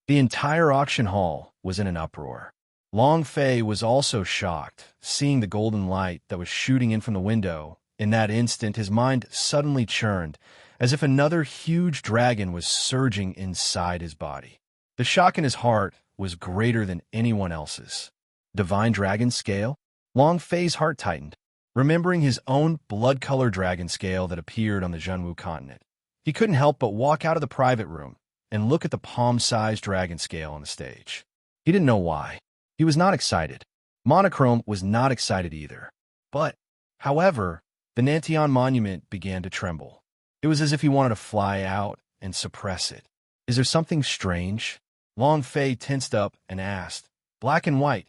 The entire auction hall was in an uproar. Long Fei was also shocked, seeing the golden light that was shooting in from the window. In that instant, his mind suddenly churned, as if another huge dragon was surging inside his body. The shock in his heart was greater than anyone else's. Divine Dragon Scale? Long Fei's heart tightened, remembering his own blood-colored dragon scale that appeared on the Zhenwu continent. He couldn't help but walk out of the private room and look at the palm-sized dragon scale on the stage. He didn't know why. He was not excited. Monochrome was not excited either. But, however, the Nantian monument began to tremble. It was as if he wanted to fly out and suppress it. Is there something strange? Long Fei tensed up and asked, "Black and White,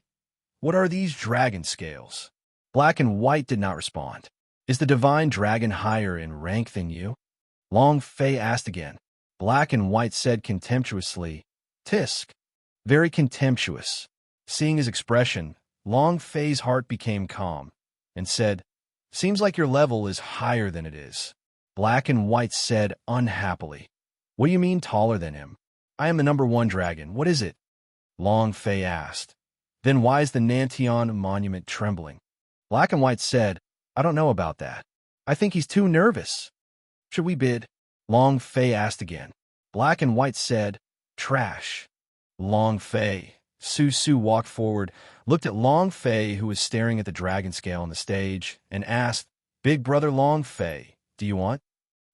what are these dragon scales?" Black and White did not respond. "Is the divine dragon higher in rank than you?" Long Fei asked again. Black and White said contemptuously, "Tisk." Very contemptuous. Seeing his expression, Long Fei's heart became calm and said, "Seems like your level is higher than it is." Black and White said unhappily, "What do you mean taller than him? I am the #1 dragon. What is it?" Long Fei asked, "Then why is the Nantian monument trembling?" Black and White said, "I don't know about that. I think he's too nervous." "Should we bid?" Long Fei asked again. Black and White said, "Trash." Long Fei. Su Su walked forward, looked at Long Fei, who was staring at the dragon scale on the stage, and asked, "Big brother Long Fei, do you want?"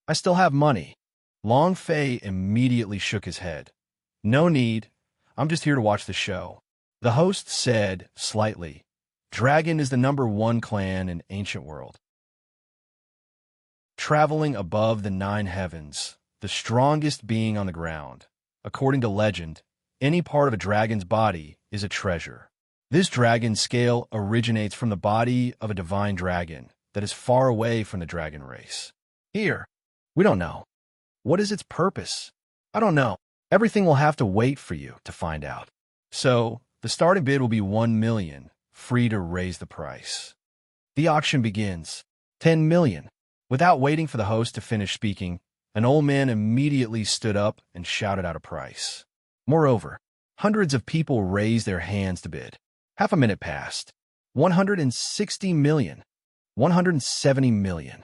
"I still have money." Long Fei immediately shook his head. "No need. I'm just here to watch the show." The host said, slightly, "Dragon is the #1 clan in ancient world. Traveling above the 9 heavens, the strongest being on the ground. According to legend, any part of a dragon's body is a treasure. This dragon scale originates from the body of a divine dragon that is far away from the dragon race. Here, we don't know. What is its purpose? I don't know. Everything will have to wait for you to find out. So, the starting bid will be 1 million, free to raise the price. The auction begins. 10 million. Without waiting for the host to finish speaking, an old man immediately stood up and shouted out a price. Moreover, hundreds of people raised their hands to bid. Half a minute passed. 160 million. 170 million.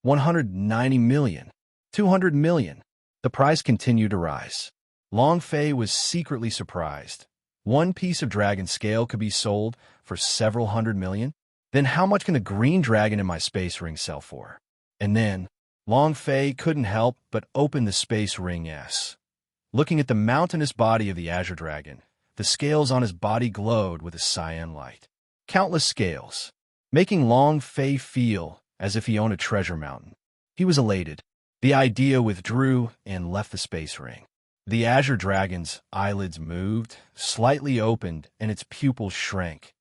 190 million. 200 million. The price continued to rise. Long Fei was secretly surprised. One piece of dragon scale could be sold for several hundred million? Then how much can the green dragon in my space ring sell for? And then, Long Fei couldn't help but open the space ring S. Looking at the mountainous body of the azure dragon, the scales on his body glowed with a cyan light. Countless scales, making Long Fei feel as if he owned a treasure mountain. He was elated. The idea withdrew and left the space ring. The azure dragon's eyelids moved, slightly opened, and its pupils shrank.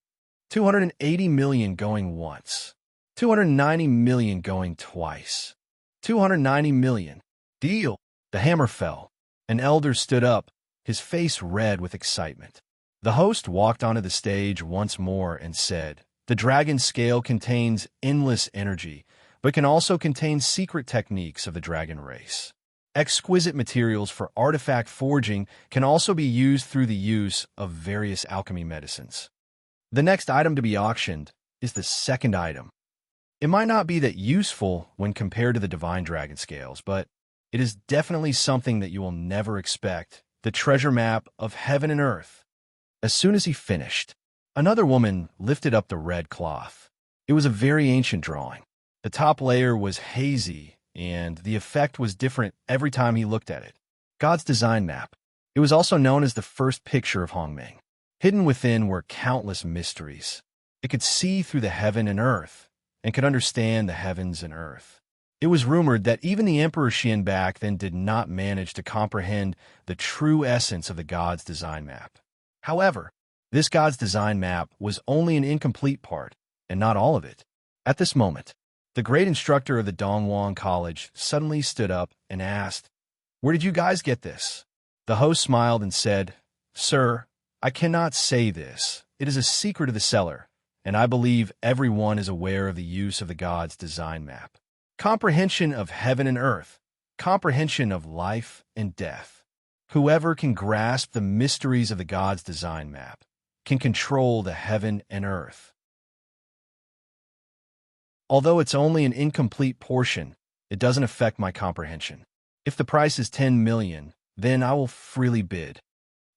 280 million going once. 290 million going twice. 290 million. Deal! The hammer fell. An elder stood up, his face red with excitement. The host walked onto the stage once more and said, "The dragon scale contains endless energy, but can also contain secret techniques of the dragon race. Exquisite materials for artifact forging can also be used through the use of various alchemy medicines." The next item to be auctioned is the second item. It might not be that useful when compared to the divine dragon scales, but it is definitely something that you will never expect: the treasure map of heaven and earth. As soon as he finished, another woman lifted up the red cloth. It was a very ancient drawing. The top layer was hazy, and the effect was different every time he looked at it. God's design map. It was also known as the first picture of Hongming. Hidden within were countless mysteries. It could see through the heaven and earth, and could understand the heavens and earth. It was rumored that even the Emperor Xian back then did not manage to comprehend the true essence of the God's design map. However, this God's design map was only an incomplete part, and not all of it. At this moment, the great instructor of the Dongwang College suddenly stood up and asked, "Where did you guys get this?" The host smiled and said, "Sir, I cannot say this. It is a secret of the seller, and I believe everyone is aware of the use of the God's design map. Comprehension of heaven and earth, comprehension of life and death. Whoever can grasp the mysteries of the God's design map can control the heaven and earth. Although it's only an incomplete portion, it doesn't affect my comprehension. If the price is 10 million, then I will freely bid."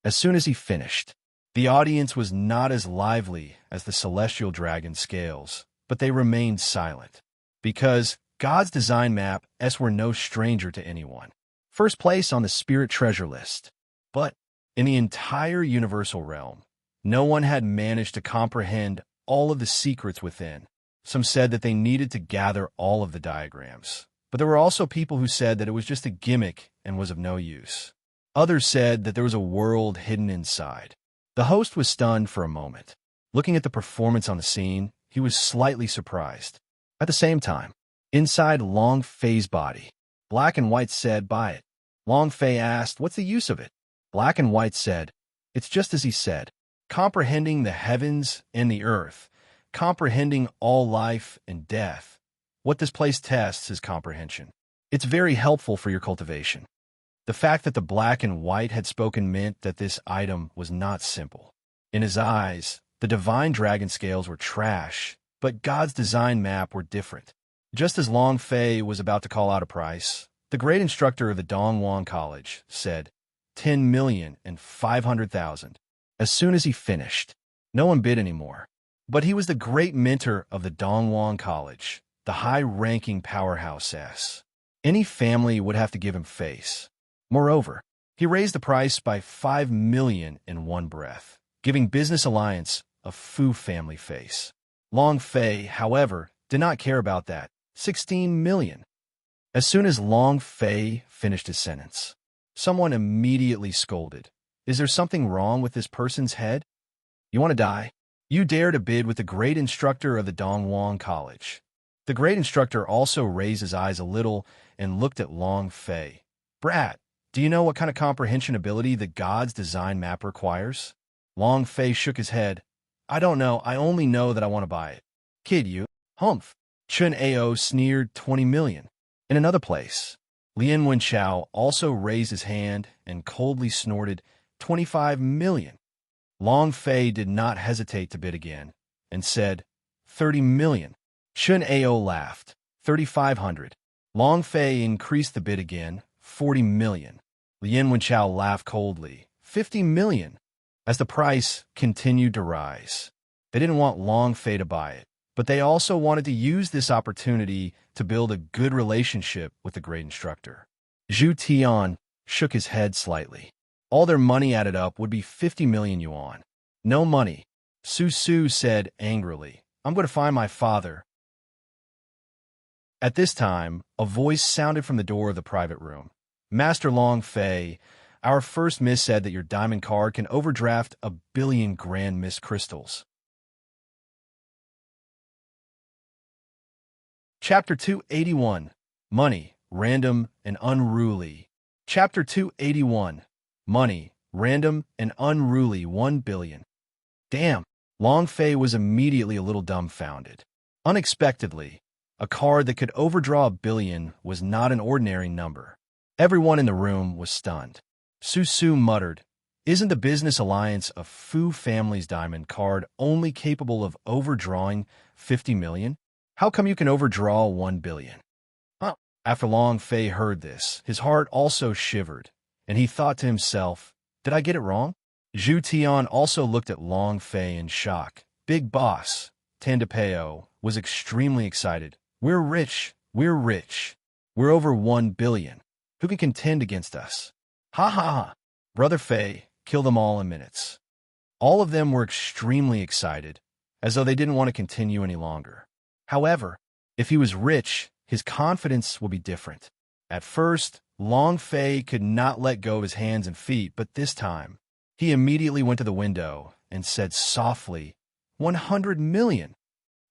As soon as he finished, the audience was not as lively as the celestial dragon scales, but they remained silent, because God's design map were no stranger to anyone. First place on the spirit treasure list. But in the entire universal realm, no one had managed to comprehend all of the secrets within. Some said that they needed to gather all of the diagrams, but there were also people who said that it was just a gimmick and was of no use. Others said that there was a world hidden inside. The host was stunned for a moment. Looking at the performance on the scene, he was slightly surprised. At the same time, inside Long Fei's body, Black and White said, "Buy it." Long Fei asked, "What's the use of it?" Black and White said, "It's just as he said, comprehending the heavens and the earth, comprehending all life and death. What this place tests is comprehension. It's very helpful for your cultivation." The fact that the Black and White had spoken meant that this item was not simple. In his eyes, the divine dragon scales were trash, but God's design map were different. Just as Long Fei was about to call out a price, the great instructor of the Dongwang College said, 10,500,000. As soon as he finished, no one bid anymore. But he was the great mentor of the Dongwang College, the high-ranking powerhouse S. Any family would have to give him face. Moreover, he raised the price by 5 million in one breath, giving business alliance a Fu family face. Long Fei, however, did not care about that. 16 million. As soon as Long Fei finished his sentence, someone immediately scolded. Is there something wrong with this person's head? You want to die? You dare to bid with the great instructor of the Dongwon College. The great instructor also raised his eyes a little and looked at Long Fei. Brat, do you know what kind of comprehension ability the God's design map requires? Long Fei shook his head. I don't know, I only know that I want to buy it. Kid you, humph. Chun Ao sneered 20 million. In another place, Lien Wenchao also raised his hand and coldly snorted 25 million. Long Fei did not hesitate to bid again and said 30 million. Chun Ao laughed. 3,500. Long Fei increased the bid again, 40 million. Lien Wenchao laughed coldly. 50 million. As the price continued to rise, they didn't want Long Fei to buy it, but they also wanted to use this opportunity to build a good relationship with the great instructor. Zhu Tian shook his head slightly. All their money added up would be 50 million yuan. No money. Su Su said angrily, I'm going to find my father. At this time, a voice sounded from the door of the private room. Master Long Fei, our first miss said that your diamond card can overdraft 1 billion grand mist crystals. Chapter 281. Money, Random and Unruly. Chapter 281. Money, Random and Unruly 1 billion. Damn! Long Fei was immediately a little dumbfounded. Unexpectedly, a card that could overdraw 1 billion was not an ordinary number. Everyone in the room was stunned. Su Su muttered, Isn't the business alliance of Fu family's diamond card only capable of overdrawing 50 million? How come you can overdraw 1 billion? Huh? After Long Fei heard this, his heart also shivered, and he thought to himself, Did I get it wrong? Zhu Tian also looked at Long Fei in shock. Big boss, Tandapeo, was extremely excited. We're rich. We're rich. We're over 1 billion. Who can contend against us? Ha ha ha. Brother Fei, kill them all in minutes. All of them were extremely excited, as though they didn't want to continue any longer. However, if he was rich, his confidence would be different. At first, Long Fei could not let go of his hands and feet, but this time, he immediately went to the window and said softly, 100 million.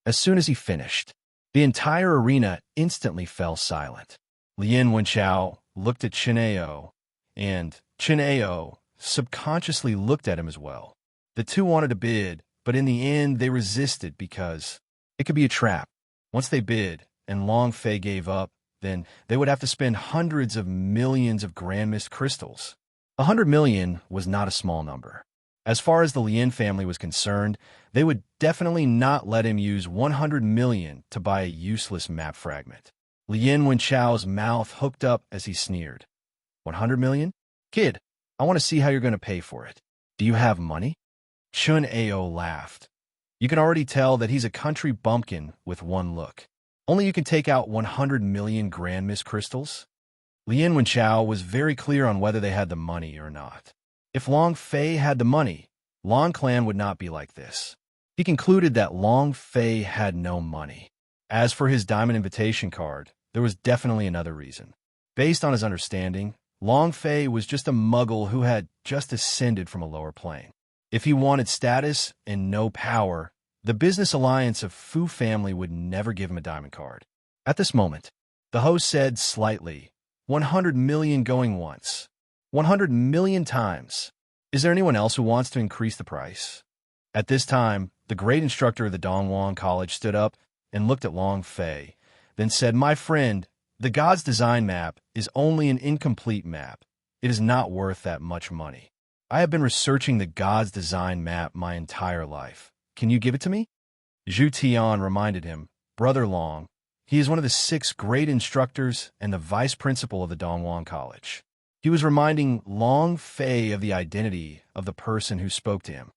As soon as he finished, the entire arena instantly fell silent. Lien Wenchao looked at Chen Ao, and Chen Ao subconsciously looked at him as well. The two wanted to bid, but in the end they resisted because it could be a trap. Once they bid, and Long Fei gave up, then they would have to spend hundreds of millions of grand mist crystals. 100 million was not a small number. As far as the Lien family was concerned, they would definitely not let him use 100 million to buy a useless map fragment. Lien Wenchao's mouth hooked up as he sneered. 100 million? Kid, I want to see how you're going to pay for it. Do you have money? Chun Ao laughed. You can already tell that he's a country bumpkin with one look. Only you can take out 100 million grand mist crystals? Lien Wenchao was very clear on whether they had the money or not. If Long Fei had the money, Long Clan would not be like this. He concluded that Long Fei had no money. As for his diamond invitation card, there was definitely another reason. Based on his understanding, Long Fei was just a muggle who had just ascended from a lower plane. If he wanted status and no power, the business alliance of Fu family would never give him a diamond card. At this moment, the host said slightly, 100 million going once. 100 million times. Is there anyone else who wants to increase the price? At this time, the great instructor of the Dongwon College stood up and looked at Long Fei, then said, My friend, the God's design map is only an incomplete map. It is not worth that much money. I have been researching the God's design map my entire life. Can you give it to me? Zhu Tian reminded him, Brother Long, he is one of the 6 great instructors and the vice principal of the Dongwon College. He was reminding Long Fei of the identity of the person who spoke to him.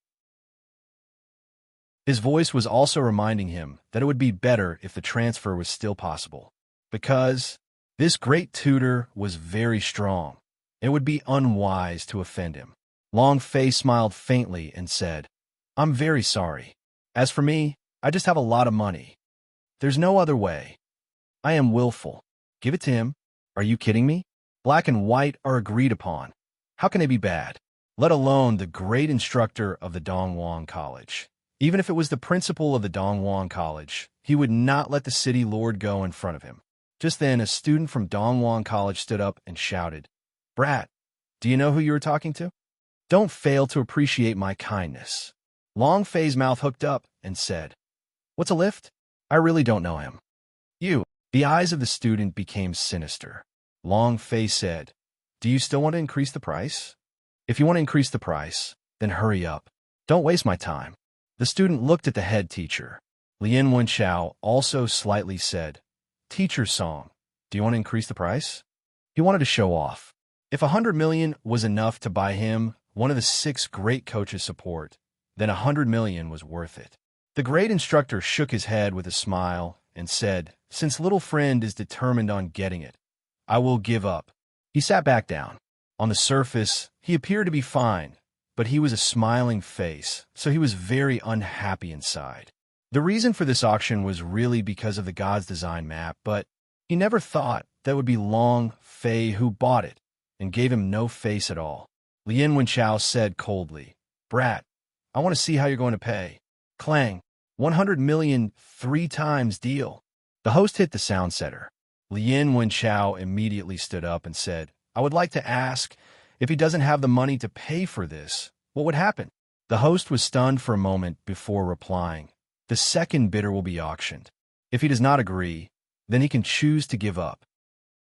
His voice was also reminding him that it would be better if the transfer was still possible, because this great tutor was very strong. It would be unwise to offend him. Long Fei smiled faintly and said, I'm very sorry. As for me, I just have a lot of money. There's no other way. I am willful. Give it to him. Are you kidding me? Black and white are agreed upon. How can they be bad? Let alone the great instructor of the Dongwon College. Even if it was the principal of the Dongwon College, he would not let the city lord go in front of him. Just then, a student from Dongwon College stood up and shouted, Brat, do you know who you were talking to? Don't fail to appreciate my kindness. Long Fei's mouth hooked up and said, What's a lift? I really don't know him. You. The eyes of the student became sinister. Long Fei said, Do you still want to increase the price? If you want to increase the price, then hurry up. Don't waste my time. The student looked at the head teacher. Lien Wenchao also slightly said, Teacher Song, do you want to increase the price? He wanted to show off. If 100 million was enough to buy him one of the 6 great coaches' support, then 100 million was worth it. The great instructor shook his head with a smile and said, Since little friend is determined on getting it, I will give up. He sat back down. On the surface, he appeared to be fine, but he was a smiling face, so he was very unhappy inside. The reason for this auction was really because of the God's design map, but he never thought that would be Long Fei who bought it and gave him no face at all. Lien Wenchao said coldly, Brat, I want to see how you're going to pay. Clang, 100 million 3 times deal. The host hit the sound setter. Lien Wenchao immediately stood up and said, I would like to ask, if he doesn't have the money to pay for this, what would happen? The host was stunned for a moment before replying, The second bidder will be auctioned. If he does not agree, then he can choose to give up.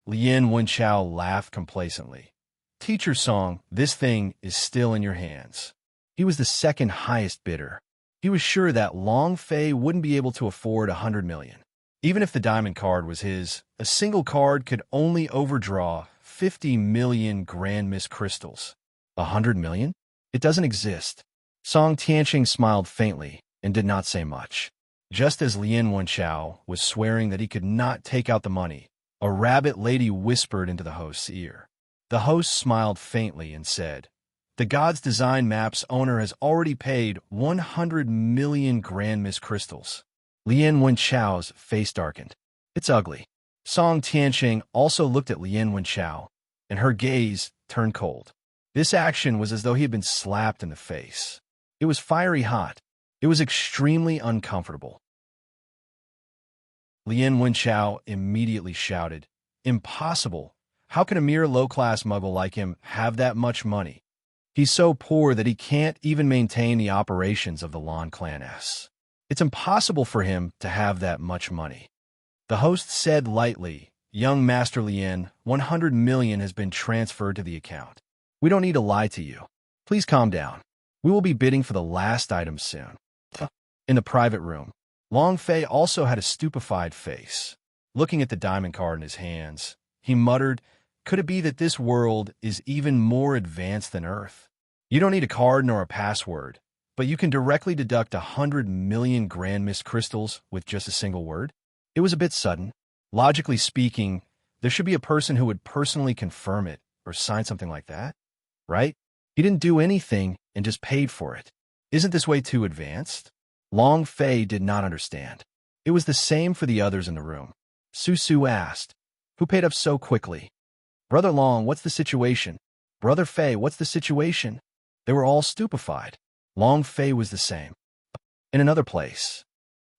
Lien Wenchao laughed complacently. Teacher Song, this thing is still in your hands. He was the second highest bidder. He was sure that Long Fei wouldn't be able to afford 100 million. Even if the diamond card was his, a single card could only overdraw 50 million Grand Miss crystals. 100 million? It doesn't exist. Song Tianqing smiled faintly and did not say much. Just as Lien Wenchao was swearing that he could not take out the money, a rabbit lady whispered into the host's ear. The host smiled faintly and said, The God's Design Map's owner has already paid 100 million Grand Miss crystals. Lien Wenchao's face darkened. It's ugly. Song Tianqing also looked at Lien Wenchao, and her gaze turned cold. This action was as though he had been slapped in the face. It was fiery hot. It was extremely uncomfortable. Lien Wenchao immediately shouted, Impossible! How can a mere low-class muggle like him have that much money? He's so poor that he can't even maintain the operations of the Lan Clan S. It's impossible for him to have that much money. The host said lightly, Young Master Lien, 100 million has been transferred to the account. We don't need to lie to you. Please calm down. We will be bidding for the last item soon. In the private room, Long Fei also had a stupefied face. Looking at the diamond card in his hands, he muttered, Could it be that this world is even more advanced than Earth? You don't need a card nor a password, but you can directly deduct 100 million Grand Mist crystals with just a single word? It was a bit sudden. Logically speaking, there should be a person who would personally confirm it or sign something like that, right? He didn't do anything and just paid for it. Isn't this way too advanced? Long Fei did not understand. It was the same for the others in the room. Su asked, Who paid up so quickly? Brother Long, what's the situation? Brother Fei, what's the situation? They were all stupefied. Long Fei was the same. In another place.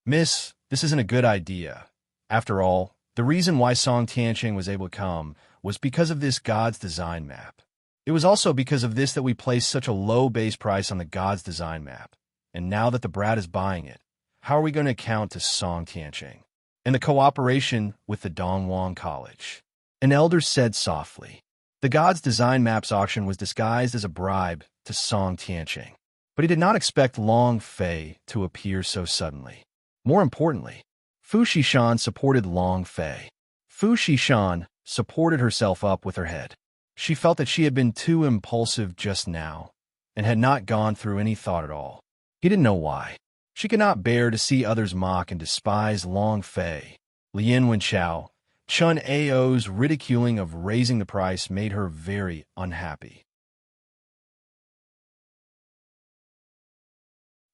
Miss, this isn't a good idea. After all, the reason why Song Tianqing was able to come was because of this God's Design Map. It was also because of this that we placed such a low base price on the God's Design Map. And now that the brat is buying it, how are we going to account to Song Tianqing? And the cooperation with the Dongwon College. An elder said softly. The God's Design Maps auction was disguised as a bribe to Song Tianqing. But he did not expect Long Fei to appear so suddenly. More importantly, Fu Xishan supported Long Fei. Fu Xishan supported herself up with her head. She felt that she had been too impulsive just now and had not gone through any thought at all. He didn't know why. She could not bear to see others mock and despise Long Fei. Lien Wenchao, Chun Ao's ridiculing of raising the price made her very unhappy.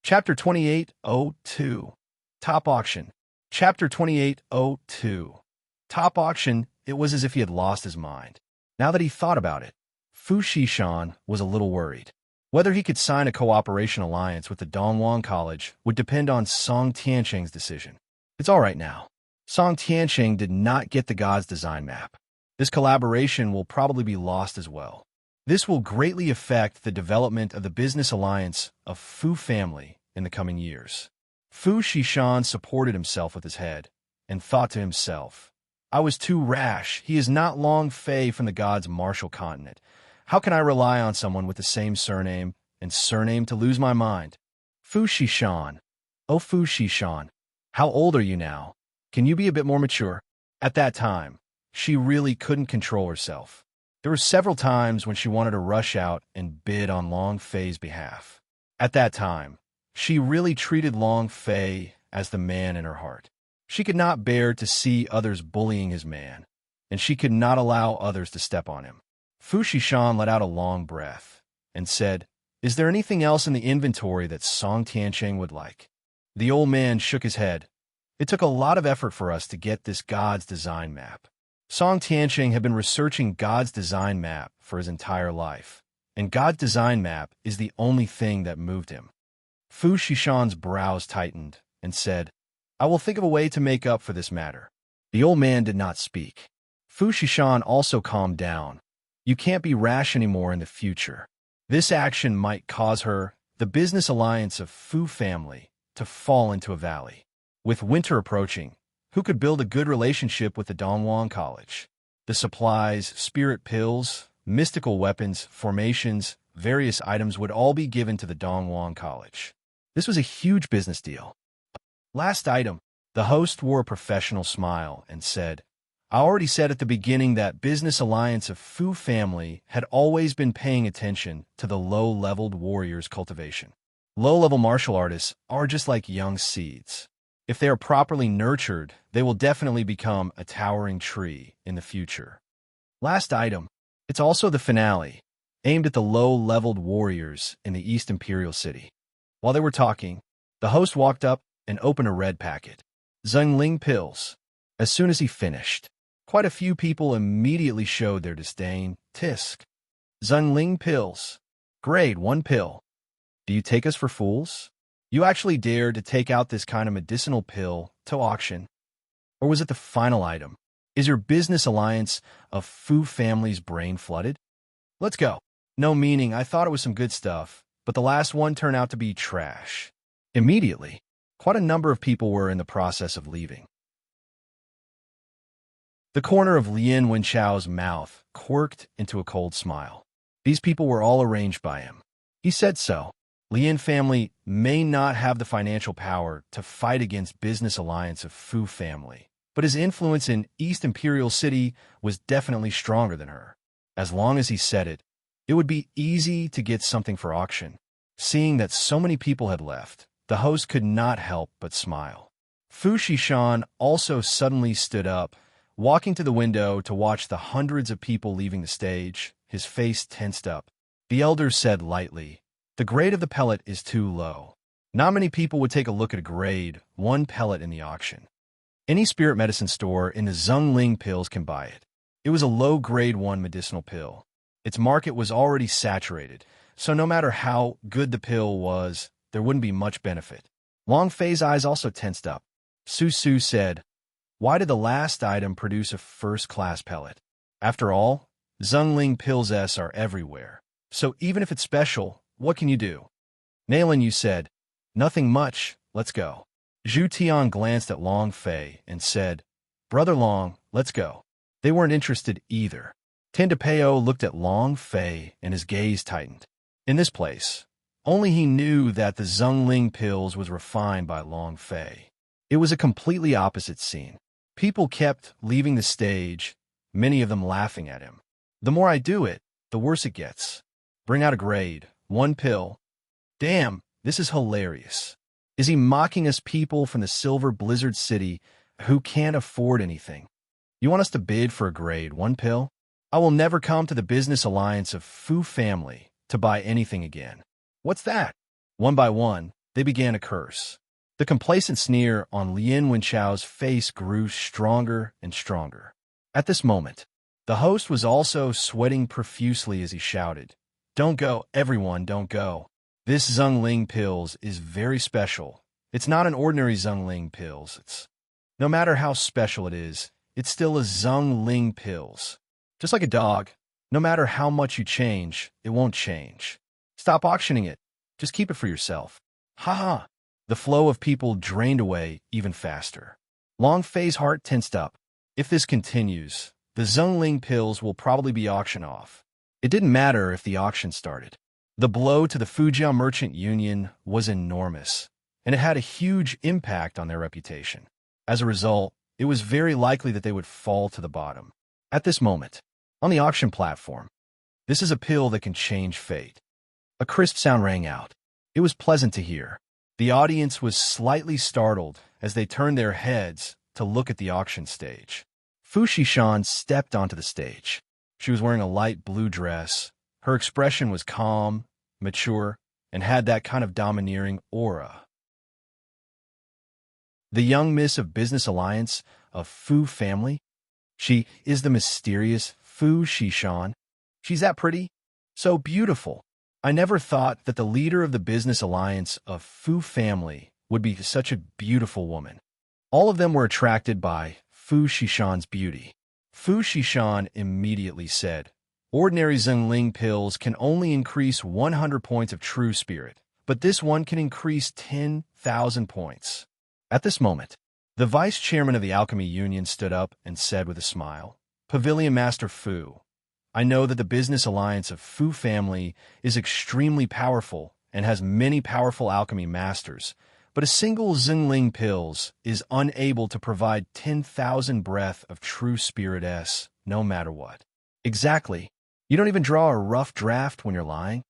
Chapter 2802. Top Auction. Chapter 2802. Top Auction. It was as if he had lost his mind. Now that he thought about it, Fu Shishan was a little worried. Whether he could sign a cooperation alliance with the Dongwang College would depend on Song Tiancheng's decision. It's all right now. Song Tiancheng did not get the God's design map. This collaboration will probably be lost as well. This will greatly affect the development of the business alliance of Fu family in the coming years. Fu Shishan supported himself with his head and thought to himself, I was too rash. He is not Long Fei from the God's martial continent. How can I rely on someone with the same surname to lose my mind? Fu Shishan. Oh, Fu Shishan. How old are you now? Can you be a bit more mature? At that time, she really couldn't control herself. There were several times when she wanted to rush out and bid on Long Fei's behalf. At that time, she really treated Long Fei as the man in her heart. She could not bear to see others bullying his man, and she could not allow others to step on him. Fu Shishan let out a long breath and said, Is there anything else in the inventory that Song Tiancheng would like? The old man shook his head. It took a lot of effort for us to get this God's design map. Song Tiancheng had been researching God's design map for his entire life, and God's design map is the only thing that moved him. Fu Shishan's brows tightened and said, I will think of a way to make up for this matter. The old man did not speak. Fu Shishan also calmed down. You can't be rash anymore in the future. This action might cause her, the business alliance of Fu family, to fall into a valley. With winter approaching, who could build a good relationship with the Dongwang College? The supplies, spirit pills, mystical weapons, formations, various items would all be given to the Dongwang College. This was a huge business deal. Last item. The host wore a professional smile and said, I already said at the beginning that business alliance of Fu family had always been paying attention to the low-leveled warriors' cultivation. Low-level martial artists are just like young seeds. If they are properly nurtured, they will definitely become a towering tree in the future. Last item. It's also the finale, aimed at the low-leveled warriors in the East Imperial City. While they were talking, the host walked up and opened a red packet. Zhengling pills. As soon as he finished, quite a few people immediately showed their disdain. Tisk. Zhengling pills. Grade 1 pill. Do you take us for fools? You actually dared to take out this kind of medicinal pill to auction? Or was it the final item? Is your business alliance of Fu family's brain flooded? Let's go. No, meaning I thought it was some good stuff, but the last one turned out to be trash. Immediately, quite a number of people were in the process of leaving. The corner of Lien Wenchao's mouth quirked into a cold smile. These people were all arranged by him. He said so. Lien family may not have the financial power to fight against business alliance of Fu family, but his influence in East Imperial City was definitely stronger than her. As long as he said it, it would be easy to get something for auction. Seeing that so many people had left, the host could not help but smile. Fu Shishan also suddenly stood up, walking to the window to watch the hundreds of people leaving the stage. His face tensed up. The elder said lightly, The grade of the pellet is too low. Not many people would take a look at a grade 1 pellet in the auction. Any spirit medicine store in the Zhengling pills can buy it. It was a low grade 1 medicinal pill. Its market was already saturated, so no matter how good the pill was, there wouldn't be much benefit. Long Fei's eyes also tensed up. Su Su said, Why did the last item produce a first-class pellet? After all, Zhengling pills S are everywhere. So even if it's special, what can you do? Nailin Yu said, Nothing much, let's go. Zhu Tian glanced at Long Fei and said, Brother Long, let's go. They weren't interested either. Tendapeo looked at Long Fei and his gaze tightened. In this place, only he knew that the Zhengling pills was refined by Long Fei. It was a completely opposite scene. People kept leaving the stage, many of them laughing at him. The more I do it, the worse it gets. Bring out a grade 1 pill. Damn, this is hilarious. Is he mocking us people from the Silver Blizzard City who can't afford anything? You want us to bid for a grade 1 pill? I will never come to the business alliance of Fu family to buy anything again. What's that? One by one, They began to curse. The complacent sneer on Lien Wenchao's face grew stronger and stronger. At this moment, the host was also sweating profusely as he shouted, "Don't go, everyone, don't go. This Zhongling pills is very special. It's not an ordinary Zhongling pills. No matter how special it is, it's still a Zhongling pills. Just like a dog, no matter how much you change, it won't change. Stop auctioning it. Just keep it for yourself." Ha ha! The flow of people drained away even faster. Long Fei's heart tensed up. If this continues, the Zhongling pills will probably be auctioned off. It didn't matter if the auction started. The blow to the Fujian Merchant Union was enormous, and it had a huge impact on their reputation. As a result, it was very likely that they would fall to the bottom. At this moment, on the auction platform, this is a pill that can change fate. A crisp sound rang out. It was pleasant to hear. The audience was slightly startled as they turned their heads to look at the auction stage. Fu Xishan stepped onto the stage. She was wearing a light blue dress. Her expression was calm, mature, and had that kind of domineering aura. The young miss of Business Alliance of Fu family? She is the mysterious Fu Xishan. She's that pretty? So beautiful. I never thought that the leader of the Business Alliance of Fu family would be such a beautiful woman. All of them were attracted by Fu Xishan's beauty. Fu Xishan immediately said, "Ordinary Zhongling pills can only increase 100 points of true spirit, but this one can increase 10,000 points." At this moment, the vice chairman of the Alchemy Union stood up and said with a smile, "Pavilion Master Fu, I know that the Business Alliance of Fu family is extremely powerful and has many powerful alchemy masters, but a single Zhongling pills is unable to provide 10,000 breath of true spirit S, no matter what." Exactly. You don't even draw a rough draft when you're lying?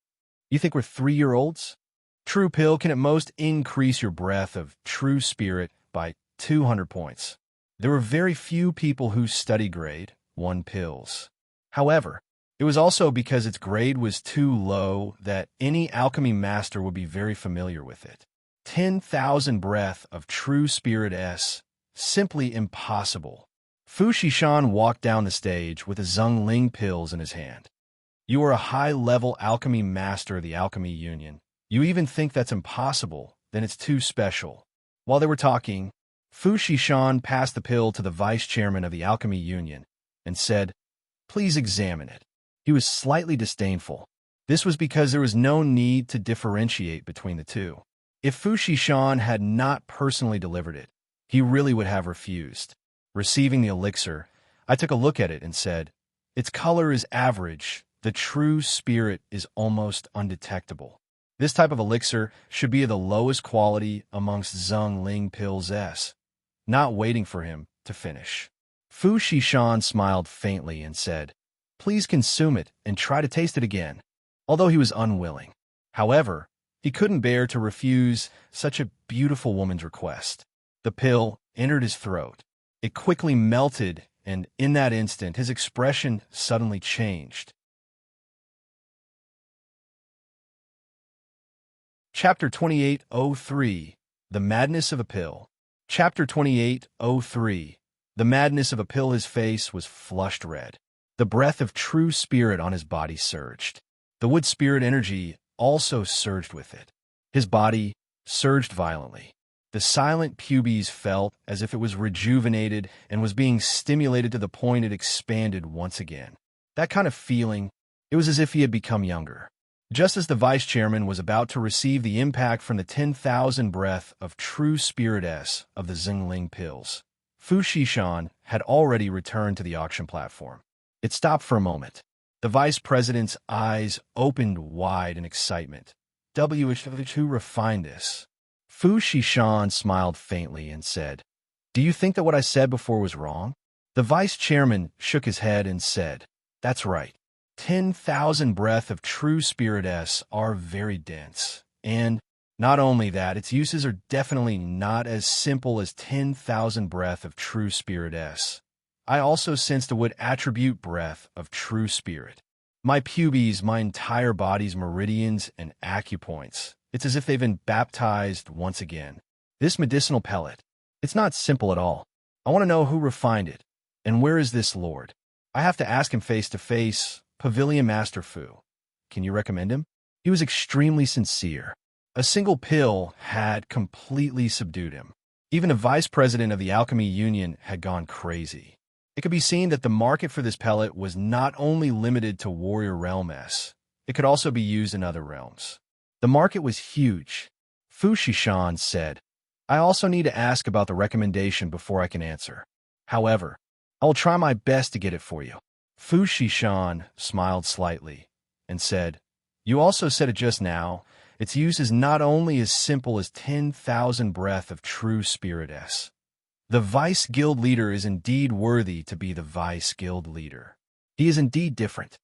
You think we're 3-year-olds? True pill can at most increase your breath of true spirit by 200 points. There were very few people who study grade 1 pills. However, it was also because its grade was too low that any alchemy master would be very familiar with it. 10,000 breath of true spirit S, simply impossible. Fu Xishan walked down the stage with a Zhongling pills in his hand. You are a high-level alchemy master of the Alchemy Union. You even think that's impossible, then it's too special. While they were talking, Fu Xishan passed the pill to the vice chairman of the Alchemy Union and said, "Please examine it." He was slightly disdainful. This was because there was no need to differentiate between the two. If Fu Xishan had not personally delivered it, he really would have refused. Receiving the elixir, I took a look at it and said, "Its color is average. The true spirit is almost undetectable. This type of elixir should be of the lowest quality amongst Zhongling pills S." Not waiting for him to finish, Fu Xishan smiled faintly and said, "Please consume it and try to taste it again," although he was unwilling. However, he couldn't bear to refuse such a beautiful woman's request. The pill entered his throat. It quickly melted, and in that instant, his expression suddenly changed. Chapter 2803, The Madness of a Pill. Chapter 2803, The Madness of a Pill. His face was flushed red. The breath of true spirit on his body surged. The wood spirit energy also surged with it. His body surged violently. The silent pubes felt as if it was rejuvenated and was being stimulated to the point it expanded once again. That kind of feeling, it was as if he had become younger. Just as the vice chairman was about to receive the impact from the 10,000 breath of true spirit S of the Zhongling pills, Fu Xishan had already returned to the auction platform. It stopped for a moment. The vice president's eyes opened wide in excitement. Who refined this? Fu Xishan smiled faintly and said, "Do you think that what I said before was wrong?" The vice chairman shook his head and said, "That's right. 10,000 breath of true spirit S are very dense. And not only that, its uses are definitely not as simple as 10,000 breath of true spirit S. I also sensed a wood attribute breath of true spirit. My pubes, my entire body's meridians and acupoints, It's as if they've been baptized once again. This medicinal pellet, it's not simple at all. I want to know who refined it, and where is this lord? I have to ask him face to face. Pavilion Master Fu. Can you recommend him? He was extremely sincere. A single pill had completely subdued him. Even a vice president of the Alchemy Union had gone crazy. It could be seen that the market for this pellet was not only limited to Warrior Realm S, it could also be used in other realms. The market was huge. Fu Shishan said, I also need to ask about the recommendation before I can answer. However, I will try my best to get it for you. Fu Shishan smiled slightly and said, You also said it just now. Its use is not only as simple as 10,000 breath of true spirit S. The Vice Guild leader is indeed worthy to be the Vice Guild leader. He is indeed different.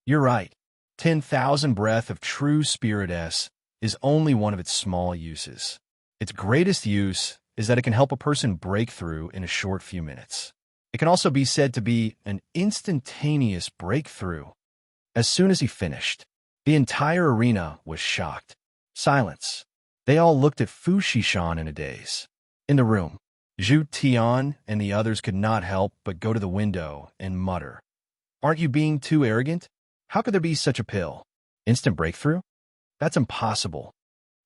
You're right. 10,000 breath of true spirit S is only one of its small uses. Its greatest use is that it can help a person break through in a short few minutes. It can also be said to be an instantaneous breakthrough. As soon as he finished, the entire arena was shocked. Silence. They all looked at Fu Shishan in a daze. In the room, Zhu Tian and the others could not help but go to the window and mutter, Aren't you being too arrogant? How could there be such a pill? Instant breakthrough? That's impossible.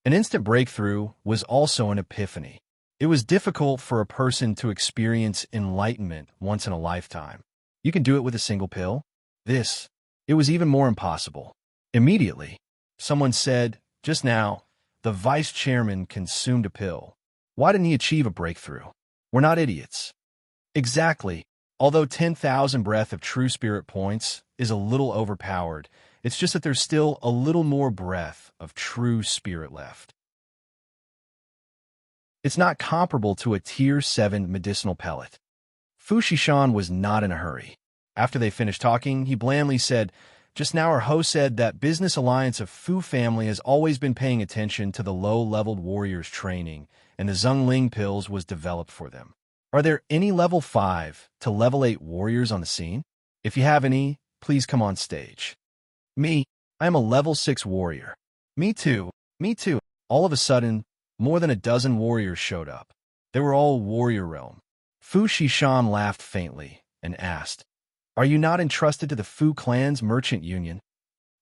An instant breakthrough was also an epiphany. It was difficult for a person to experience enlightenment once in a lifetime. You can do it with a single pill? It was even more impossible. Immediately, someone said, just now, the vice chairman consumed a pill. Why didn't he achieve a breakthrough? We're not idiots. Exactly. Although 10,000 breath of true spirit points is a little overpowered, it's just that there's still a little more breath of true spirit left. It's not comparable to a Tier 7 medicinal pellet. Fu Shishan was not in a hurry. After they finished talking, he blandly said, Just now our host said that Business Alliance of Fu family has always been paying attention to the low-leveled warriors' training, and the Zhongling pills was developed for them. Are there any level 5 to level 8 warriors on the scene? If you have any, please come on stage. Me, I am a level 6 warrior. Me too. All of a sudden, more than a dozen warriors showed up. They were all warrior realm. Fu Shishan laughed faintly and asked, Are you not entrusted to the Fu clan's merchant union?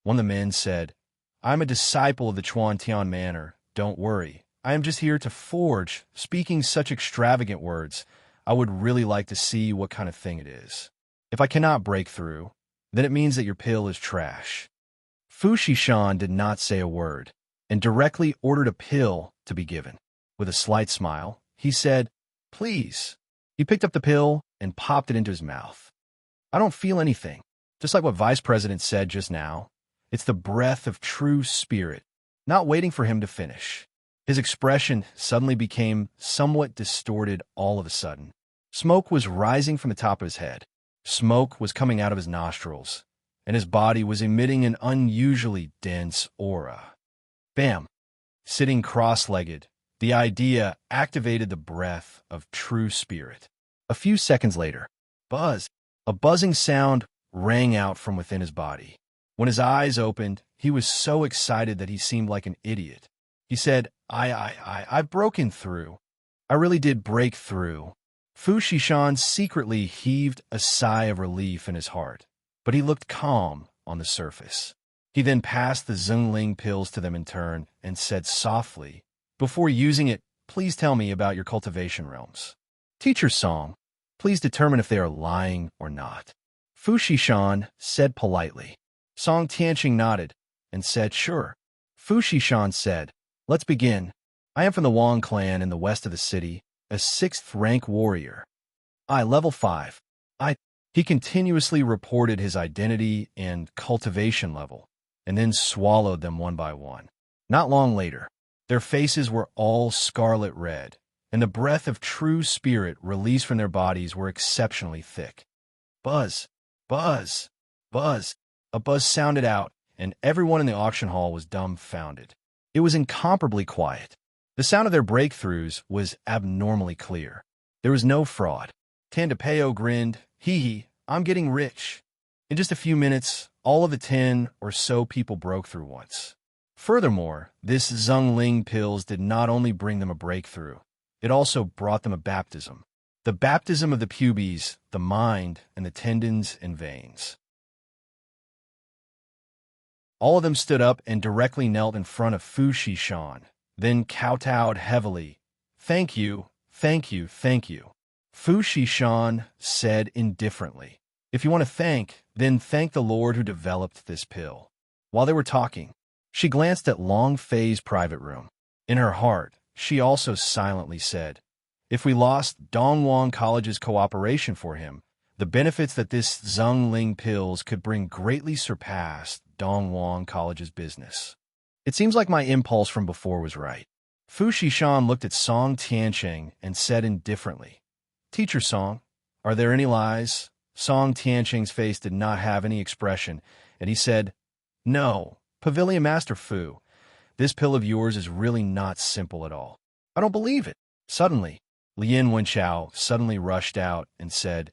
One of the men said, I'm a disciple of the Chuantian Manor. Don't worry. I am just here to forge. Speaking such extravagant words, I would really like to see what kind of thing it is. If I cannot break through, then it means that your pill is trash. Fu Shishan did not say a word and directly ordered a pill to be given. With a slight smile, he said, Please. He picked up the pill and popped it into his mouth. I don't feel anything. Just like what Vice President said just now, it's the breath of true spirit. Not waiting for him to finish, his expression suddenly became somewhat distorted all of a sudden. Smoke was rising from the top of his head. Smoke was coming out of his nostrils, and his body was emitting an unusually dense aura. Bam! Sitting cross-legged, the idea activated the breath of true spirit. A few seconds later, buzz! A buzzing sound rang out from within his body. When his eyes opened, he was so excited that he seemed like an idiot. He said, I've broken through. I really did break through. Fu Shishan secretly heaved a sigh of relief in his heart, but he looked calm on the surface. He then passed the Zhongling pills to them in turn and said softly, Before using it, please tell me about your cultivation realms. Teacher Song, please determine if they are lying or not. Fu Shishan said politely. Song Tianqing nodded and said, Sure. Fu Shishan said, Let's begin. I am from the Wang clan in the west of the city, a 6th rank warrior. I level 5. He continuously reported his identity and cultivation level, and then swallowed them one by one. Not long later, their faces were all scarlet red, and the breath of true spirit released from their bodies were exceptionally thick. Buzz, buzz, buzz. A buzz sounded out, and everyone in the auction hall was dumbfounded. It was incomparably quiet. The sound of their breakthroughs was abnormally clear. There was no fraud. Tandapeo grinned, Hee, I'm getting rich. In just a few minutes, all of the 10 or so people broke through once. Furthermore, this Zhongling pills did not only bring them a breakthrough, it also brought them a baptism. The baptism of the pubes, the mind, and the tendons and veins. All of them stood up and directly knelt in front of Fu Shishan, then kowtowed heavily. "Thank you, thank you, thank you," Fu Shishan said indifferently. "If you want to thank, then thank the Lord who developed this pill." While they were talking, she glanced at Long Fei's private room. In her heart, she also silently said, "If we lost Dongwon College's cooperation for him, the benefits that this Zhongling pills could bring greatly surpassed Dongwon College's business." It seems like my impulse from before was right. Fu Shishan looked at Song Tianqing and said indifferently, "Teacher Song, are there any lies?" Song Tianqing's face did not have any expression, and he said, "No, Pavilion Master Fu, this pill of yours is really not simple at all. I don't believe it." Suddenly, Lien Wenchao suddenly rushed out and said,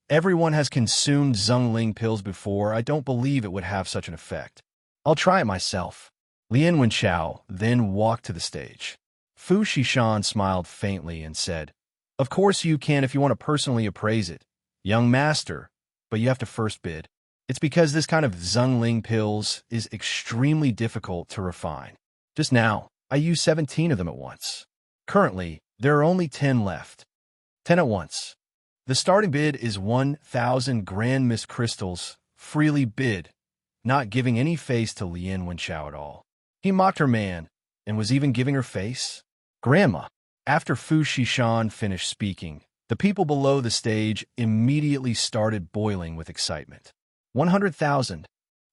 "Everyone has consumed Zhongling pills before. I don't believe it would have such an effect. I'll try it myself." Lien Wenchao then walked to the stage. Fu Shishan smiled faintly and said, "Of course you can if you want to personally appraise it, young master, but you have to first bid. It's because this kind of Zhongling pills is extremely difficult to refine. Just now, I used 17 of them at once. Currently, there are only 10 left. 10 at once. The starting bid is 1,000 Grand Mist crystals, freely bid," not giving any face to Lien Wenchao at all. He mocked her man, and was even giving her face. "Grandma." After Fu Shishan finished speaking, the people below the stage immediately started boiling with excitement. 100,000.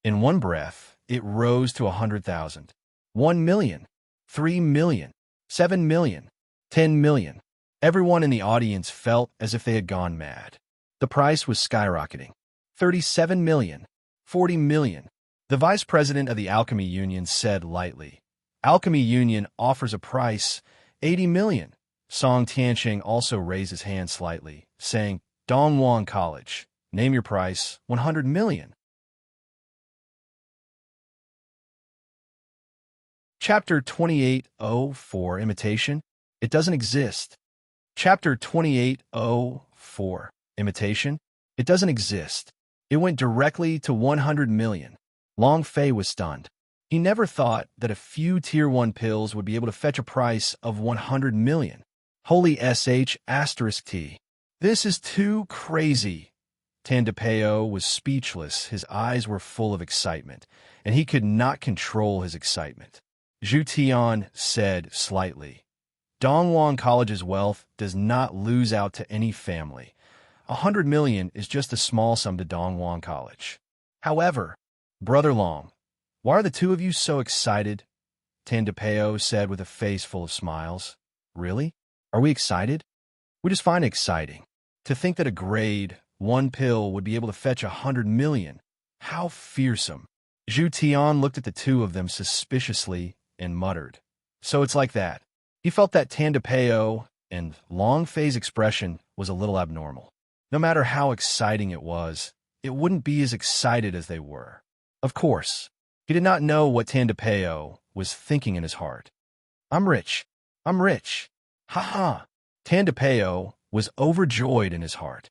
In one breath, it rose to 100,000. 1 million. 3 million. 7 million. 10 million. Everyone in the audience felt as if they had gone mad. The price was skyrocketing. 37 million. 40 million. The vice president of the Alchemy Union said lightly, "Alchemy Union offers a price, 80 million. Song Tianqing also raised his hand slightly, saying, "Dongwon College, name your price, 100 million. Chapter 2804, Imitation. It doesn't exist. Chapter 2804, Imitation. It doesn't exist. It went directly to 100 million. Long Fei was stunned. He never thought that a few Tier 1 pills would be able to fetch a price of 100 million. Holy *T. This is too crazy. Tandapeo was speechless. His eyes were full of excitement, and he could not control his excitement. Zhu Tian said slightly, "Dongwon College's wealth does not lose out to any family. 100 million is just a small sum to Dongwon College. However, Brother Long, why are the two of you so excited?" Tandapeo said with a face full of smiles. "Really? Are we excited? We just find it exciting. To think that a grade 1 pill would be able to fetch 100 million. How fearsome." Zhu Tian looked at the two of them suspiciously and muttered, "So it's like that." He felt that Tandapeo and Long Fei's expression was a little abnormal. No matter how exciting it wouldn't be as excited as they were. Of course, he did not know what Tandapeo was thinking in his heart. I'm rich. I'm rich. Ha ha. Tandapeo was overjoyed in his heart.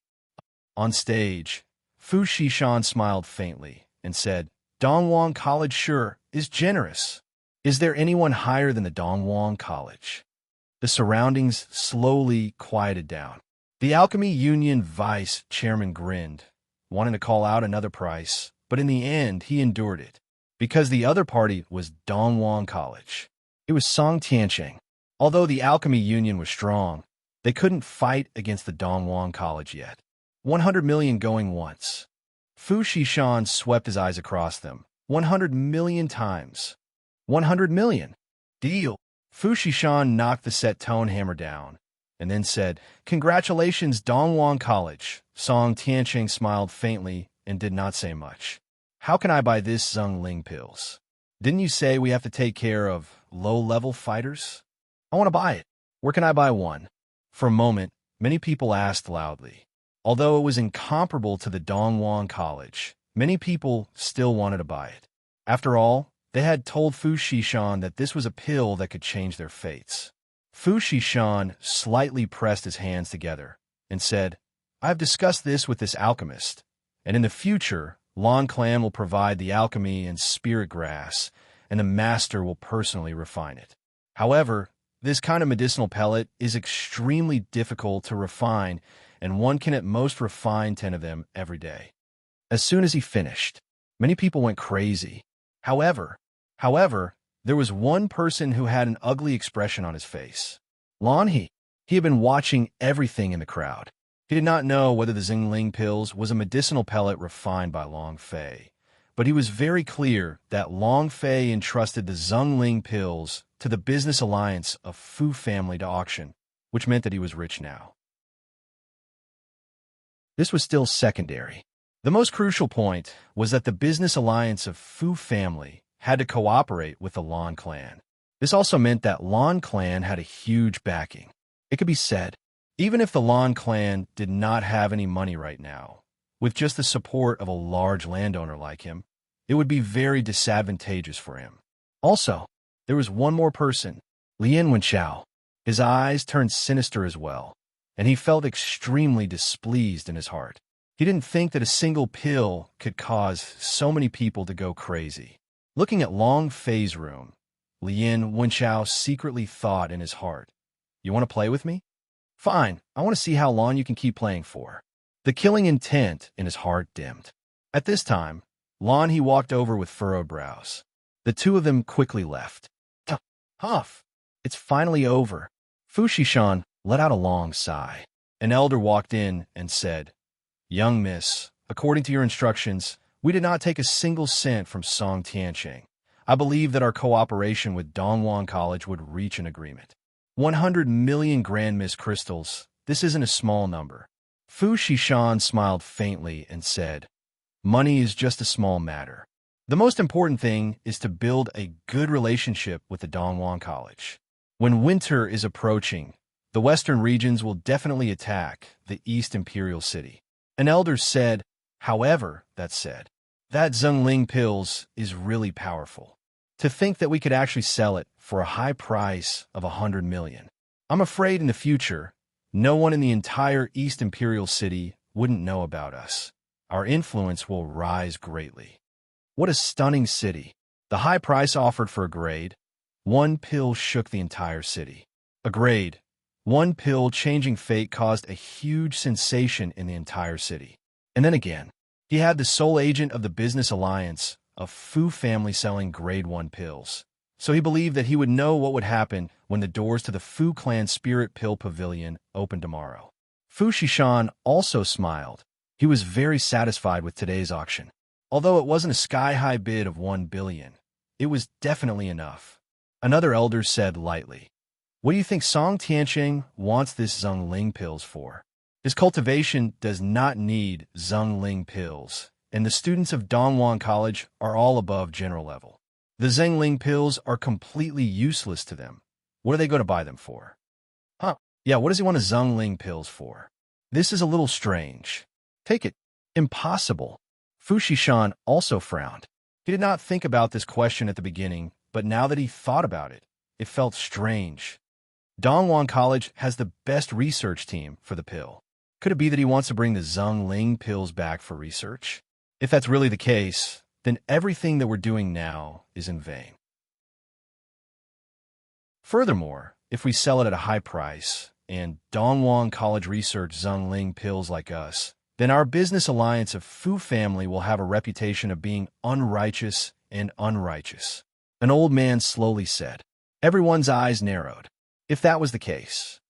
On stage, Fu Shishan smiled faintly and said, "Dongwon College sure is generous. Is there anyone higher than the Dongwon College?" The surroundings slowly quieted down. The Alchemy Union vice chairman grinned, wanting to call out another price, but in the end he endured it, because the other party was Dongwon College. It was Song Tianqing. Although the Alchemy Union was strong, they couldn't fight against the Dongwon College yet. 100 million going once. Fu Shishan swept his eyes across them. 100 million times. 100 million. Deal. Fu Shishan knocked the set tone hammer down, and then said, "Congratulations, Dongwon College." Song Tianqing smiled faintly and did not say much. "How can I buy this Zhongling pills? Didn't you say we have to take care of low-level fighters? I want to buy it. Where can I buy one?" For a moment, many people asked loudly. Although it was incomparable to the Dongwon College, many people still wanted to buy it. After all, They had told Fu Shishan that this was a pill that could change their fates. Fu Shishan slightly pressed his hands together and said, I have discussed this with this alchemist, and in the future, Lan Clan will provide the alchemy and spirit grass, and the master will personally refine it. However, this kind of medicinal pellet is extremely difficult to refine, and one can at most refine 10 of them every day. As soon as he finished, many people went crazy. However, there was one person who had an ugly expression on his face. Lan He. He had been watching everything in the crowd. He did not know whether the Zhengling pills was a medicinal pellet refined by Long Fei, but he was very clear that Long Fei entrusted the Zhengling pills to the business alliance of Fu family to auction, which meant that he was rich now. This was still secondary. The most crucial point was that the business alliance of Fu family had to cooperate with the Lan clan. This also meant that Lan clan had a huge backing. It could be said, even if the Lan clan did not have any money right now, with just the support of a large landowner like him, it would be very disadvantageous for him. Also, there was one more person, Lien Wenchao. His eyes turned sinister as well, and he felt extremely displeased in his heart. He didn't think that a single pill could cause so many people to go crazy. Looking at Long Fei's room, Lien Wenchao secretly thought in his heart, You want to play with me? Fine, I want to see how long you can keep playing for. The killing intent in his heart dimmed. At this time, Lan He walked over with furrowed brows. The two of them quickly left. Huff! It's finally over. Fu Shishan let out a long sigh. An elder walked in and said, Young miss, according to your instructions, we did not take a single cent from Song Tianqing. I believe that our cooperation with Dongwon College would reach an agreement. 100 million Grand Miss crystals, this isn't a small number. Fu Shishan smiled faintly and said, Money is just a small matter. The most important thing is to build a good relationship with the Dongwon College. When winter is approaching, the western regions will definitely attack the East Imperial City. An elder said, however, that Zhengling pills is really powerful. To think that we could actually sell it for a high price of 100 million. I'm afraid in the future, no one in the entire East Imperial City wouldn't know about us. Our influence will rise greatly. What a stunning city. The high price offered for a grade. One pill shook the entire city. A grade. One pill changing fate caused a huge sensation in the entire city. And then again, he had the sole agent of the business alliance of Fu family selling grade 1 pills. So he believed that he would know what would happen when the doors to the Fu clan spirit pill pavilion opened tomorrow. Fu Shishan also smiled. He was very satisfied with today's auction. Although it wasn't a sky-high bid of 1 billion, it was definitely enough. Another elder said lightly, What do you think Song Tianqing wants this Zhengling pills for? His cultivation does not need Zhengling pills, and the students of Dongwon College are all above general level. The Zhengling pills are completely useless to them. What do they go to buy them for? Yeah, what does he want a Zhengling pills for? This is a little strange. Take it. Impossible. Fu Shishan also frowned. He did not think about this question at the beginning, but now that he thought about it, it felt strange. Dongwon College has the best research team for the pill. Could it be that he wants to bring the Zhengling pills back for research? If that's really the case, then everything that we're doing now is in vain. Furthermore, if we sell it at a high price, and Dongwon College research Zhengling pills like us, then our business alliance of Fu family will have a reputation of being unrighteous and unrighteous. An old man slowly said. Everyone's eyes narrowed. If that was the case,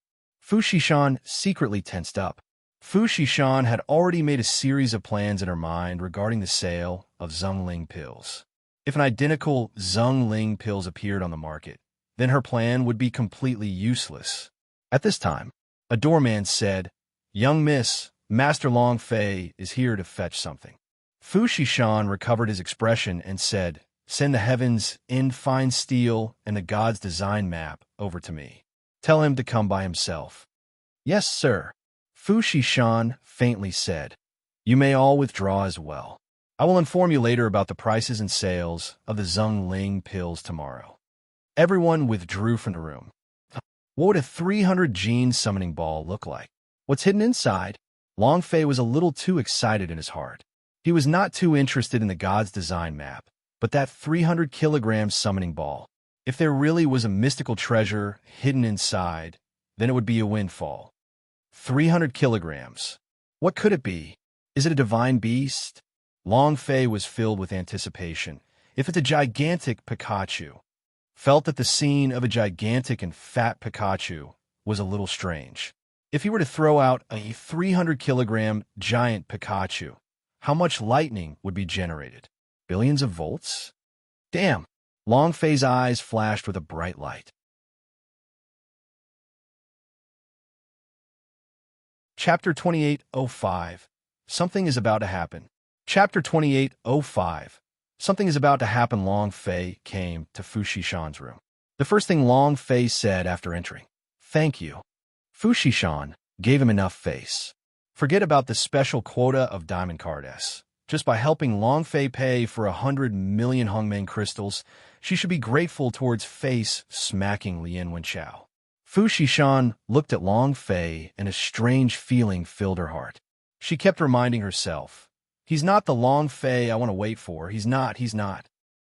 Fu Shishan secretly tensed up. Fu Shishan had already made a series of plans in her mind regarding the sale of Zhengling pills. If an identical Zhengling pills appeared on the market, then her plan would be completely useless. At this time, a doorman said, Young miss, Master Long Fei is here to fetch something. Fu Shishan recovered his expression and said, Send the heavens in fine steel and the god's design map over to me. Tell him to come by himself. Yes, sir. Fu Shishan faintly said, You may all withdraw as well. I will inform you later about the prices and sales of the Zhongling pills tomorrow. Everyone withdrew from the room. What would a 300 gene summoning ball look like? What's hidden inside? Long Fei was a little too excited in his heart. He was not too interested in the god's design map, but that 300-kilogram summoning ball. If there really was a mystical treasure hidden inside, then it would be a windfall. 300 kilograms. What could it be? Is it a divine beast? Long Fei was filled with anticipation. If it's a gigantic Pikachu, felt that the scene of a gigantic and fat Pikachu was a little strange. If he were to throw out a 300-kilogram giant Pikachu, how much lightning would be generated? Billions of volts? Damn! Long Fei's eyes flashed with a bright light. Chapter 28:05. Something is about to happen. Chapter 28:05. Something is about to happen. Long Fei came to Fu Shishan's room. The first thing Long Fei said after entering, "Thank you." Fu Shishan gave him enough face. Forget about the special quota of Diamond Card S. Just by helping Long Fei pay for 100 million Hongmeng crystals, she should be grateful towards face smacking Lien Wenchao. Fu Shishan looked at Long Fei and a strange feeling filled her heart. She kept reminding herself, "He's not the Long Fei I want to wait for. He's not.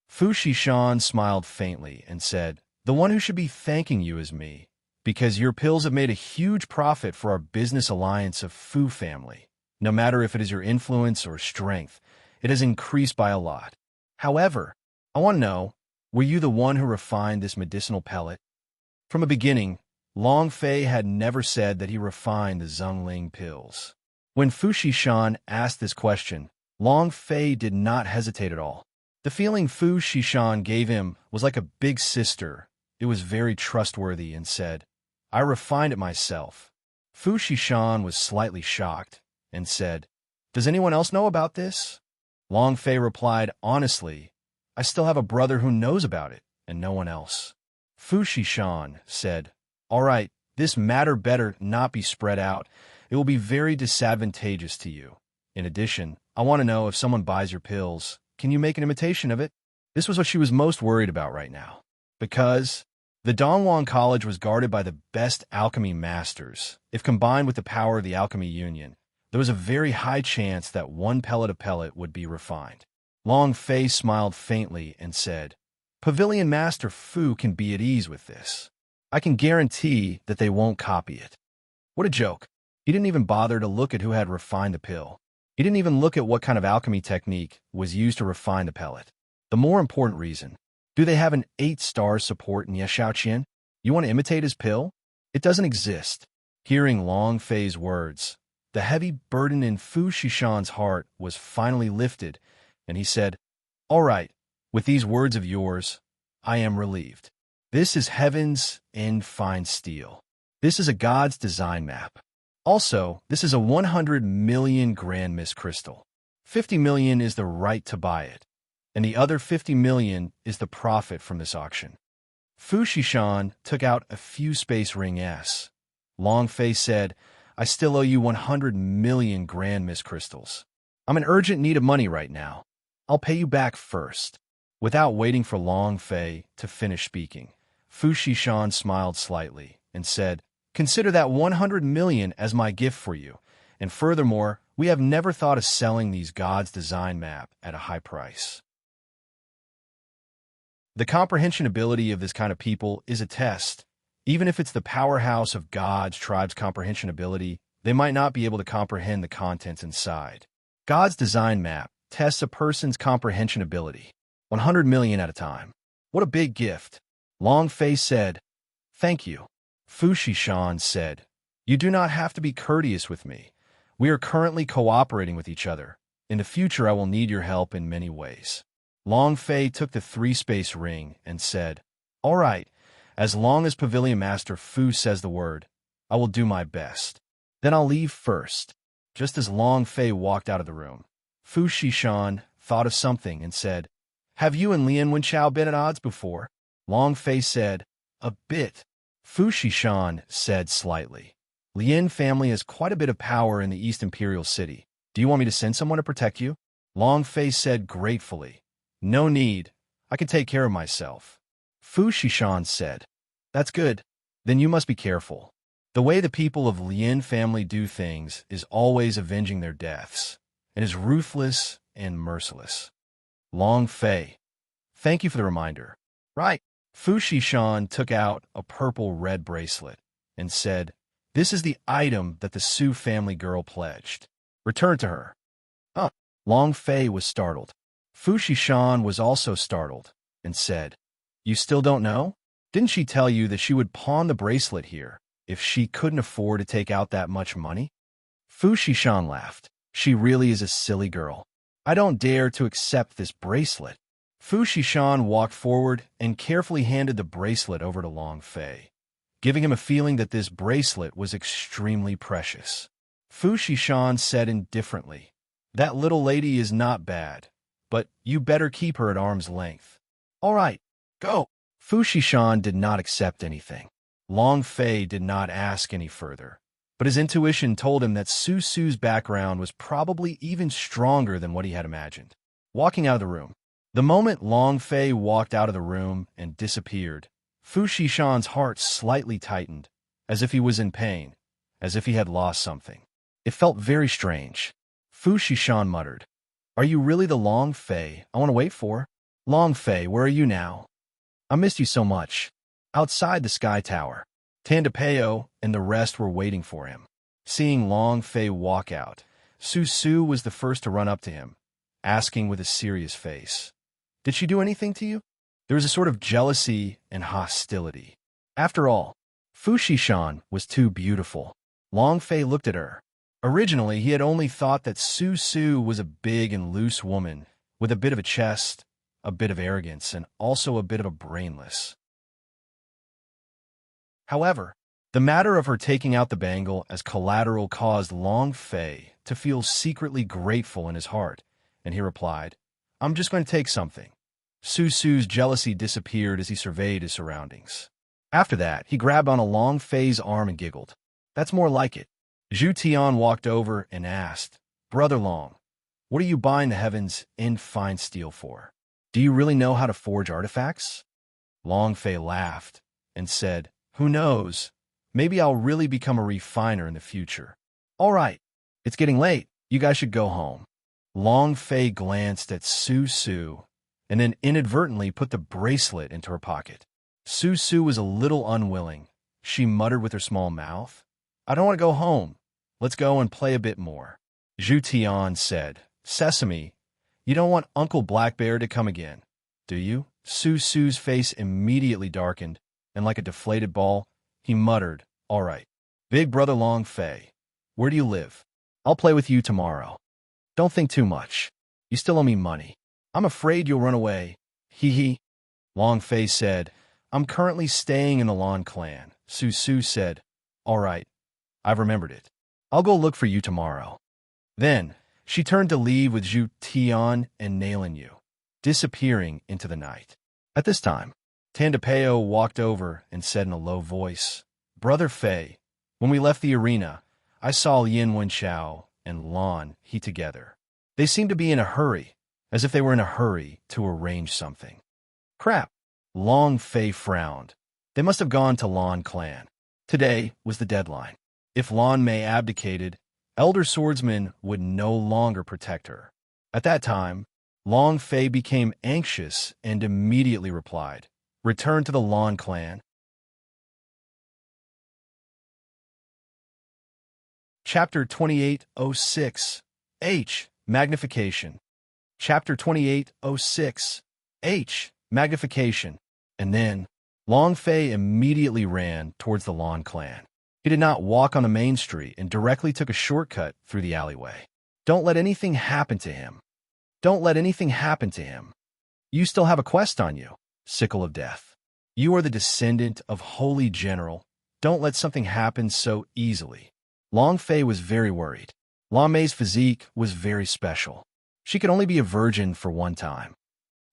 Fu Shishan smiled faintly and said, "The one who should be thanking you is me, because your pills have made a huge profit for our business alliance of Fu family. No matter if it is your influence or strength, it has increased by a lot. However, I want to know, were you the one who refined this medicinal pellet?" From the beginning, Long Fei had never said that he refined the Zhongling pills. When Fu Shishan asked this question, Long Fei did not hesitate at all. The feeling Fu Shishan gave him was like a big sister. It was very trustworthy and said, "I refined it myself." Fu Shishan was slightly shocked and said, "Does anyone else know about this?" Long Fei replied, "Honestly, I still have a brother who knows about it, and no one else." Fu Shishan said, "All right, this matter better not be spread out. It will be very disadvantageous to you. In addition, I want to know if someone buys your pills, can you make an imitation of it?" This was what she was most worried about right now. Because the Dongwon College was guarded by the best alchemy masters. If combined with the power of the Alchemy Union, there was a very high chance that one pellet of pellet would be refined. Long Fei smiled faintly and said, "Pavilion Master Fu can be at ease with this. I can guarantee that they won't copy it." What a joke. He didn't even bother to look at who had refined the pill. He didn't even look at what kind of alchemy technique was used to refine the pellet. The more important reason, do they have an 8-star support in Xiaoqian? You want to imitate his pill? It doesn't exist. Hearing Long Fei's words, the heavy burden in Fu Shishan's heart was finally lifted, and he said, "All right, with these words of yours, I am relieved. This is heaven's end fine steel. This is a god's design map. Also, this is a 100 million grand Miss crystal. 50 million is the right to buy it, and the other 50 million is the profit from this auction." Fu Shishan took out a few space ring S. Long Fei said, "I still owe you 100 million grand Miss crystals. I'm in urgent need of money right now. I'll pay you back first." Without waiting for Long Fei to finish speaking, Fu Shishan smiled slightly and said, "Consider that 100 million as my gift for you, and furthermore, we have never thought of selling these gods' design map at a high price." The comprehension ability of this kind of people is a test. Even if it's the powerhouse of God's tribe's comprehension ability, they might not be able to comprehend the contents inside. God's design map tests a person's comprehension ability, 100 million at a time. What a big gift. Long Fei said, "Thank you." Fu Shishan said, "You do not have to be courteous with me. We are currently cooperating with each other. In the future, I will need your help in many ways." Long Fei took the 3-space ring and said, "All right, as long as Pavilion Master Fu says the word, I will do my best. Then I'll leave first." Just as Long Fei walked out of the room, Fu Shishan thought of something and said, "Have you and Lien Wenchao been at odds before?" Long Fei said, "A bit." Fu Shishan said slightly, "Lien family has quite a bit of power in the East Imperial City. Do you want me to send someone to protect you?" Long Fei said gratefully. No need. I can take care of myself. Fu Shishan said. That's good. Then you must be careful. The way the people of Lin family do things is always avenging their deaths, and is ruthless and merciless. Long Fei. Thank you for the reminder. Right. Fu Shishan took out a purple-red bracelet and said, This is the item that the Su family girl pledged. Return to her. Huh. Long Fei was startled. Fu Shishan was also startled and said, You still don't know? Didn't she tell you that she would pawn the bracelet here if she couldn't afford to take out that much money? Fu Shishan laughed. She really is a silly girl. I don't dare to accept this bracelet. Fu Shishan walked forward and carefully handed the bracelet over to Long Fei, giving him a feeling that this bracelet was extremely precious. Fu Shishan said indifferently, That little lady is not bad, but you better keep her at arm's length. All right, go. Fu Shishan did not accept anything. Long Fei did not ask any further, but his intuition told him that Su Su's background was probably even stronger than what he had imagined. Walking out of the room. The moment Long Fei walked out of the room and disappeared, Fu Shishan's heart slightly tightened, as if he was in pain, as if he had lost something. It felt very strange. Fu Shishan muttered, Are you really the Long Fei I want to wait for? Long Fei, where are you now? I missed you so much. Outside the Sky Tower, Tandapeo and the rest were waiting for him. Seeing Long Fei walk out, Su Su was the first to run up to him, asking with a serious face, Did she do anything to you? There was a sort of jealousy and hostility. After all, Fu Shishan was too beautiful. Long Fei looked at her. Originally, he had only thought that Su Su was a big and loose woman with a bit of a chest, a bit of arrogance, and also a bit of a brainless. However, the matter of her taking out the bangle as collateral caused Long Fei to feel secretly grateful in his heart, and he replied, I'm just going to take something. Su Su's jealousy disappeared as he surveyed his surroundings. After that, he grabbed on a Long Fei's arm and giggled. That's more like it. Zhu Tian walked over and asked, Brother Long, what are you buying the heavens in fine steel for? Do you really know how to forge artifacts? Long Fei laughed and said, Who knows? Maybe I'll really become a refiner in the future. All right, it's getting late. You guys should go home. Long Fei glanced at Su Su and then inadvertently put the bracelet into her pocket. Su Su was a little unwilling. She muttered with her small mouth, I don't want to go home. Let's go and play a bit more. Zhu Tian said, Sesame, you don't want Uncle Black Bear to come again, do you? Su Su's face immediately darkened, and like a deflated ball, he muttered, All right. Big brother Long Fei, where do you live? I'll play with you tomorrow. Don't think too much. You still owe me money. I'm afraid you'll run away. Hee hee. Long Fei said, I'm currently staying in the Lan clan. Su Su said, All right. I've remembered it. I'll go look for you tomorrow. Then, she turned to leave with Zhu Tian and Nailing You, disappearing into the night. At this time, Tandapeo walked over and said in a low voice, Brother Fei, when we left the arena, I saw Yin Wenxiao and Lan He together. They seemed to be in a hurry, as if they were in a hurry to arrange something. Crap. Long Fei frowned. They must have gone to Lan clan. Today was the deadline. If Lan Mei abdicated, Elder Swordsman would no longer protect her. At that time, Long Fei became anxious and immediately replied, Return to the Lan clan. Chapter 2806 H. Magnification. Chapter 2806 H. Magnification. And then, Long Fei immediately ran towards the Lan clan. He did not walk on the main street and directly took a shortcut through the alleyway. Don't let anything happen to him. Don't let anything happen to him. You still have a quest on you, Sickle of Death. You are the descendant of Holy General. Don't let something happen so easily. Long Fei was very worried. Lan Mei's physique was very special. She could only be a virgin for one time.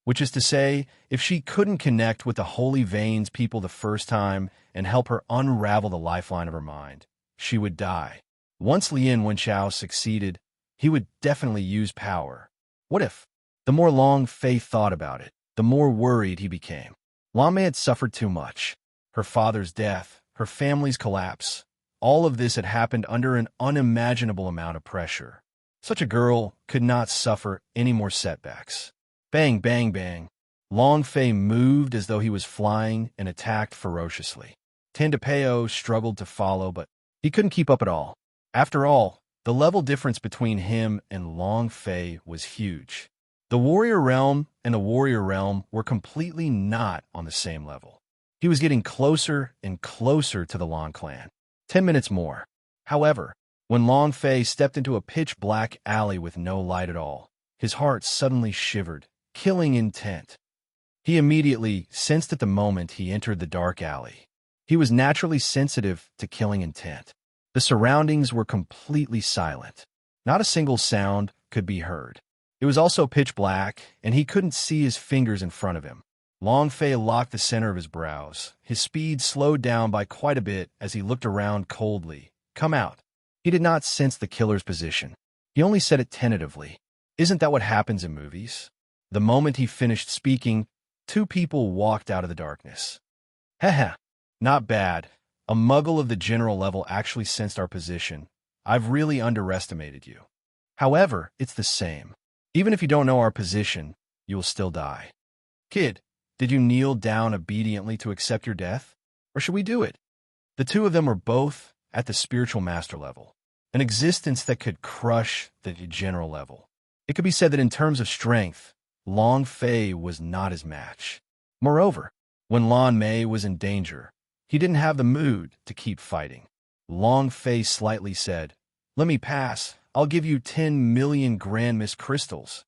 Which is to say, if she couldn't connect with the Holy Veins people the first time and help her unravel the lifeline of her mind, she would die. Once Lin Wenxiao succeeded, he would definitely use power. What if? The more Long Fei thought about it, the more worried he became. Lan Mei had suffered too much. Her father's death, her family's collapse, all of this had happened under an unimaginable amount of pressure. Such a girl could not suffer any more setbacks. Bang, bang, bang. Long Fei moved as though he was flying and attacked ferociously. Tandapeo struggled to follow, but he couldn't keep up at all. After all, the level difference between him and Long Fei was huge. The warrior realm and the warrior realm were completely not on the same level. He was getting closer and closer to the Lan clan. 10 minutes more. However, when Long Fei stepped into a pitch-black alley with no light at all, his heart suddenly shivered, killing intent. He immediately sensed at the moment he entered the dark alley. He was naturally sensitive to killing intent. The surroundings were completely silent. Not a single sound could be heard. It was also pitch black, and he couldn't see his fingers in front of him. Long Fei locked the center of his brows. His speed slowed down by quite a bit as he looked around coldly. Come out. He did not sense the killer's position. He only said it tentatively. Isn't that what happens in movies? The moment he finished speaking, two people walked out of the darkness. Haha, not bad. A muggle of the general level actually sensed our position. I've really underestimated you. However, it's the same. Even if you don't know our position, you will still die. Kid, did you kneel down obediently to accept your death? Or should we do it? The two of them were both at the spiritual master level, an existence that could crush the general level. It could be said that in terms of strength, Long Fei was not his match. Moreover, when Lan Mei was in danger, he didn't have the mood to keep fighting. Long Fei slightly said, "Let me pass. I'll give you 10 million Grand Mist crystals."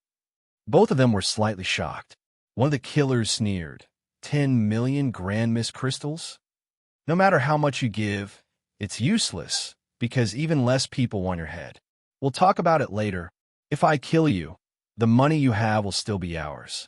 Both of them were slightly shocked. One of the killers sneered, 10 million Grand Mist crystals? No matter how much you give, it's useless, because even less people want your head. We'll talk about it later. If I kill you, the money you have will still be ours.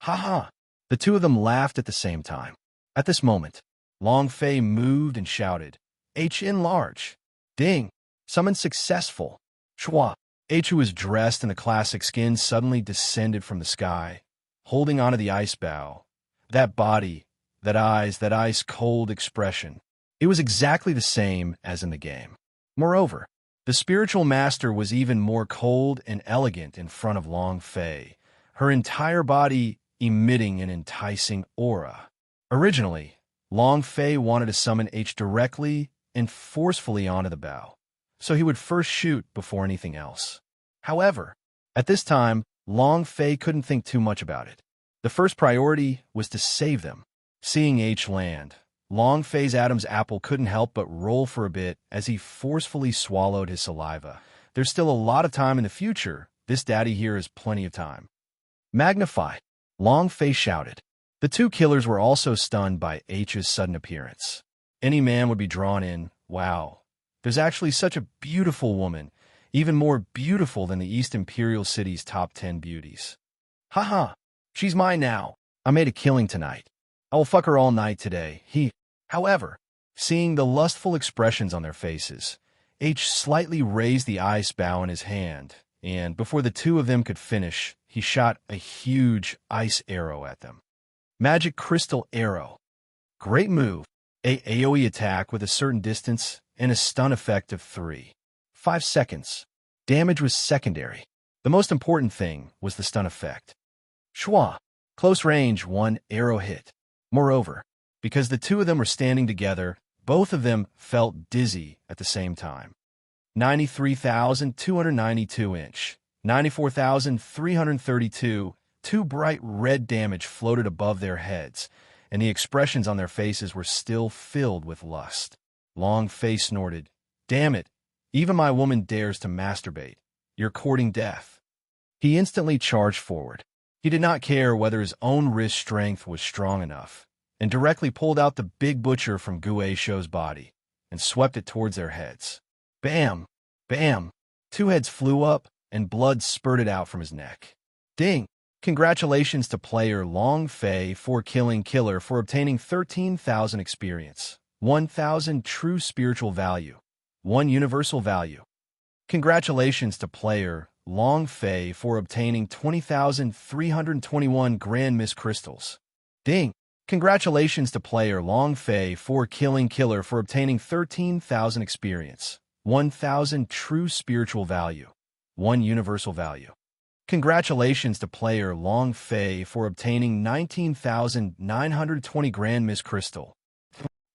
Ha. The two of them laughed at the same time. At this moment, Long Fei moved and shouted, "H in large. Ding. Summon successful." Chua. H, who was dressed in the classic skin, suddenly descended from the sky, holding onto the ice bow. That body, that eyes, that ice-cold expression. It was exactly the same as in the game. Moreover, the spiritual master was even more cold and elegant in front of Long Fei, her entire body emitting an enticing aura. Originally, Long Fei wanted to summon H directly and forcefully onto the bow, so he would first shoot before anything else. However, at this time, Long Fei couldn't think too much about it. The first priority was to save them. Seeing H land, Long Fei's Adam's apple couldn't help but roll for a bit as he forcefully swallowed his saliva. There's still a lot of time in the future. This daddy here has plenty of time. Magnify, Long Fei shouted. The two killers were also stunned by H's sudden appearance. Any man would be drawn in. Wow, there's actually such a beautiful woman, even more beautiful than the East Imperial City's top 10 beauties. Haha, she's mine now. I made a killing tonight. I will fuck her all night today. However, seeing the lustful expressions on their faces, H slightly raised the ice bow in his hand, and before the two of them could finish, he shot a huge ice arrow at them. Magic crystal arrow. Great move. A AoE attack with a certain distance and a stun effect of 5 seconds. Damage was secondary. The most important thing was the stun effect. Schwa. Close range, 1 arrow hit. Moreover, because the two of them were standing together, both of them felt dizzy at the same time. 93,292 inch. 94,332. Two bright red damage floated above their heads, and the expressions on their faces were still filled with lust. Long Fei snorted, "Damn it, even my woman dares to masturbate. You're courting death." He instantly charged forward. He did not care whether his own wrist strength was strong enough, and directly pulled out the big butcher from Gu Shou's body and swept it towards their heads. Bam! Bam! Two heads flew up, and blood spurted out from his neck. Ding! Congratulations to player Long Fei for killing Killer for obtaining 13,000 experience, 1,000 true spiritual value, 1 universal value. Congratulations to player Long Fei for obtaining 20,321 Grand Miss Crystals. Ding! Congratulations to player Long Fei for killing Killer for obtaining 13,000 experience, 1,000 true spiritual value, 1 universal value. Congratulations to player Long Fei for obtaining 19,920 Grand Miss Crystal.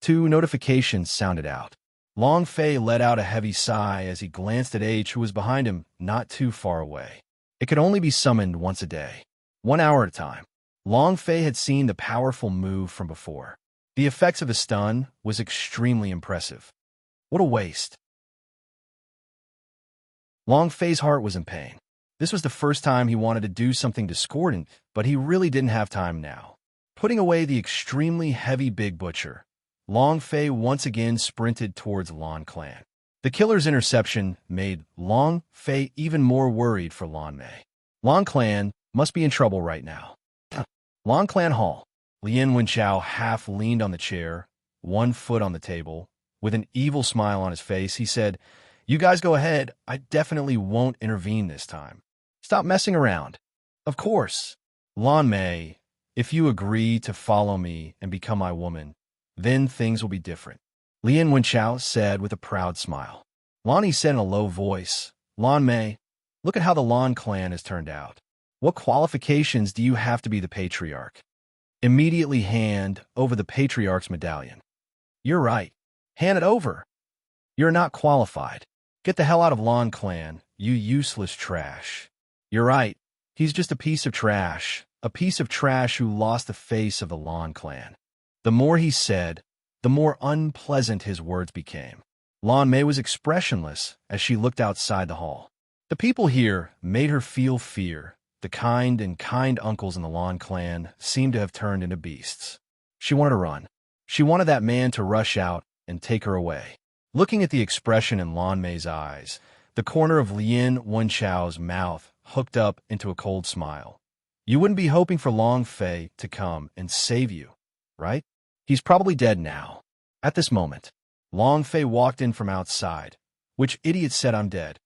2 notifications sounded out. Long Fei let out a heavy sigh as he glanced at H, who was behind him, not too far away. It could only be summoned once a day, 1 hour at a time. Long Fei had seen the powerful move from before. The effects of the stun was extremely impressive. What a waste. Long Fei's heart was in pain. This was the first time he wanted to do something discordant, but he really didn't have time now. Putting away the extremely heavy Big Butcher, Long Fei once again sprinted towards Lan Clan. The killer's interception made Long Fei even more worried for Lan Mei. Lan Clan must be in trouble right now. Lan Clan Hall. Lien Wenchao half leaned on the chair, 1 foot on the table. With an evil smile on his face, he said, "You guys go ahead. I definitely won't intervene this time. Stop messing around." "Of course. Lan Mei, if you agree to follow me and become my woman, then things will be different," Lien Wenchao said with a proud smile. Lonnie said in a low voice, "Lan Mei, look at how the Lan Clan has turned out. What qualifications do you have to be the patriarch? Immediately hand over the patriarch's medallion." "You're right. Hand it over." "You're not qualified. Get the hell out of Lan Clan, you useless trash." "You're right. He's just a piece of trash who lost the face of the Lan Clan." The more he said, the more unpleasant his words became. Lan Mei was expressionless as she looked outside the hall. The people here made her feel fear. The kind uncles in the Lan Clan seemed to have turned into beasts. She wanted to run. She wanted that man to rush out and take her away. Looking at the expression in Lan Mei's eyes, the corner of Lien Wenchao's mouth hooked up into a cold smile. "You wouldn't be hoping for Long Fei to come and save you, right? He's probably dead now." At this moment, Long Fei walked in from outside. "Which idiot said I'm dead?"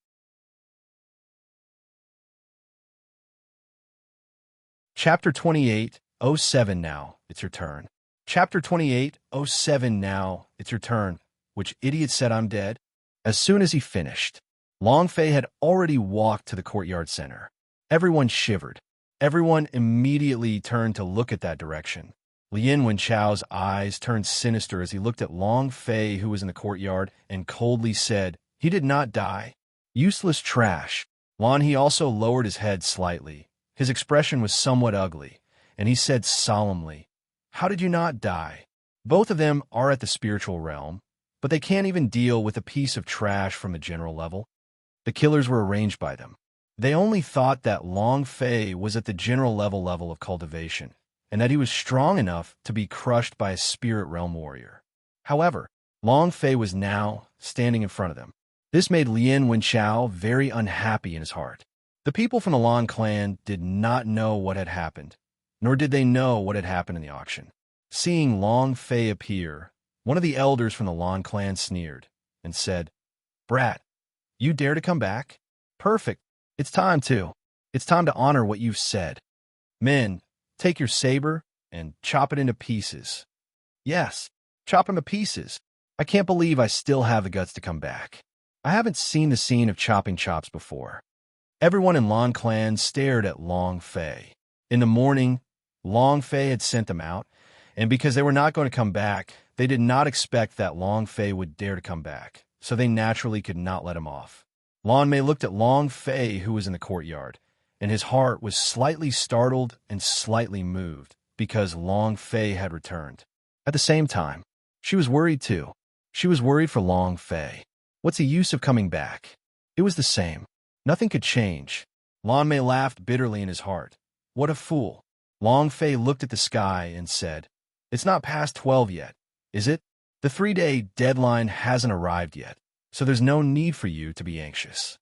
Chapter 28:07 Now, it's your turn. Chapter 28:07 Now, it's your turn. "Which idiot said I'm dead?" As soon as he finished, Long Fei had already walked to the courtyard center. Everyone shivered. Everyone immediately turned to look at that direction. Lien Wenchao's eyes turned sinister as he looked at Long Fei, who was in the courtyard, and coldly said, "He did not die. Useless trash." Lan He also lowered his head slightly. His expression was somewhat ugly, and he said solemnly, "How did you not die? Both of them are at the spiritual realm, but they can't even deal with a piece of trash from the general level." The killers were arranged by them. They only thought that Long Fei was at the general level of cultivation, and that he was strong enough to be crushed by a spirit realm warrior. However, Long Fei was now standing in front of them. This made Lien Wenchao very unhappy in his heart. The people from the Lan Clan did not know what had happened, nor did they know what had happened in the auction. Seeing Long Fei appear, one of the elders from the Lan Clan sneered and said, "Brat, you dare to come back? Perfect. It's time to honor what you've said. Men, take your saber and chop it into pieces." "Yes, chop him to pieces. I can't believe I still have the guts to come back. I haven't seen the scene of chopping chops before." Everyone in Lan Clan stared at Long Fei. In the morning, Long Fei had sent them out, and because they were not going to come back, they did not expect that Long Fei would dare to come back, so they naturally could not let him off. Lan Mei looked at Long Fei, who was in the courtyard, and his heart was slightly startled and slightly moved because Long Fei had returned. At the same time, she was worried too. She was worried for Long Fei. What's the use of coming back? It was the same. Nothing could change. Lan Mei laughed bitterly in his heart. What a fool. Long Fei looked at the sky and said, "It's not past 12 yet, is it? The 3-day deadline hasn't arrived yet, so there's no need for you to be anxious."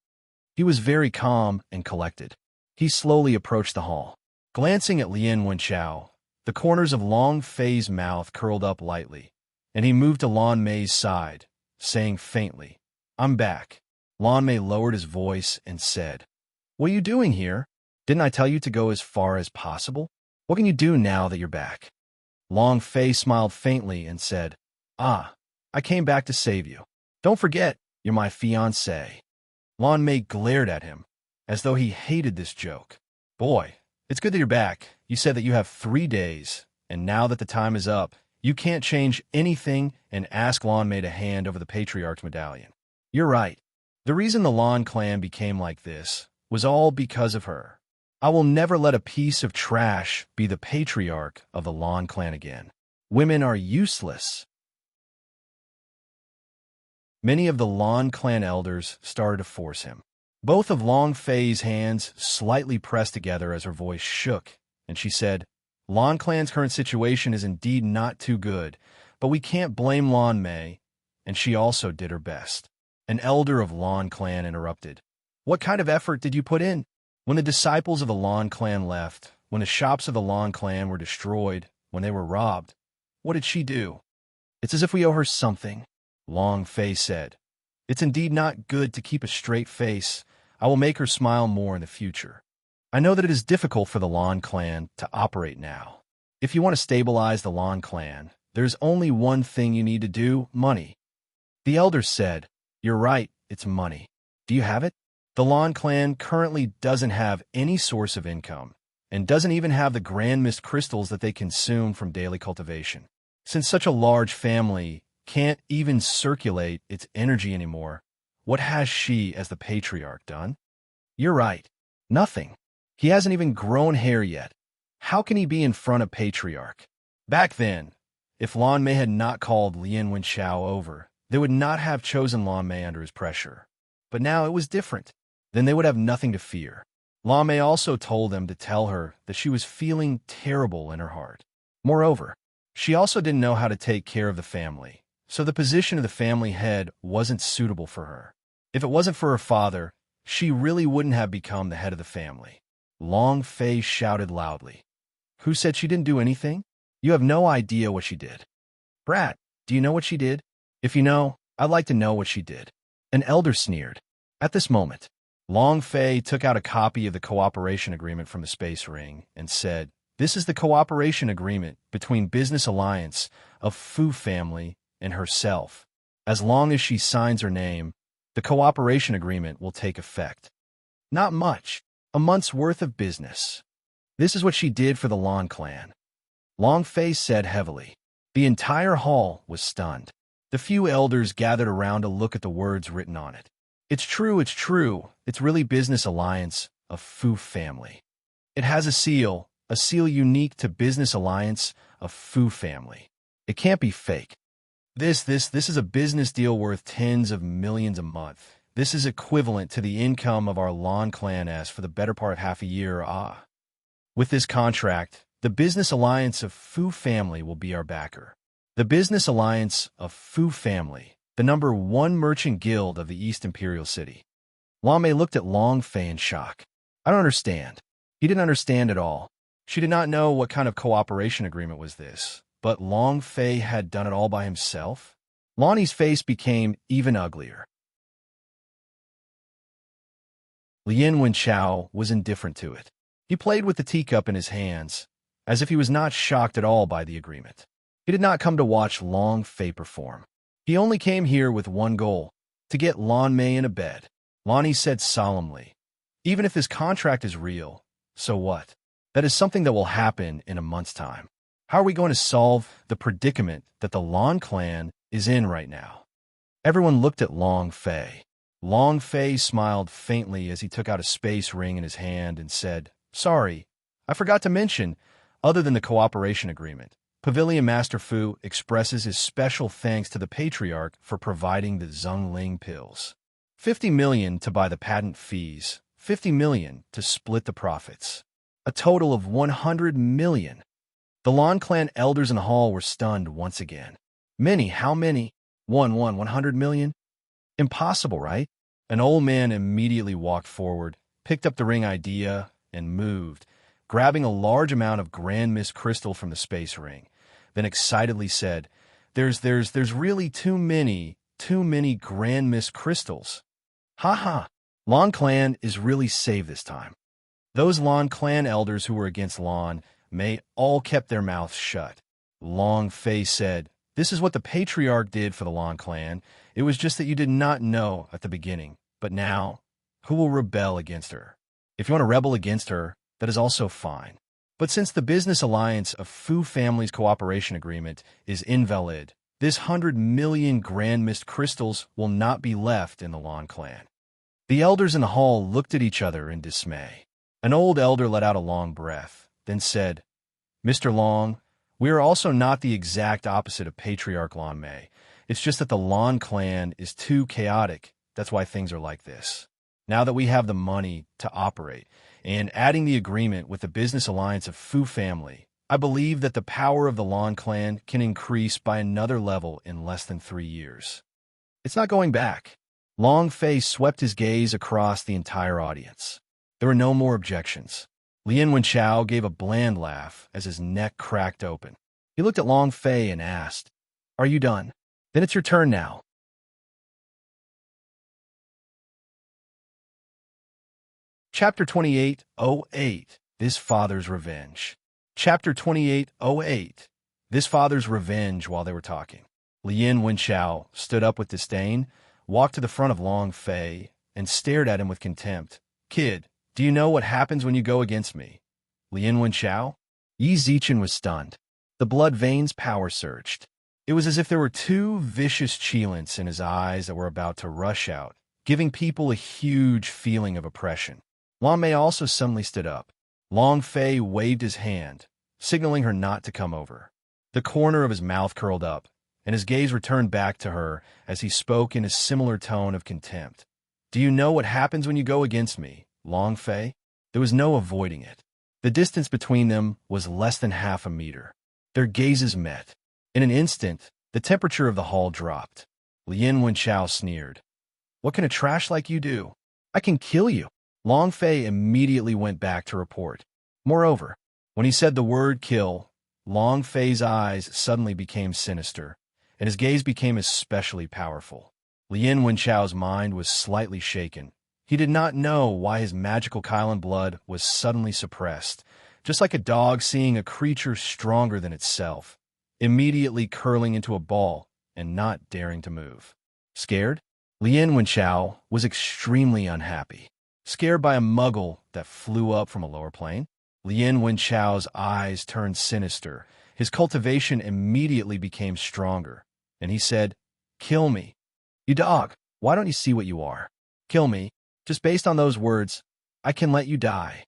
He was very calm and collected. He slowly approached the hall. Glancing at Lien Wenchao, the corners of Long Fei's mouth curled up lightly, and he moved to Lan Mei's side, saying faintly, "I'm back." Lan Mei lowered his voice and said, What are you doing here? Didn't I tell you to go as far as possible? What can you do now that you're back? Long Fei smiled faintly and said, Ah, I came back to save you. Don't forget, you're my fiancé. Lan Mei glared at him, as though he hated this joke. Boy, it's good that you're back. You said that you have 3 days, and now that the time is up, you can't change anything and ask Lan Mei to hand over the Patriarch's medallion. You're right. The reason the Lan clan became like this was all because of her. I will never let a piece of trash be the patriarch of the Lan clan again. Women are useless. Many of the Lan clan elders started to force him. Both of Long Fei's hands slightly pressed together as her voice shook, and she said, Lan clan's current situation is indeed not too good, but we can't blame Lan Mei, and she also did her best. An elder of Lan clan interrupted. What kind of effort did you put in? When the disciples of the Lan clan left, when the shops of the Lan clan were destroyed, when they were robbed, what did she do? It's as if we owe her something, Long Fei said. It's indeed not good to keep a straight face. I will make her smile more in the future. I know that it is difficult for the Lan clan to operate now. If you want to stabilize the Lan clan, there's only one thing you need to do, money. The elders said, You're right, it's money. Do you have it? The Lan clan currently doesn't have any source of income, and doesn't even have the grand mist crystals that they consume from daily cultivation. Since such a large family can't even circulate its energy anymore, what has she as the patriarch done? You're right. Nothing. He hasn't even grown hair yet. How can he be in front of patriarch? Back then, if Lan Mei had not called Lien Wenchao over, they would not have chosen Lan Mei under his pressure. But now it was different. Then they would have nothing to fear. Lan Mei also told them to tell her that she was feeling terrible in her heart. Moreover, she also didn't know how to take care of the family, so the position of the family head wasn't suitable for her. If it wasn't for her father, she really wouldn't have become the head of the family. Long Fei shouted loudly. Who said she didn't do anything? You have no idea what she did. Brat, do you know what she did? If you know, I'd like to know what she did. An elder sneered. At this moment, Long Fei took out a copy of the cooperation agreement from the space ring and said, This is the cooperation agreement between Business Alliance of Fu family and herself. As long as she signs her name, the cooperation agreement will take effect. Not much. A month's worth of business. This is what she did for the Lan clan. Long Fei said heavily. The entire hall was stunned. The few elders gathered around to look at the words written on it. It's true, it's true. It's really Business Alliance of Fu family. It has a seal unique to Business Alliance of Fu family. It can't be fake. This is a business deal worth tens of millions a month. This is equivalent to the income of our Lan clan as for the better part of half a year. With this contract, the Business Alliance of Fu family will be our backer. The Business Alliance of Fu family, the #1 merchant guild of the East Imperial City. Lan Mei looked at Long Fei in shock. I don't understand. He didn't understand at all. She did not know what kind of cooperation agreement was this, but Long Fei had done it all by himself? Lonnie's face became even uglier. Lien Wenchao was indifferent to it. He played with the teacup in his hands, as if he was not shocked at all by the agreement. He did not come to watch Long Fei perform. He only came here with one goal, to get Lan Mei in a bed. Lonnie said solemnly, Even if this contract is real, so what? That is something that will happen in a month's time. How are we going to solve the predicament that the Lan clan is in right now? Everyone looked at Long Fei. Long Fei smiled faintly as he took out a space ring in his hand and said, Sorry, I forgot to mention, other than the cooperation agreement, Pavilion Master Fu expresses his special thanks to the Patriarch for providing the Zhongling pills. 50 million to buy the patent fees, 50 million to split the profits. A total of 100 million. The Lan clan elders in the hall were stunned once again. Many, how many? 100 million? Impossible, right? An old man immediately walked forward, picked up the ring idea, and moved, grabbing a large amount of grand mist crystal from the space ring, then excitedly said, There's really too many grand mist crystals. Ha ha! Lan clan is really saved this time. Those Lan clan elders who were against Lan Mei all kept their mouths shut. Long Fei said, "This is what the patriarch did for the Lan clan. It was just that you did not know at the beginning. But now, who will rebel against her? If you want to rebel against her, that is also fine. But since the business alliance of Fu Family's cooperation agreement is invalid, this 100 million grand mist crystals will not be left in the Lan clan." The elders in the hall looked at each other in dismay. An old elder let out a long breath, then said, "Mr. Long, we are also not the exact opposite of Patriarch Lan Mei. It's just that the Lan clan is too chaotic. That's why things are like this. Now that we have the money to operate, and adding the agreement with the business alliance of Fu Family, I believe that the power of the Lan clan can increase by another level in less than 3 years. It's not going back." Long Fei swept his gaze across the entire audience. There were no more objections. Lien Wenchao gave a bland laugh as his neck cracked open. He looked at Long Fei and asked, "Are you done? Then it's your turn now." Chapter 28:08 This Father's Revenge. Chapter 28:08 This Father's Revenge. While they were talking, Lien Wenchao stood up with disdain, walked to the front of Long Fei, and stared at him with contempt. "Kid, do you know what happens when you go against me?" Lien Wenchao? Yi Zichen was stunned. The blood veins power surged. It was as if there were two vicious chilants in his eyes that were about to rush out, giving people a huge feeling of oppression. Lan Mei also suddenly stood up. Long Fei waved his hand, signaling her not to come over. The corner of his mouth curled up, and his gaze returned back to her as he spoke in a similar tone of contempt. "Do you know what happens when you go against me, Long Fei?" There was no avoiding it. The distance between them was less than half a meter. Their gazes met. In an instant, the temperature of the hall dropped. Lien Wenchao sneered. "What can a trash like you do? I can kill you." Long Fei immediately went back to report. Moreover, when he said the word kill, Long Fei's eyes suddenly became sinister, and his gaze became especially powerful. Lien Wenchao's mind was slightly shaken. He did not know why his magical Kylan blood was suddenly suppressed, just like a dog seeing a creature stronger than itself, immediately curling into a ball and not daring to move. Scared? Lien Wenchao was extremely unhappy. Scared by a muggle that flew up from a lower plane? Lien Wenchao's eyes turned sinister. His cultivation immediately became stronger, and he said, "Kill me. You dog, why don't you see what you are? Kill me. Just based on those words, I can let you die."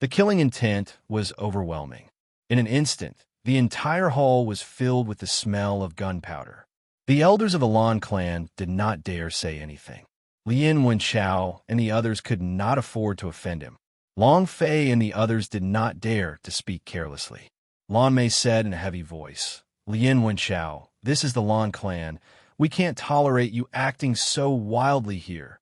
The killing intent was overwhelming. In an instant, the entire hall was filled with the smell of gunpowder. The elders of the Lan clan did not dare say anything. Lien Wenchao and the others could not afford to offend him. Long Fei and the others did not dare to speak carelessly. Lan Mei said in a heavy voice, "Lien Wenchao, this is the Lan clan. We can't tolerate you acting so wildly here."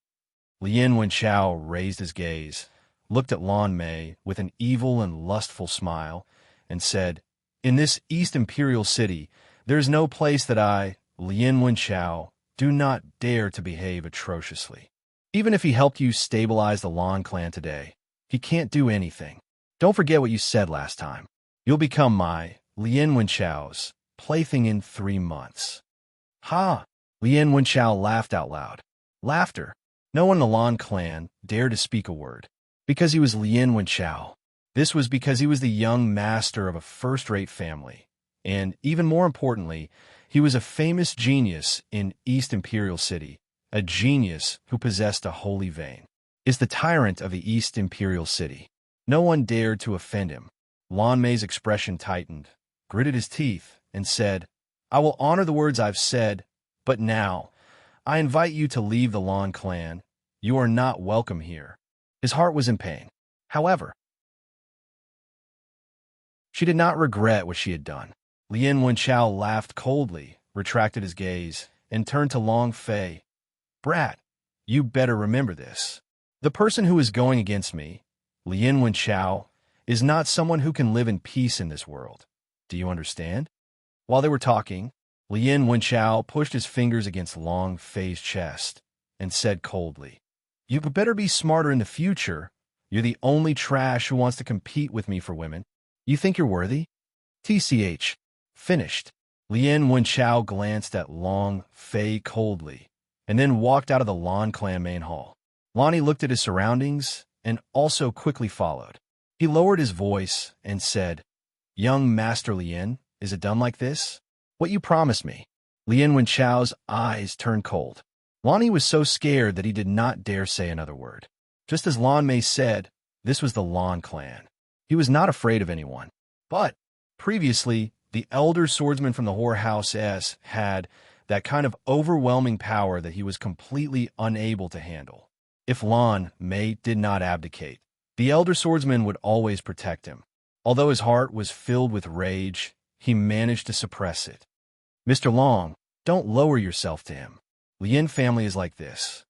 Lien Wenchao raised his gaze, looked at Lan Mei with an evil and lustful smile, and said, "In this East Imperial City, there is no place that I, Lien Wenchao, do not dare to behave atrociously. Even if he helped you stabilize the Lan clan today, he can't do anything. Don't forget what you said last time. You'll become my, Lien Wenchao's, plaything in 3 months." "Ha!" Lien Wenchao laughed out loud. Laughter. No one in the Lan clan dared to speak a word. Because he was Lien Wenchao. This was because he was the young master of a first-rate family. And, even more importantly, he was a famous genius in East Imperial City, a genius who possessed a holy vein. Is the tyrant of the East Imperial City. No one dared to offend him. Lan Mei's expression tightened, gritted his teeth, and said, "I will honor the words I've said, but now, I invite you to leave the Lan clan. You are not welcome here." His heart was in pain. However, she did not regret what she had done. Lien Wenchao laughed coldly, retracted his gaze, and turned to Long Fei. "Brat, you better remember this. The person who is going against me, Lien Wenchao, is not someone who can live in peace in this world. Do you understand?" While they were talking, Lien Wenchao pushed his fingers against Long Fei's chest and said coldly, You better be smarter in the future. You're the only trash who wants to compete with me for women. You think you're worthy? TCH. Finished. Lien Wenchao glanced at Long Fei coldly, and then walked out of the Lan clan main hall. Lonnie looked at his surroundings and also quickly followed. He lowered his voice and said, "Young Master Lien, is it done like this? What you promised me?" Lien Wenchao's eyes turned cold. Lonnie was so scared that he did not dare say another word. Just as Lan Mei said, this was the Lan clan. He was not afraid of anyone. But previously, the elder swordsman from the whorehouse S had that kind of overwhelming power that he was completely unable to handle. If Lan Mei did not abdicate, the elder swordsman would always protect him. Although his heart was filled with rage, he managed to suppress it. "Mr. Long, don't lower yourself to him. Lien family is like this."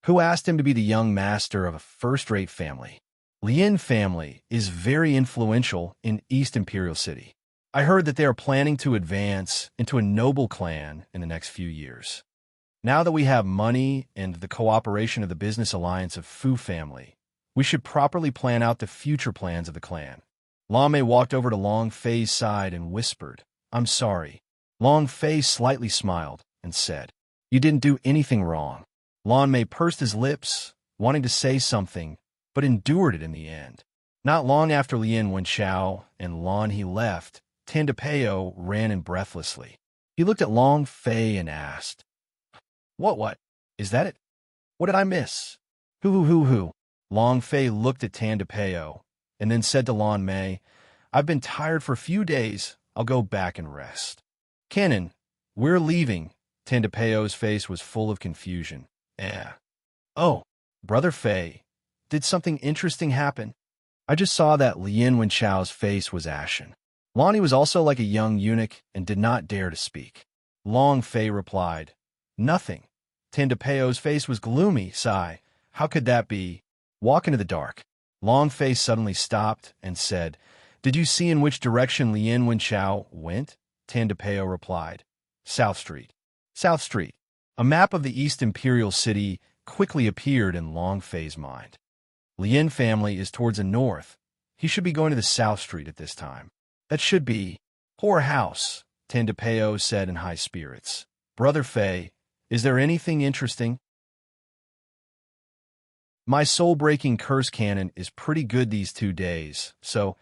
Who asked him to be the young master of a first-rate family? Lien family is very influential in East Imperial City. I heard that they are planning to advance into a noble clan in the next few years. Now that we have money and the cooperation of the business alliance of Fu family, we should properly plan out the future plans of the clan. Lan Mei walked over to Long Fei's side and whispered, "I'm sorry." Long Fei slightly smiled and said, "You didn't do anything wrong." Lan Mei pursed his lips, wanting to say something, but endured it in the end. Not long after Lien Wenchao and Lan He left, Tandapeo ran in breathlessly. He looked at Long Fei and asked, What? Is that it? What did I miss?" Who. Long Fei looked at Tandapeo and then said to Lan Mei, "I've been tired for a few days. I'll go back and rest." "Canon, we're leaving." Tandapeo's face was full of confusion. Oh, Brother Fei, did something interesting happen?" I just saw that Lien Wenchao's face was ashen. Lonnie was also like a young eunuch and did not dare to speak. Long Fei replied, "Nothing." Tandapeo's face was gloomy. Sigh, "How could that be?" Walk into the dark. Long Fei suddenly stopped and said, "Did you see in which direction Lien Wenchao went?" Tandapeo replied, "South Street." South Street. A map of the East Imperial City quickly appeared in Long Fei's mind. Lien family is towards the north. He should be going to the South Street at this time. That should be whorehouse, Tandapeo said in high spirits. "Brother Fei, is there anything interesting?" "My soul-breaking curse cannon is pretty good these 2 days, so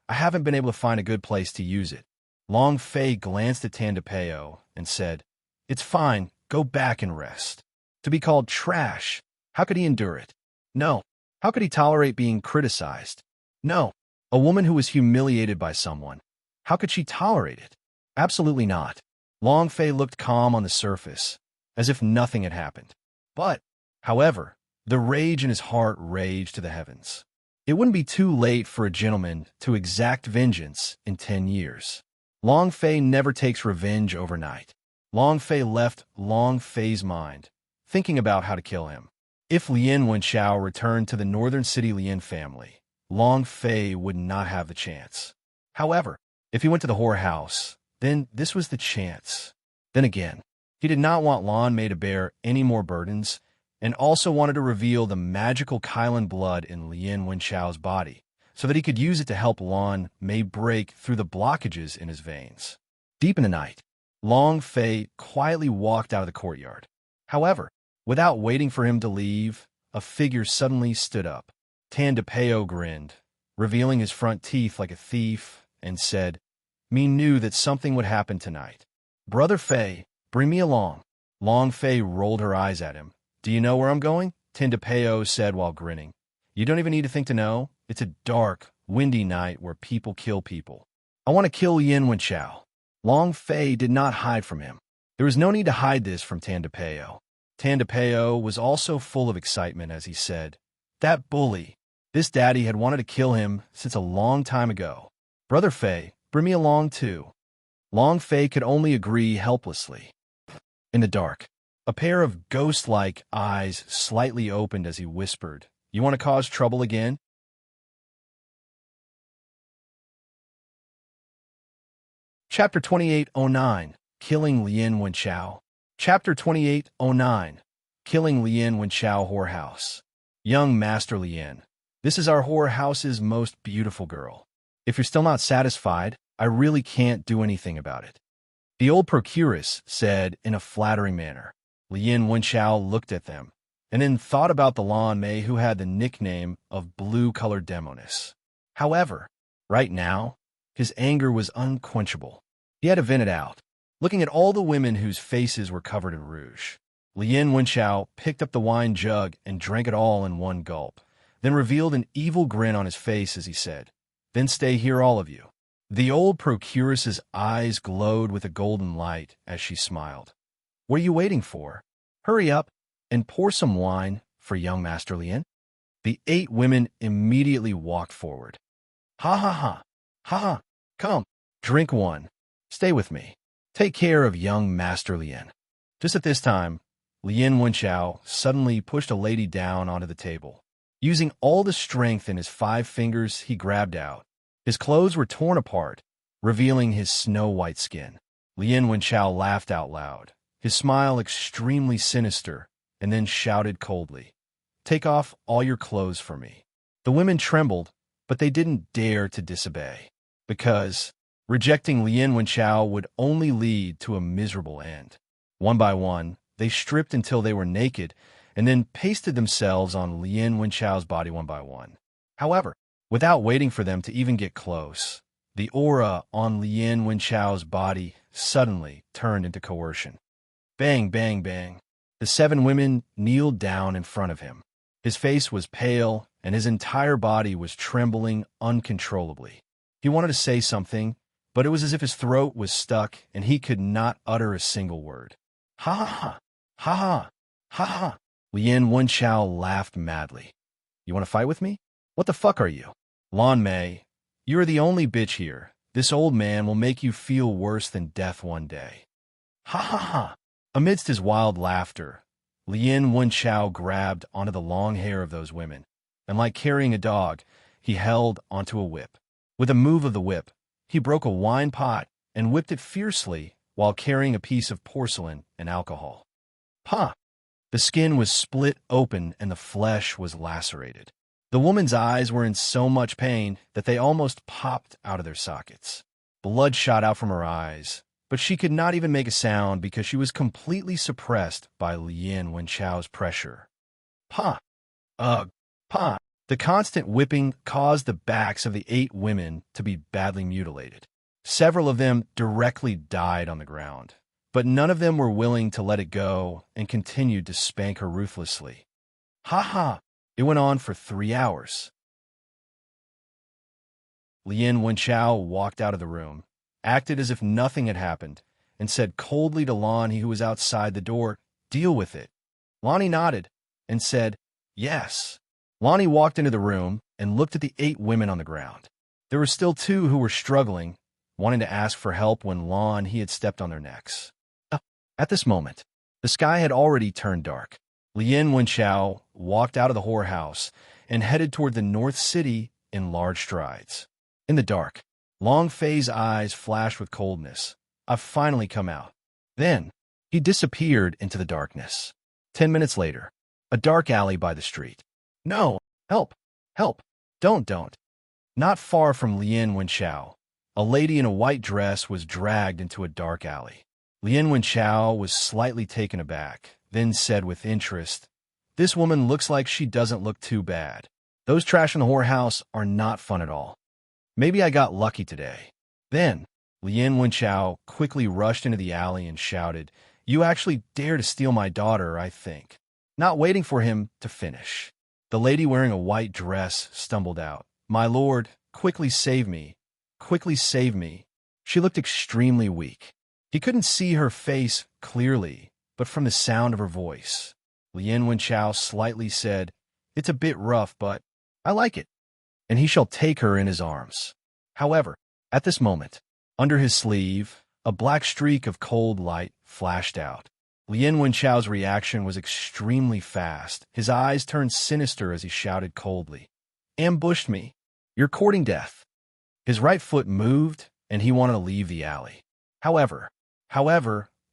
I haven't been able to find a good place to use it." Long Fei glanced at Tandapeo and said, "It's fine, go back and rest." To be called trash, how could he endure it? No. How could he tolerate being criticized? No. A woman who was humiliated by someone, how could she tolerate it? Absolutely not. Long Fei looked calm on the surface, as if nothing had happened. But, however, the rage in his heart raged to the heavens. It wouldn't be too late for a gentleman to exact vengeance in 10 years. Long Fei never takes revenge overnight. Long Fei left Long Fei's mind, thinking about how to kill him. If Lien Wenchao returned to the northern city Lien family, Long Fei would not have the chance. However, if he went to the whorehouse, then this was the chance. Then again, he did not want Lan Mei to bear any more burdens, and also wanted to reveal the magical Kylan blood in Lien Wenchao's body, so that he could use it to help Lan Mei break through the blockages in his veins. Deep in the night, Long Fei quietly walked out of the courtyard. However, without waiting for him to leave, a figure suddenly stood up. Tandapeo grinned, revealing his front teeth like a thief, and said, "Me knew that something would happen tonight. Brother Fei, bring me along." Long Fei rolled her eyes at him. "Do you know where I'm going?" Tandapeo said while grinning. "You don't even need to think to know. It's a dark, windy night where people kill people. I want to kill Lien Wenchao." Long Fei did not hide from him. There was no need to hide this from Tandapeo. Tandapeo was also full of excitement as he said, "That bully. This daddy had wanted to kill him since a long time ago. Brother Fei, bring me along too." Long Fei could only agree helplessly. In the dark, a pair of ghost-like eyes slightly opened as he whispered, "You want to cause trouble again?" Chapter 2809, Killing Lien Wenchao. Chapter 2809, Killing Lien Wenchao Whorehouse. Young Master Lien, this is our whorehouse's most beautiful girl. If you're still not satisfied, I really can't do anything about it. The old procuress said in a flattering manner. Lien Wenchao looked at them, and then thought about the Lan Mei who had the nickname of blue-colored demoness. However, right now, his anger was unquenchable. He had to vent it out. Looking at all the women whose faces were covered in rouge, Lien Wenchao picked up the wine jug and drank it all in one gulp, then revealed an evil grin on his face as he said, "Then stay here, all of you." The old procuress's eyes glowed with a golden light as she smiled. "What are you waiting for? Hurry up and pour some wine for young Master Lien." The 8 women immediately walked forward. "Ha ha ha! Ha ha! Come, drink one. Stay with me. Take care of young Master Lien." Just at this time, Lien Wenchao suddenly pushed a lady down onto the table. Using all the strength in his 5 fingers, he grabbed out. His clothes were torn apart, revealing his snow-white skin. Lien Wenchao laughed out loud, his smile extremely sinister, and then shouted coldly, "Take off all your clothes for me." The women trembled, but they didn't dare to disobey, because rejecting Lien Wenchao would only lead to a miserable end. One by one, they stripped until they were naked, and then pasted themselves on Lien Wenchao's body one by one. However, without waiting for them to even get close, the aura on Lien Wenchao's body suddenly turned into coercion. Bang, bang, bang. The 7 women kneeled down in front of him. His face was pale, and his entire body was trembling uncontrollably. He wanted to say something, but it was as if his throat was stuck and he could not utter a single word. "Ha ha ha! Ha ha! Ha ha!" Lien Wenchao laughed madly. "You want to fight with me? What the fuck are you? Lan Mei, you're the only bitch here. This old man will make you feel worse than death one day." "Ha ha ha!" Amidst his wild laughter, Lien Wenchao grabbed onto the long hair of those women, and like carrying a dog, he held onto a whip. With a move of the whip, he broke a wine pot and whipped it fiercely while carrying a piece of porcelain and alcohol. "Pa!" The skin was split open and the flesh was lacerated. The woman's eyes were in so much pain that they almost popped out of their sockets. Blood shot out from her eyes, but she could not even make a sound because she was completely suppressed by Lien Wenchao's pressure. "Pa! Ugh! Pa!" The constant whipping caused the backs of the 8 women to be badly mutilated. Several of them directly died on the ground, but none of them were willing to let it go and continued to spank her ruthlessly. "Ha ha!" It went on for 3 hours. Lien Wenchao walked out of the room, acted as if nothing had happened, and said coldly to Lonnie, who was outside the door, "Deal with it." Lonnie nodded and said, "Yes." Lonnie walked into the room and looked at the 8 women on the ground. There were still 2 who were struggling, wanting to ask for help when he had stepped on their necks. At this moment, the sky had already turned dark. Lien Wenchao walked out of the whorehouse and headed toward the North City in large strides. In the dark, Long Fei's eyes flashed with coldness. "I've finally come out." Then, he disappeared into the darkness. 10 minutes later, a dark alley by the street. "No! Help! Help! Don't!" Not far from Lien Wenchao, a lady in a white dress was dragged into a dark alley. Lien Wenchao was slightly taken aback, then said with interest, "This woman looks like she doesn't look too bad. Those trash in the whorehouse are not fun at all. Maybe I got lucky today." Then, Lien Wenchao quickly rushed into the alley and shouted, "You actually dare to steal my daughter, I think." Not waiting for him to finish, the lady wearing a white dress stumbled out. "My lord, quickly save me. Quickly save me." She looked extremely weak. He couldn't see her face clearly, but from the sound of her voice, Lien Wenchao slightly said, "It's a bit rough, but I like it," and he shall take her in his arms. However, at this moment, under his sleeve, a black streak of cold light flashed out. Lien Wenchao's reaction was extremely fast. His eyes turned sinister as he shouted coldly, "Ambushed me. You're courting death." His right foot moved, and he wanted to leave the alley. However,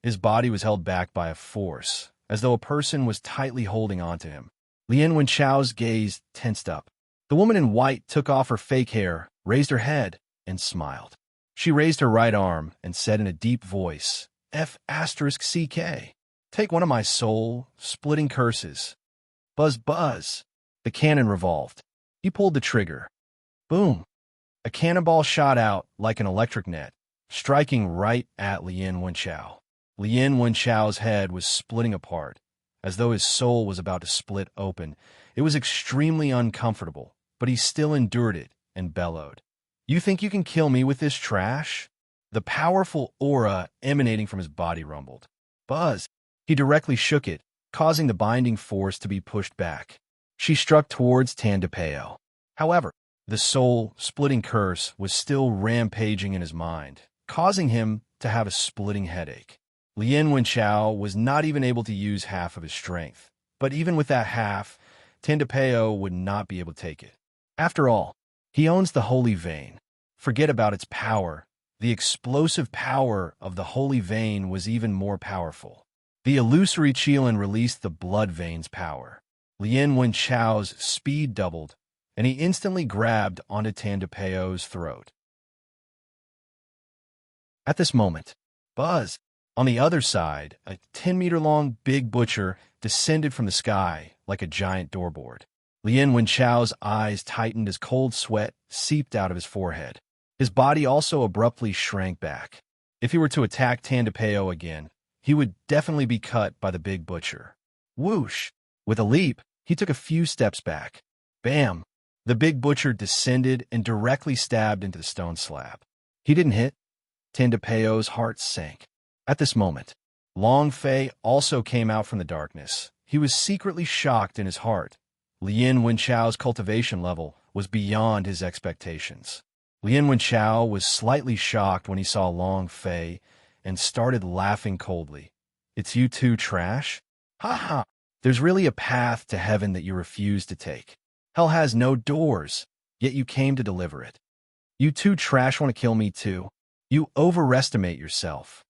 his body was held back by a force, as though a person was tightly holding on to him. Lien Wenchao's gaze tensed up. The woman in white took off her fake hair, raised her head, and smiled. She raised her right arm and said in a deep voice, F***CK. Take one of my soul-splitting curses. Buzz, buzz. The cannon revolved. He pulled the trigger. Boom. A cannonball shot out like an electric net, striking right at Lien Wenchao. Lien Wenchao's head was splitting apart, as though his soul was about to split open. It was extremely uncomfortable, but he still endured it and bellowed. You think you can kill me with this trash? The powerful aura emanating from his body rumbled. Buzz. He directly shook it, causing the binding force to be pushed back. She struck towards Tandapeo. However, the soul-splitting curse was still rampaging in his mind, causing him to have a splitting headache. Lien Wenchao was not even able to use half of his strength, but even with that half, Tandapeo would not be able to take it. After all, he owns the holy vein. Forget about its power. The explosive power of the holy vein was even more powerful. The illusory Qilin released the blood vein's power. Lien Wenchao's speed doubled, and he instantly grabbed onto Tandapeo's throat. At this moment, Buzz, on the other side, a 10-meter-long big butcher descended from the sky like a giant doorboard. Lien Wenchao's eyes tightened as cold sweat seeped out of his forehead. His body also abruptly shrank back. If he were to attack Tandapeo again, he would definitely be cut by the big butcher. Whoosh! With a leap, he took a few steps back. Bam! The big butcher descended and directly stabbed into the stone slab. He didn't hit. Tandapeo's heart sank. At this moment, Long Fei also came out from the darkness. He was secretly shocked in his heart. Lien Wenchao's cultivation level was beyond his expectations. Lien Wenchao was slightly shocked when he saw Long Fei and started laughing coldly. It's you two, trash? Ha ha! There's really a path to heaven that you refuse to take. Hell has no doors, yet you came to deliver it. You two trash want to kill me too. You overestimate yourself.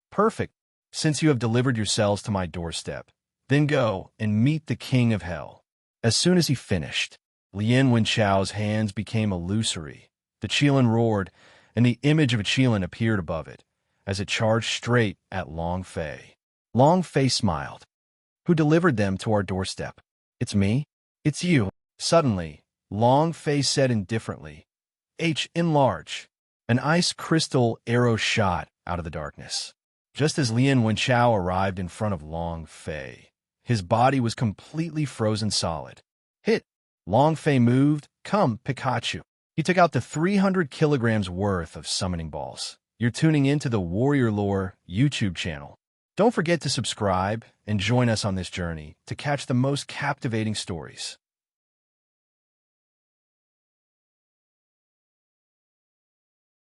Perfect. Since you have delivered yourselves to my doorstep, then go and meet the king of hell. As soon as he finished, Lien Wenchao's hands became illusory. The Qilin roared, and the image of a Qilin appeared above it, as it charged straight at Long Fei. Long Fei smiled. Who delivered them to our doorstep? It's me? It's you. Suddenly, Long Fei said indifferently, H enlarge. An ice crystal arrow shot out of the darkness. Just as Lien Wenchao arrived in front of Long Fei, his body was completely frozen solid. Hit! Long Fei moved. Come, Pikachu. He took out the 300 kilograms worth of summoning balls. You're tuning into the Warrior Lore YouTube channel. Don't forget to subscribe and join us on this journey to catch the most captivating stories.